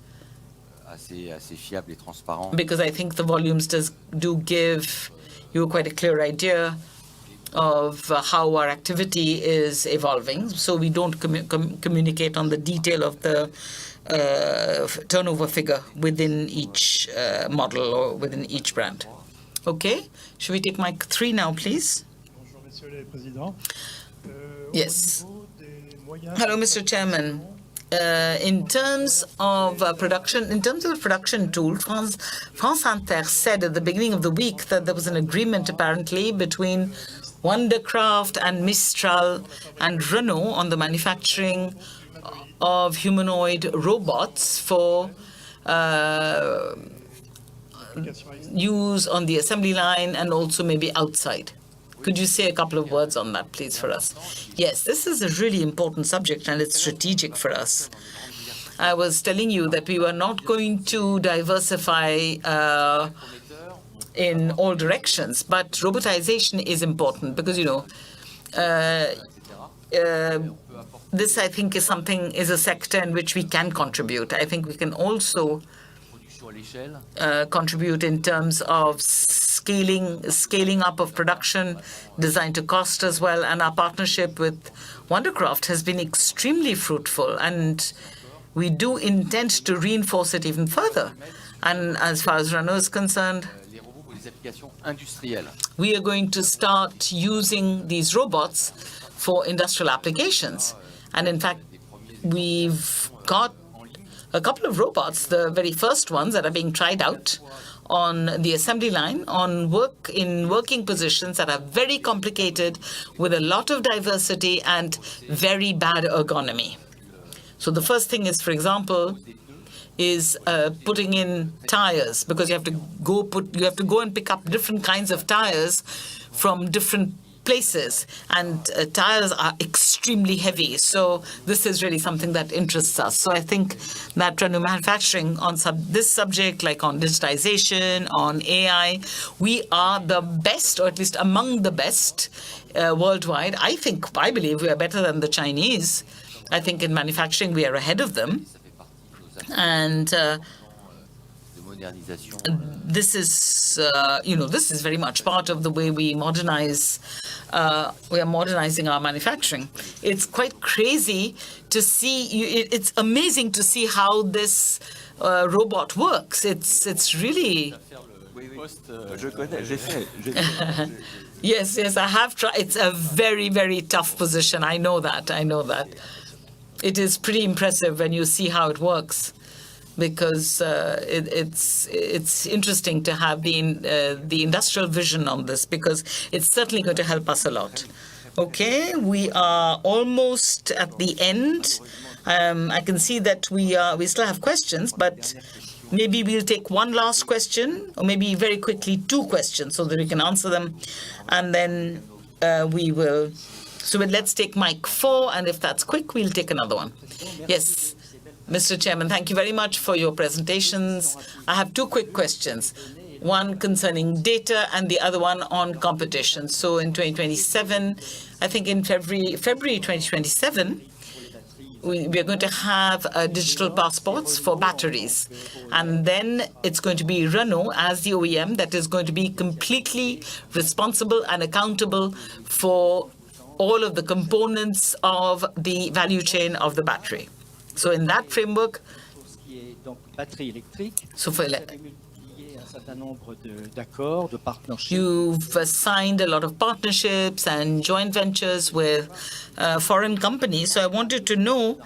Because I think the volumes do give you quite a clear idea of how our activity is evolving. So we don't communicate on the detail of the turnover figure within each model or within each brand. Okay, should we take mic 3 now, please? Yes. Hello, Mr. Chairman. In terms of production, in terms of the production tool, France Inter said at the beginning of the week that there was an agreement apparently between Wondercraft and Mistral and Renault on the manufacturing of humanoid robots for use on the assembly line and also maybe outside. Could you say a couple of words on that, please, for us? Yes, this is a really important subject and it's strategic for us. I was telling you that we were not going to diversify in all directions, but robotization is important because, this, I think, is a sector in which we can contribute. I think we can also contribute in terms of scaling up of production, design to cost as well, and our partnership with Wondercraft has been extremely fruitful, and we do intend to reinforce it even further. And as far as Renault is concerned, we are going to start using these robots for industrial applications. And in fact, we've got a couple of robots, the very first ones that are being tried out on the assembly line in working positions that are very complicated with a lot of diversity and very bad ergonomy. So the first thing is, for example, is putting in tires, because you have to go and pick up different kinds of tires from different places, and tires are extremely heavy. So this is really something that interests us. So I think that Renault manufacturing on this subject, like on digitization, on AI, we are the best, or at least among the best worldwide. I believe we are better than the Chinese. I think in manufacturing we are ahead of them. And this is, this is very much part of the way we modernize. We are modernizing our manufacturing. It's quite crazy to see. It's amazing to see how this robot works. It's really. Yes, I have tried. It's a very, very tough position. I know that. It is pretty impressive when you see how it works, because it's interesting to have the industrial vision on this, because it's certainly going to help us a lot. Okay, we are almost at the end. I can see that we still have questions, but maybe we'll take one last question, or maybe very quickly 2 questions so that we can answer them, and then we will. So let's take mic 4, and if that's quick, we'll take another one. Yes, Mr. Chairman, thank you very much for your presentations. I have 2 quick questions, one concerning data and the other one on competition. So in 2027, I think in February 2027, we are going to have digital passports for batteries. And then it's going to be Renault as the OEM that is going to be completely responsible and accountable for all of the components of the value chain of the battery. So in that framework, so for you've signed a lot of partnerships and joint ventures with foreign companies. So I wanted to know,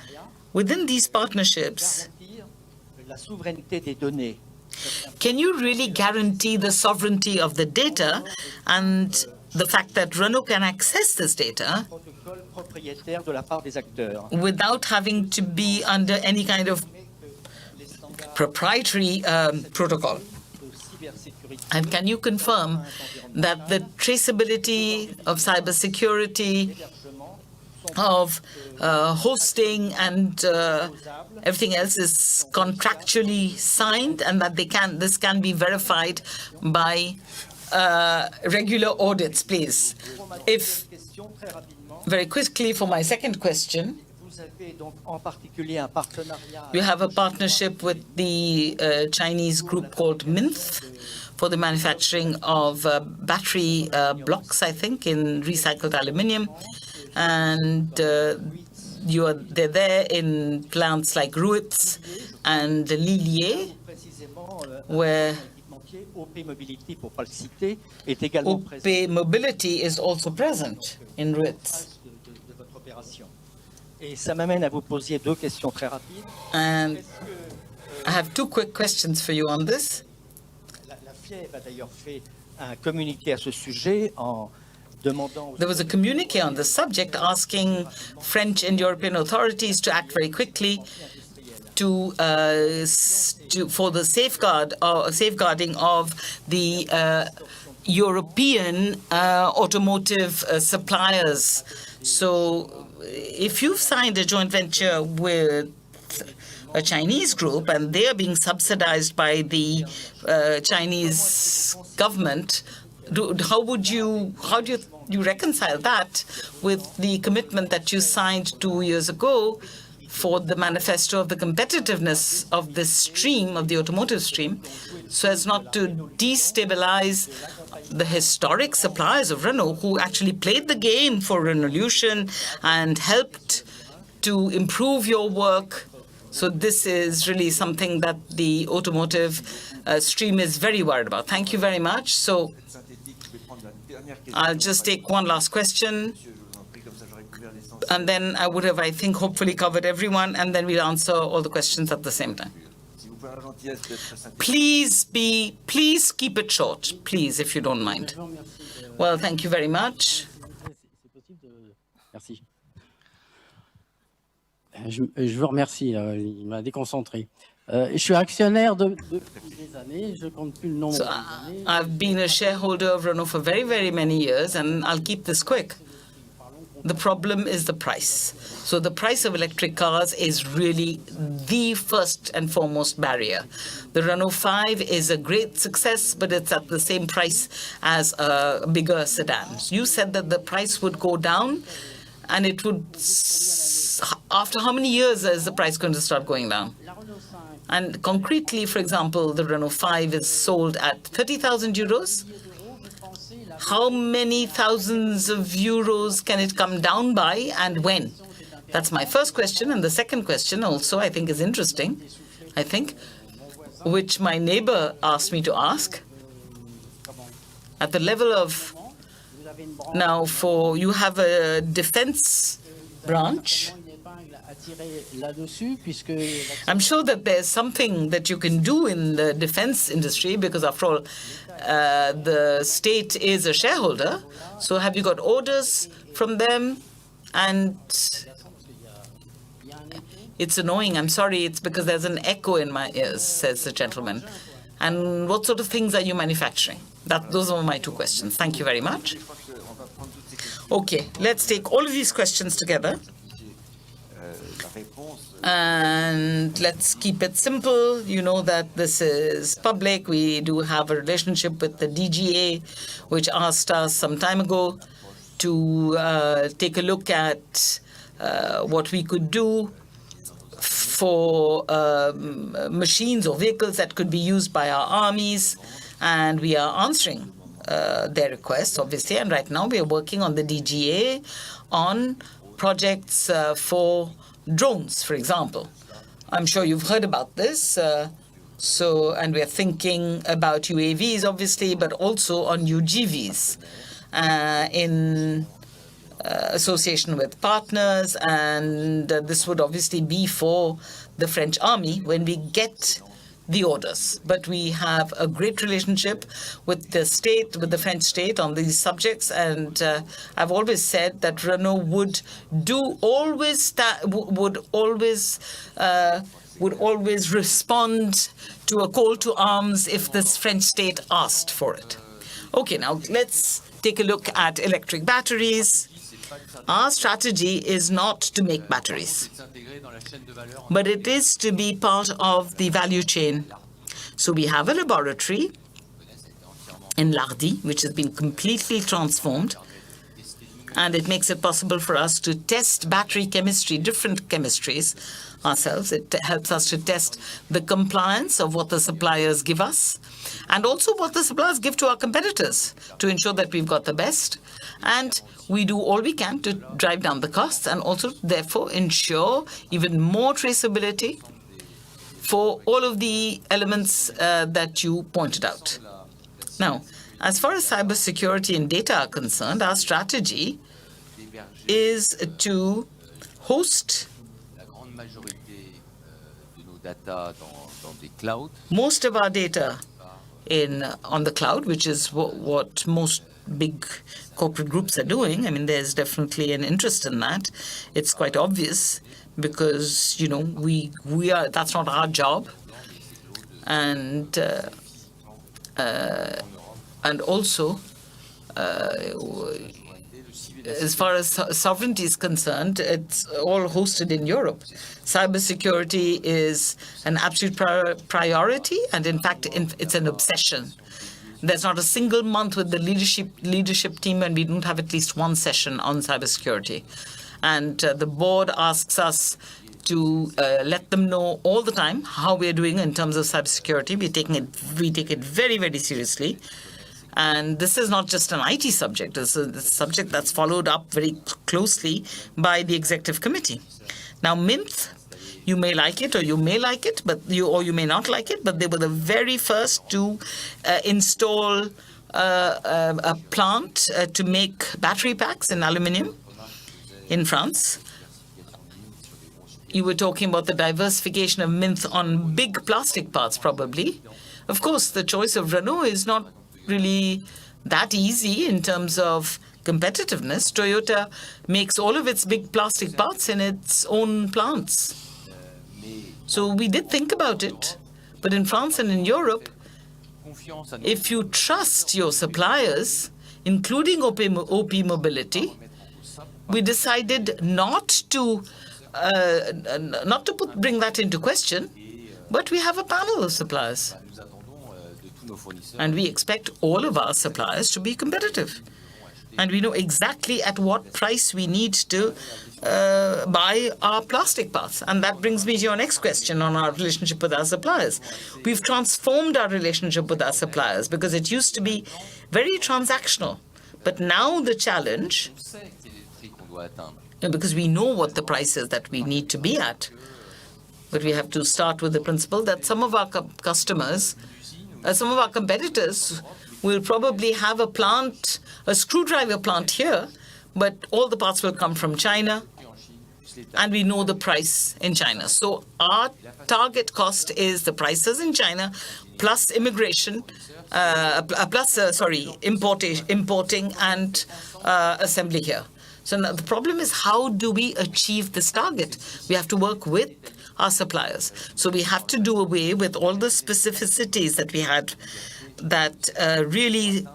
within these partnerships, can you really guarantee the sovereignty of the data and the fact that Renault can access this data without having to be under any kind of proprietary protocol? And can you confirm that the traceability of cybersecurity, of hosting and everything else is contractually signed, and that this can be verified by regular audits, please? If very quickly for my second question, you have a partnership with the Chinese group called Minto for the manufacturing of battery blocks, I think, in recycled aluminium. And they're there in plants like Ruitz and Lillier, where OP Mobility is also present in Ruitz. And I have two quick questions for you on this. There was a communiqué on the subject asking French and European authorities to act very quickly for the safeguarding of the European automotive suppliers. So if you've signed a joint venture with a Chinese group and they are being subsidized by the Chinese government, how do you reconcile that with the commitment that you signed 2 years ago for the manifesto of the competitiveness of this stream, of the automotive stream, so as not to destabilize the historic suppliers of Renault who actually played the game for Renaulution and helped to improve your work? So this is really something that the automotive stream is very worried about. Thank you very much. So I'll just take one last question, and then I would have, I think, hopefully covered everyone, and then we'll answer all the questions at the same time. Please keep it short, please, if you don't mind. Well, thank you very much. Je vous remercie, il m'a déconcentré. Je suis actionnaire depuis des années, je compte plus le nombre d'années. I've been a shareholder of Renault for very, very many years, and I'll keep this quick. The problem is the price. So the price of electric cars is really the first and foremost barrier. The Renault 5 is a great success, but it's at the same price as a bigger sedan. You said that the price would go down, and it would, after how many years is the price going to start going down? And concretely, for example, the Renault 5 is sold at 30,000 euros. How many thousands of euros can it come down by, and when? That's my first question. And the second question also, I think, is interesting, which my neighbor asked me to ask. At the level of, now you have a defense branch. I'm sure that there's something that you can do in the defense industry, because after all, the state is a shareholder. So have you got orders from them? And it's annoying. I'm sorry. It's because there's an echo in my ears, says the gentleman. And what sort of things are you manufacturing? Those are my two questions. Thank you very much. Okay, let's take all of these questions together. And let's keep it simple. You know that this is public. We do have a relationship with the DGA, which asked us some time ago to take a look at what we could do for machines or vehicles that could be used by our armies, and we are answering their requests, obviously. And right now we are working on the DGA on projects for drones, for example. I'm sure you've heard about this. And we're thinking about UAVs, obviously, but also on UGVs in association with partners. And this would obviously be for the French army when we get the orders. But we have a great relationship with the state, with the French state on these subjects. And I've always said that Renault would always respond to a call to arms if the French state asked for it. Okay, now let's take a look at electric batteries. Our strategy is not to make batteries, but it is to be part of the value chain. So we have a laboratory in Lardy, which has been completely transformed, and it makes it possible for us to test battery chemistry, different chemistries, ourselves. It helps us to test the compliance of what the suppliers give us, and also what the suppliers give to our competitors, to ensure that we've got the best. And we do all we can to drive down the costs and also, therefore, ensure even more traceability for all of the elements that you pointed out. Now, as far as cybersecurity and data are concerned, our strategy is to host most of our data on the cloud, which is what most big corporate groups are doing. I mean, there's definitely an interest in that. It's quite obvious because, you know, we are, that's not our job. And also, as far as sovereignty is concerned, it's all hosted in Europe. Cybersecurity is an absolute priority, and in fact, it's an obsession. There's not a single month with the leadership team when we don't have at least one session on cybersecurity. And the board asks us to let them know all the time how we're doing in terms of cybersecurity. We take it very, very seriously. And this is not just an IT subject. It's a subject that's followed up very closely by the executive committee. Now, MINT, you may like it or you may like it, but you may not like it, but they were the very first to install a plant to make battery packs in aluminium in France. You were talking about the diversification of MINT on big plastic parts, probably. Of course, the choice of Renault is not really that easy in terms of competitiveness. Toyota makes all of its big plastic parts in its own plants. So we did think about it. But in France and in Europe, if you trust your suppliers, including OP Mobility, we decided not to bring that into question, but we have a panel of suppliers. And we expect all of our suppliers to be competitive. And we know exactly at what price we need to buy our plastic parts. And that brings me to your next question on our relationship with our suppliers. We've transformed our relationship with our suppliers because it used to be very transactional. But now the challenge, because we know what the price is that we need to be at, but we have to start with the principle that some of our customers, some of our competitors will probably have a plant, a screwdriver plant here, but all the parts will come from China, and we know the price in China. So our target cost is the prices in China plus immigration, importing and assembly here. So now the problem is, how do we achieve this target? We have to work with our suppliers. So we have to do away with all the specificities that we had that really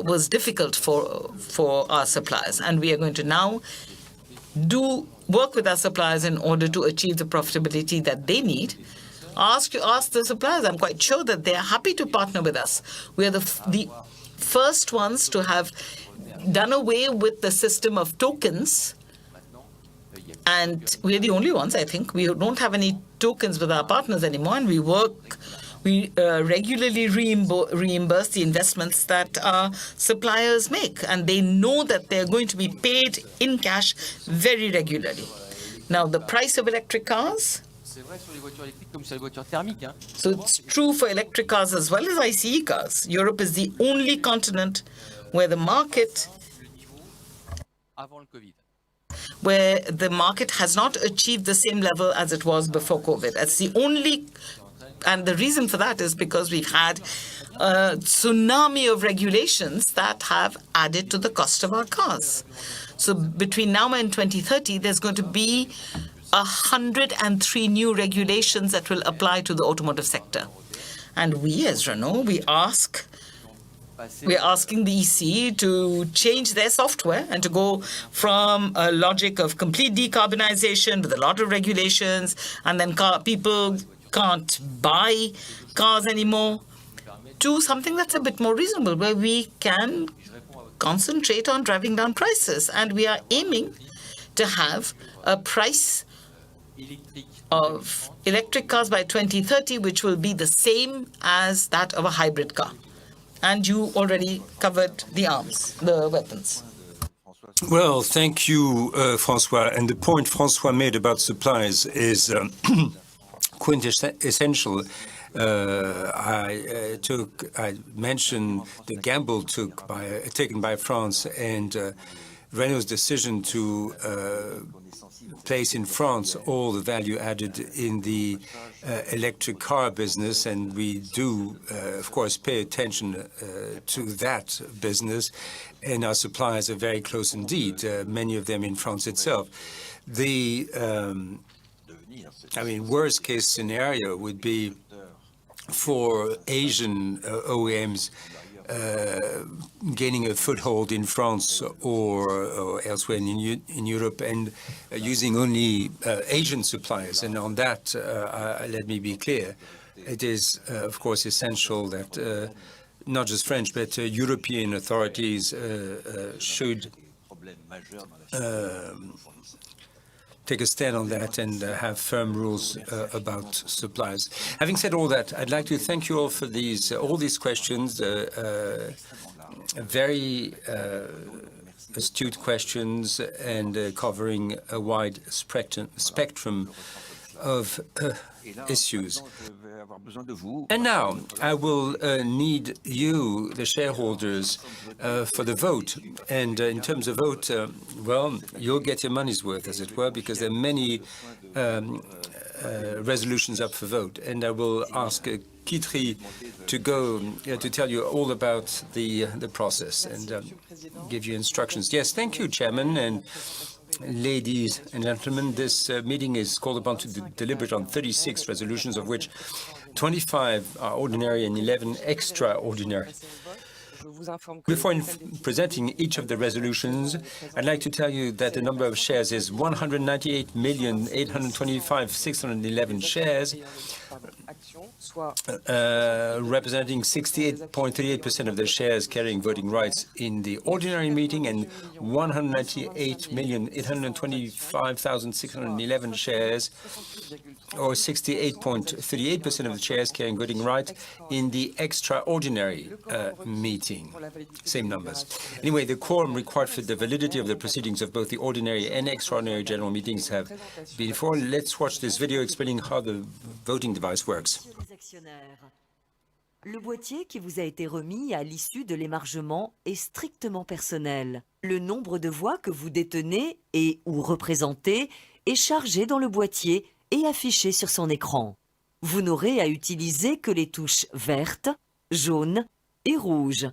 was difficult for our suppliers. And we are going to now work with our suppliers in order to achieve the profitability that they need. Ask the suppliers. I'm quite sure that they are happy to partner with us. We are the first ones to have done away with the system of tokens, and we're the only ones, I think. We don't have any tokens with our partners anymore, and we regularly reimburse the investments that our suppliers make, and they know that they're going to be paid in cash very regularly. Now, the price of electric cars, so it's true for electric cars as well as ICE cars. Europe is the only continent where the market has not achieved the same level as it was before COVID. That's the only, and the reason for that is because we've had a tsunami of regulations that have added to the cost of our cars. So between now and 2030, there's going to be 103 new regulations that will apply to the automotive sector. And we, as Renault, we're asking the EC to change their software and to go from a logic of complete decarbonization with a lot of regulations, and then people can't buy cars anymore, to something that's a bit more reasonable, where we can concentrate on driving down prices. And we are aiming to have a price of electric cars by 2030, which will be the same as that of a hybrid car. And you already covered the arms, the weapons. Well, thank you, François. And the point François made about supplies is quintessential. I mentioned the gamble taken by France and Renault's decision to place in France all the value added in the electric car business, and we do, of course, pay attention to that business, and our suppliers are very close indeed, many of them in France itself. The, worst case scenario would be for Asian OEMs gaining a foothold in France or elsewhere in Europe, and using only Asian suppliers. And on that, let me be clear, it is, of course, essential that not just French, but European authorities should take a stand on that and have firm rules about supplies. Having said all that, I'd like to thank you all for all these questions, very astute questions, and covering a wide spectrum of issues. And now I will need you, the shareholders, for the vote. And in terms of vote, well, you'll get your money's worth, as it were, because there are many resolutions up for vote. And I will ask Quitterie to go to tell you all about the process and give you instructions. Yes, thank you, Chairman. And ladies and gentlemen, this meeting is called upon to deliberate on 36 resolutions, of which 25 are ordinary and 11 extraordinary. Before presenting each of the resolutions, I'd like to tell you that the number of shares is 198,825,611 shares, representing 68.38% of the shares carrying voting rights in the ordinary meeting, and 198,825,611 shares, or 68.38% of the shares carrying voting rights in the extraordinary meeting. Same numbers. Anyway, the quorum required for the validity of the proceedings of both the ordinary and extraordinary general meetings have been before. Let's watch this video explaining how the voting device works. Le boîtier qui vous a été remis à l'issue de l'émargement est strictement personnel. Le nombre de voix que vous détenez et ou représentez est chargé dans le boîtier et affiché sur son écran. Vous n'aurez à utiliser que les touches vertes, jaunes et rouges.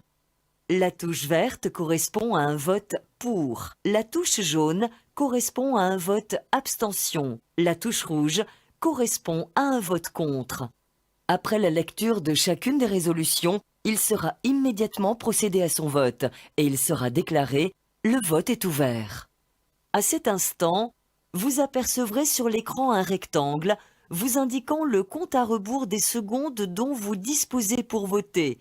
La touche verte correspond à un vote pour. La touche jaune correspond à un vote abstention. La touche rouge correspond à un vote contre. Après la lecture de chacune des résolutions, il sera immédiatement procédé à son vote et il sera déclaré « Le vote est ouvert ». À cet instant, vous apercevrez sur l'écran un rectangle vous indiquant le compte à rebours des secondes dont vous disposez pour voter.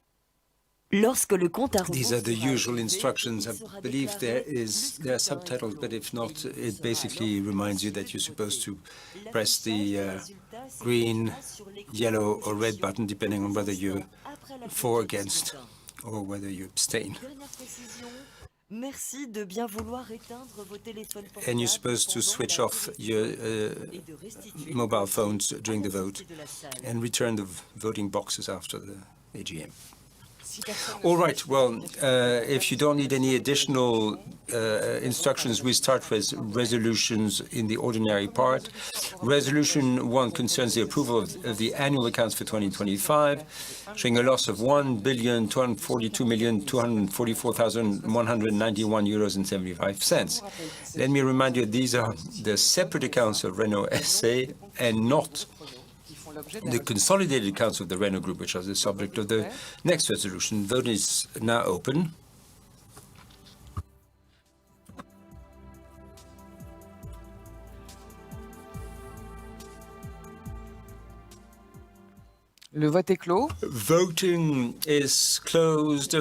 Lorsque le compte à rebours These are the sera usual activé, instructions. il I sera believe there déclaré are subtitles, but if not, it basically reminds you that you're supposed to press the green, yellow, or red button, depending on whether you're for, against, or whether you abstain. Dernière précision, merci de bien vouloir éteindre vos téléphones portables And you're supposed to pendant switch la off votation your et de restituer mobile vos phones dossiers during à the la vote sortie de la salle. and return the voting boxes after the AGM. Si personne ne All souhaite right, well, if you don't need any additional instructions, we start with resolutions in the ordinary part. Resolution 1 concerns the approval of the annual accounts for 2025, showing a loss of €1,242,244,191.75 euros. Let me remind you, these are the separate accounts of Renault SA and not the consolidated accounts of the Renault Group, which are the subject of the next resolution. Vote is now open. Le vote est clos. Voting is closed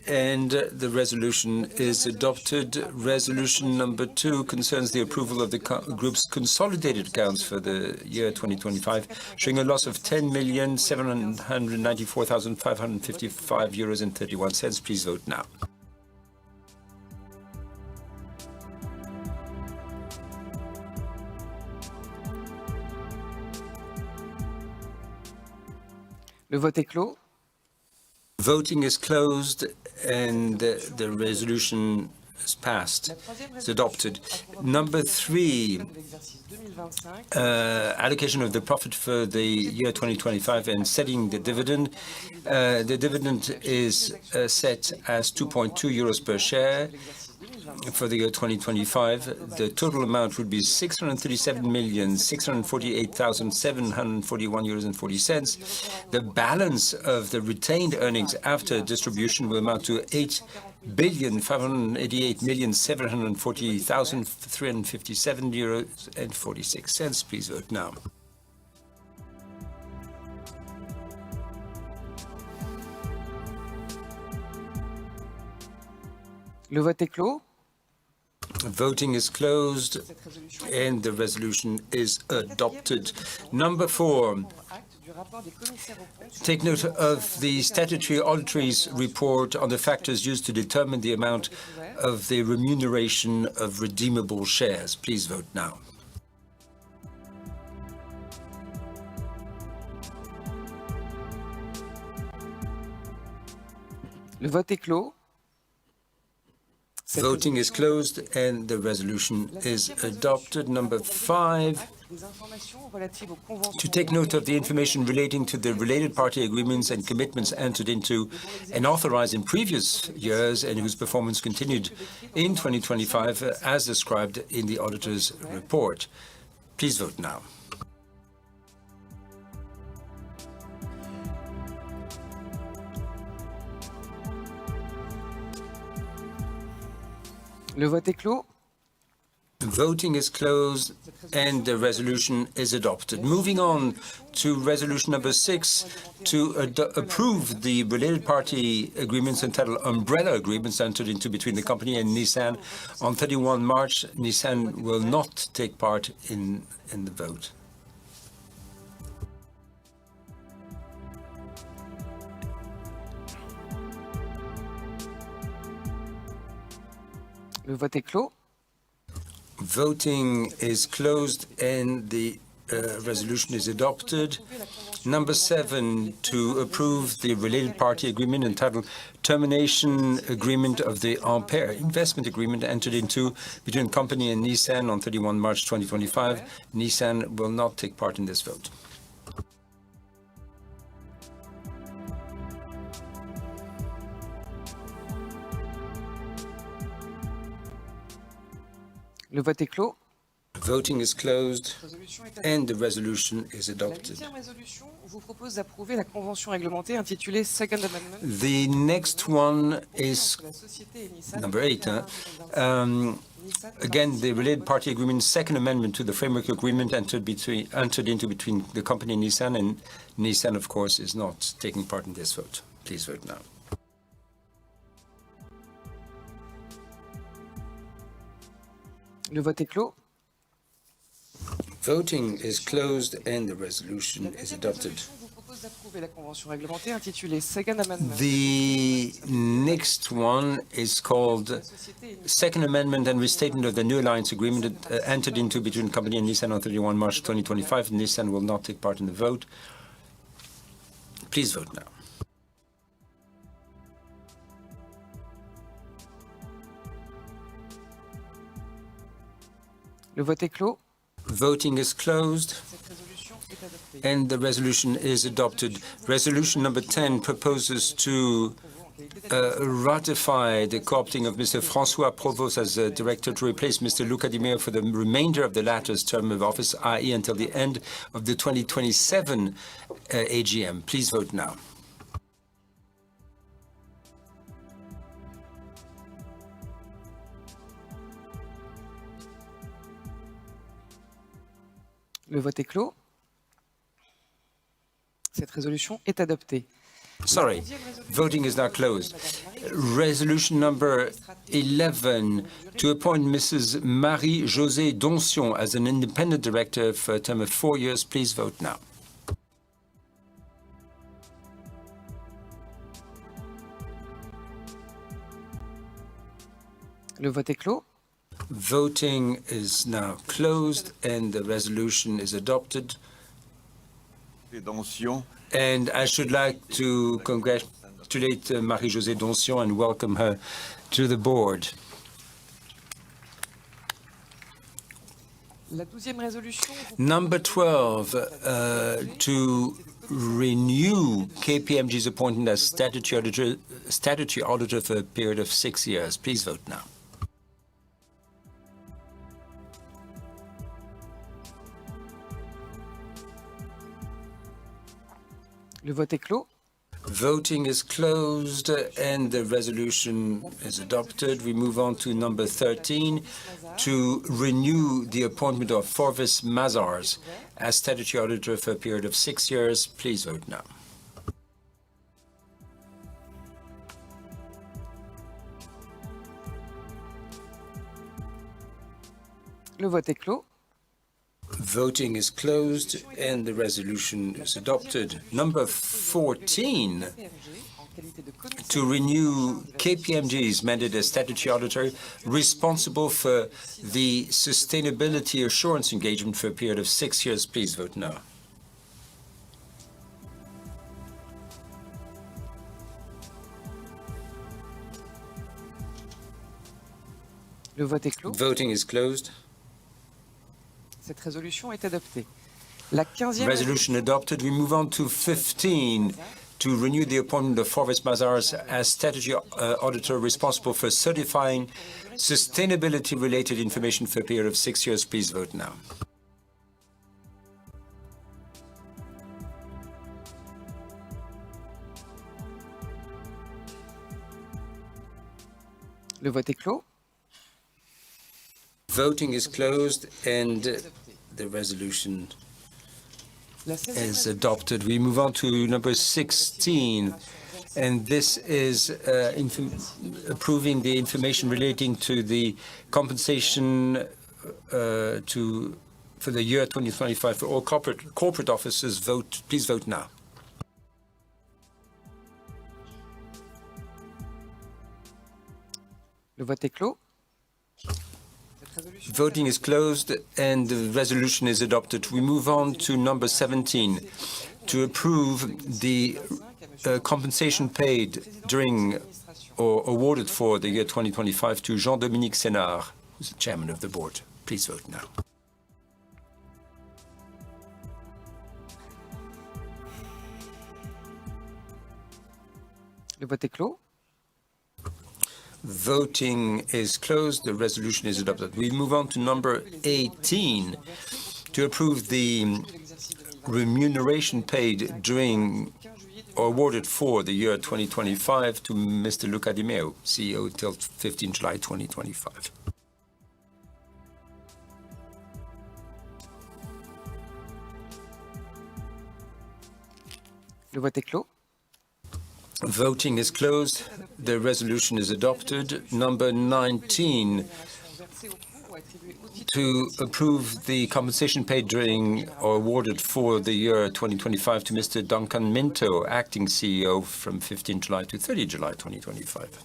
and the resolution is adopted. Resolution number 2 concerns the approval of the group's consolidated accounts for the year 2025, showing a loss of €10,794,555.31 euros. Please vote now. Le vote est clos. Voting is closed and the resolution is passed. It's adopted. Number 3, allocation of the profit for the year 2025 and setting the dividend. The dividend is set as 2.2 euros per share. For the year 2025, the total amount would be €637,648,741.40 euros. The balance of the retained earnings after distribution will amount to €8,588,740,357.46 euros. Please vote now. Le vote est clos. Voting is closed and the resolution is adopted. Number 4, take note of the statutory auditory's report on the factors used to determine the amount of the remuneration of redeemable shares. Please vote now. Le vote est clos. Voting is closed and the resolution is adopted. Number 5, to take note of the information relating to the related party agreements and commitments entered into and authorized in previous years and whose performance continued in 2025 as described in the auditor's report. Please vote now. Le vote est clos. Voting is closed and the resolution is adopted. Moving on to resolution number 6, to approve the related party agreements entitled umbrella agreements entered into between the company and Nissan on 31 March. Nissan will not take part in the vote. Le vote est clos. Voting is closed and the resolution is adopted. Number 7, to approve the related party agreement entitled Termination Agreement of the Ampere Investment Agreement entered into between company and Nissan on 31 March 2025. Nissan will not take part in this vote. Le vote est clos. Voting is closed and the resolution is adopted. La 8e résolution vous propose d'approuver la convention réglementée intitulée Second Amendment. The next one is number 8. Again, the related party agreement, second amendment to the framework agreement entered into between the company and Nissan, of course, is not taking part in this vote. Please vote now. Le vote est clos. Voting is closed and the resolution is adopted. Je vous propose d'approuver la convention réglementée intitulée Second Amendment. The next one is called Second Amendment and Restatement of the New Alliance Agreement entered into between the company and Nissan on 31 March 2025. Nissan will not take part in the vote. Please vote now. Le vote est clos. Voting is closed and the resolution is adopted. Resolution number 10 proposes to ratify the co-opting of Mr. François Provost as a director to replace Mr. Luca Di Meo for the remainder of the latter's term of office, i.e. until the end of the 2027 AGM. Please vote now. Le vote est clos. Cette résolution est adoptée. Sorry, voting is now closed. Resolution number 11 to appoint Mrs. Marie-Josée Doncion as an independent director for a term of 4 years. Please vote now. Le vote est clos. Voting is now closed and the resolution is adopted. And I should like to congratulate Marie-Josée Doncion and welcome her to the board. La 12e résolution. Number 12, to renew KPMG's appointment as statutory auditor for a period of 6 years. Please vote now. Le vote est clos. Voting is closed and the resolution is adopted. We move on to number 13, to renew the appointment of Forvis Mazars as statutory auditor for a period of 6 years. Please vote now. Le vote est clos. Voting is closed and the resolution is adopted. Number 14, to renew KPMG's mandate as statutory auditor responsible for the sustainability assurance engagement for a period of 6 years. Please vote now. Le vote est clos. Voting is closed. Cette résolution est adoptée. La 15e resolution adopted. We move on to 15, to renew the appointment of Forvis Mazars as statutory auditor responsible for certifying sustainability-related information for a period of 6 years. Please vote now. Le vote est clos. Voting is closed and the resolution is adopted. We move on to number 16, and this is approving the information relating to the compensation for the year 2025 for all corporate officers. Vote, please vote now. Le vote est clos. Voting is closed and the resolution is adopted. We move on to number 17, to approve the compensation paid during or awarded for the year 2025 to Jean-Dominique Senard, who's the chairman of the board. Please vote now. Le vote est clos. Voting is closed. The resolution is adopted. We move on to number 18, to approve the remuneration paid during or awarded for the year 2025 to Mr. Luca Di Meo, CEO till 15 July 2025. Le vote est clos. Voting is closed. The resolution is adopted. Number 19, to approve the compensation paid during or awarded for the year 2025 to Mr. Duncan Minto, acting CEO from 15 July to 30 July 2025.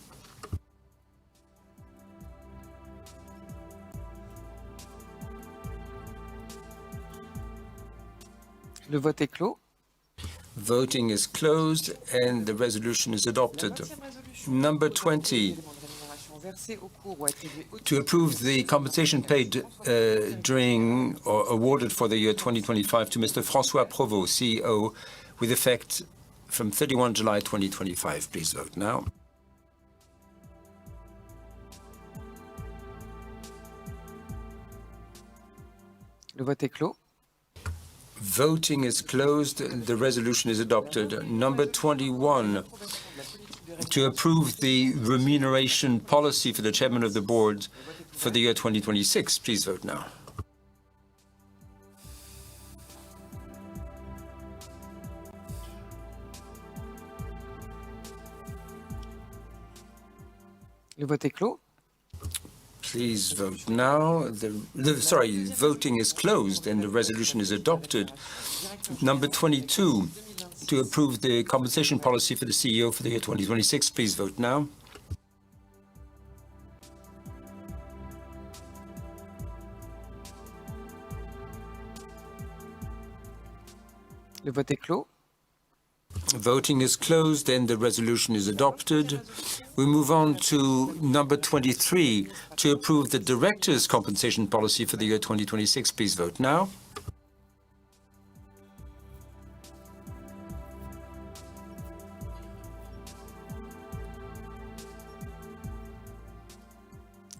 Le vote est clos. Voting is closed and the resolution is adopted. Number 20, to approve the compensation paid during or awarded for the year 2025 to Mr. François Provost, CEO, with effect from 31 July 2025. Please vote now. Le vote est clos. Voting is closed. The resolution is adopted. Number 21, to approve the remuneration policy for the chairman of the board for the year 2026. Please vote now. Le vote est clos. Please vote now. Voting is closed and the resolution is adopted. Number 22, to approve the compensation policy for the CEO for the year 2026. Please vote now. Le vote est clos. Voting is closed and the resolution is adopted. We move on to number 23, to approve the director's compensation policy for the year 2026. Please vote now.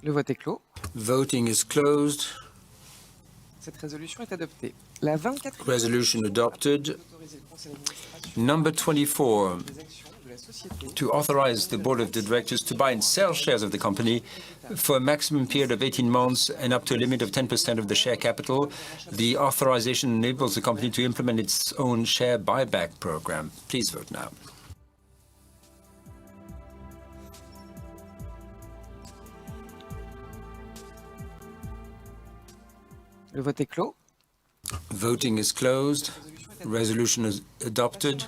Le vote est clos. Voting is closed. Cette résolution est adoptée. La 24. Resolution adopted. Number 24, to authorize the board of directors to buy and sell shares of the company for a maximum period of 18 months and up to a limit of 10% of the share capital. The authorization enables the company to implement its own share buyback program. Please vote now. Le vote est clos. Voting is closed. Resolution is adopted.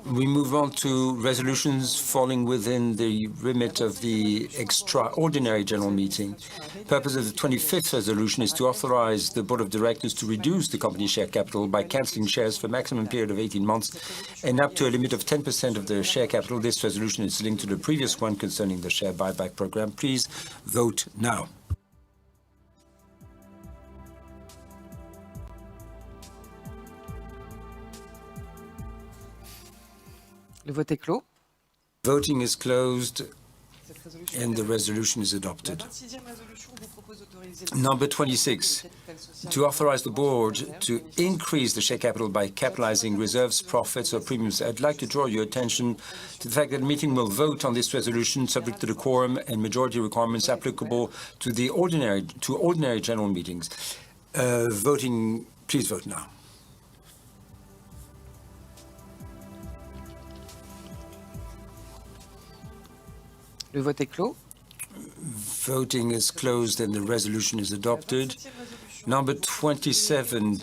We move on to resolutions falling within the remit of the extraordinary general meeting. The purpose of the 25th resolution is to authorize the board of directors to reduce the company's share capital by cancelling shares for a maximum period of 18 months and up to a limit of 10% of the share capital. This resolution is linked to the previous one concerning the share buyback program. Please vote now. Le vote est clos. Voting is closed and the resolution is adopted. Number 26, to authorize the board to increase the share capital by capitalizing reserves, profits or premiums. I'd like to draw your attention to the fact that the meeting will vote on this resolution subject to the quorum and majority requirements applicable to ordinary general meetings. Please vote now. Le vote est clos. Voting is closed and the resolution is adopted. Number 27,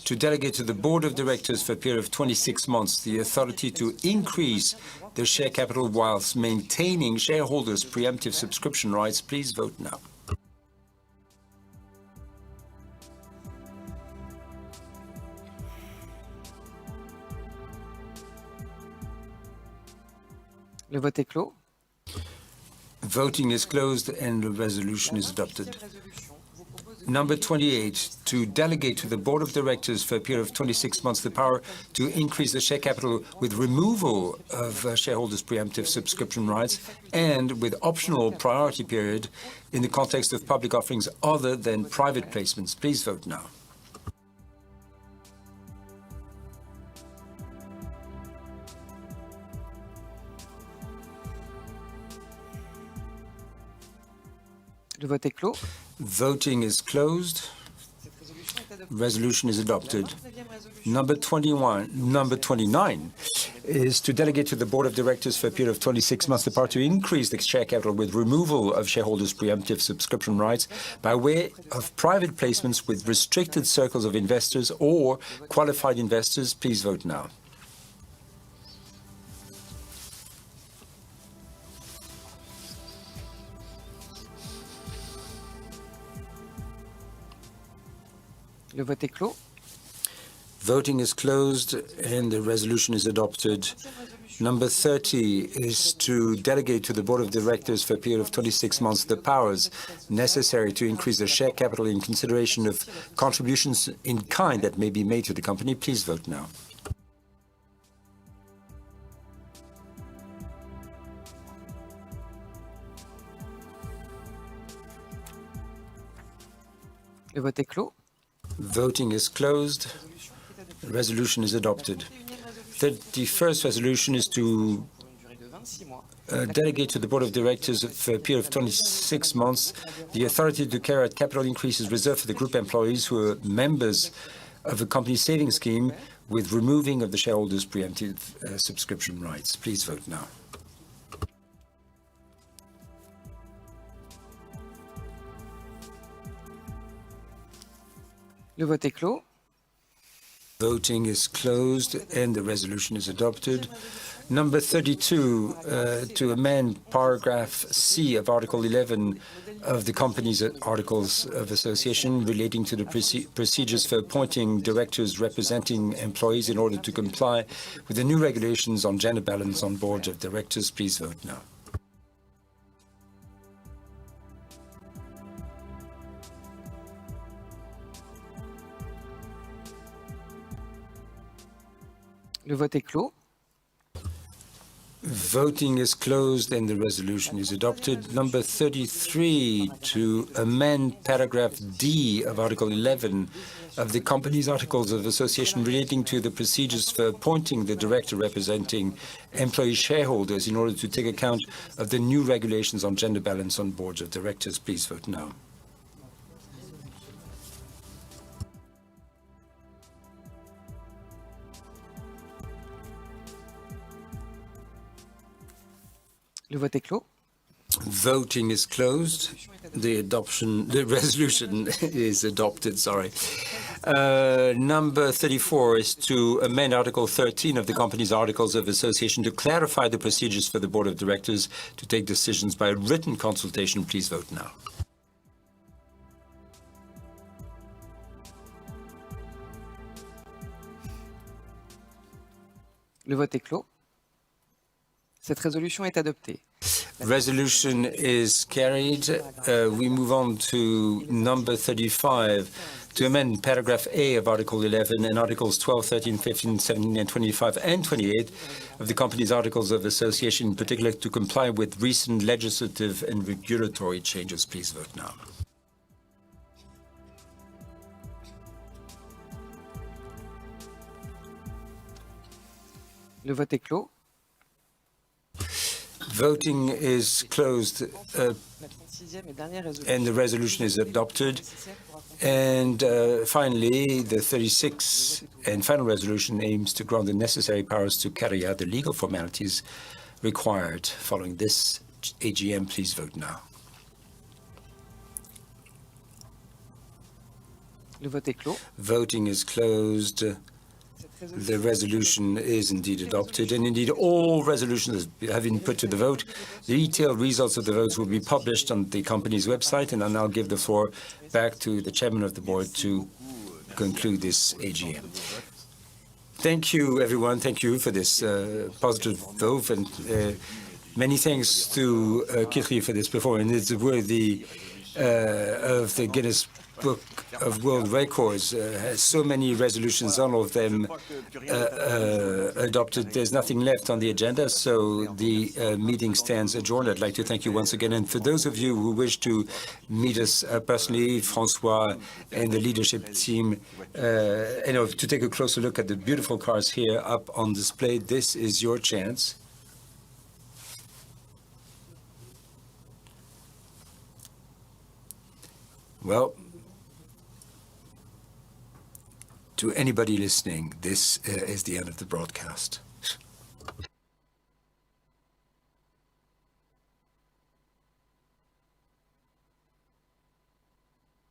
to delegate to the board of directors for a period of 26 months the authority to increase the share capital whilst maintaining shareholders' preemptive subscription rights. Please vote now. Le vote est clos. Voting is closed and the resolution is adopted. Number 28, to delegate to the board of directors for a period of 26 months the power to increase the share capital with removal of shareholders' preemptive subscription rights and with optional priority period in the context of public offerings other than private placements. Please vote now. Le vote est clos. Voting is closed. Resolution is adopted. Number 29, is to delegate to the Board of Directors for a period of 26 months the power to increase the share capital with removal of shareholders' preemptive subscription rights by way of private placements with restricted circles of investors or qualified investors. Please vote now. Le vote est clos. Voting is closed and the resolution is adopted. Number 30 is to delegate to the Board of Directors for a period of 26 months the powers necessary to increase the share capital in consideration of contributions in kind that may be made to the company. Please vote now. Le vote est clos. Voting is closed. The resolution is adopted. 31st resolution is to delegate to the Board of Directors for a period of 26 months the authority to carry out capital increases reserved for the group employees who are members of a company savings scheme with removing of the shareholders' preemptive subscription rights. Please vote now. Le vote est clos. Voting is closed and the resolution is adopted. Number 32, to amend paragraph C of Article 11 of the company's Articles of Association relating to the procedures for appointing directors representing employees in order to comply with the new regulations on gender balance on boards of directors. Please vote now. Le vote est clos. Voting is closed and the resolution is adopted. Number 33, to amend paragraph D of Article 11 of the company's Articles of Association relating to the procedures for appointing the director representing employee shareholders in order to take account of the new regulations on gender balance on boards of directors. Please vote now. Le vote est clos. Voting is closed. The resolution is adopted, sorry. Number 34 is to amend Article 13 of the company's Articles of Association to clarify the procedures for the Board of Directors to take decisions by written consultation. Please vote now. Le vote est clos. Cette résolution est adoptée. Resolution is carried. We move on to number 35 to amend paragraph A of Article 11 and Articles 12, 13, 15, 17, and 25 and 28 of the company's Articles of Association, in particular to comply with recent legislative and regulatory changes. Please vote now. Le vote est clos. Voting is closed and the resolution is adopted. And finally, the 36th and final resolution aims to grant the necessary powers to carry out the legal formalities required following this AGM. Please vote now. Le vote est clos. Voting is closed. The resolution is indeed adopted, and indeed all resolutions have been put to the vote. The detailed results of the votes will be published on the company's website, and I'll now give the floor back to the chairman of the board to conclude this AGM. Thank you, everyone. Thank you for this positive vote, and many thanks to Quitterie for this performance. It's worthy of the Guinness Book of World Records. Has so many resolutions, all of them adopted. There's nothing left on the agenda, so the meeting stands adjourned. I'd like to thank you once again. And for those of you who wish to meet us personally, François and the leadership team, to take a closer look at the beautiful cars here up on display, this is your chance. Well, to anybody listening, this is the end of the broadcast.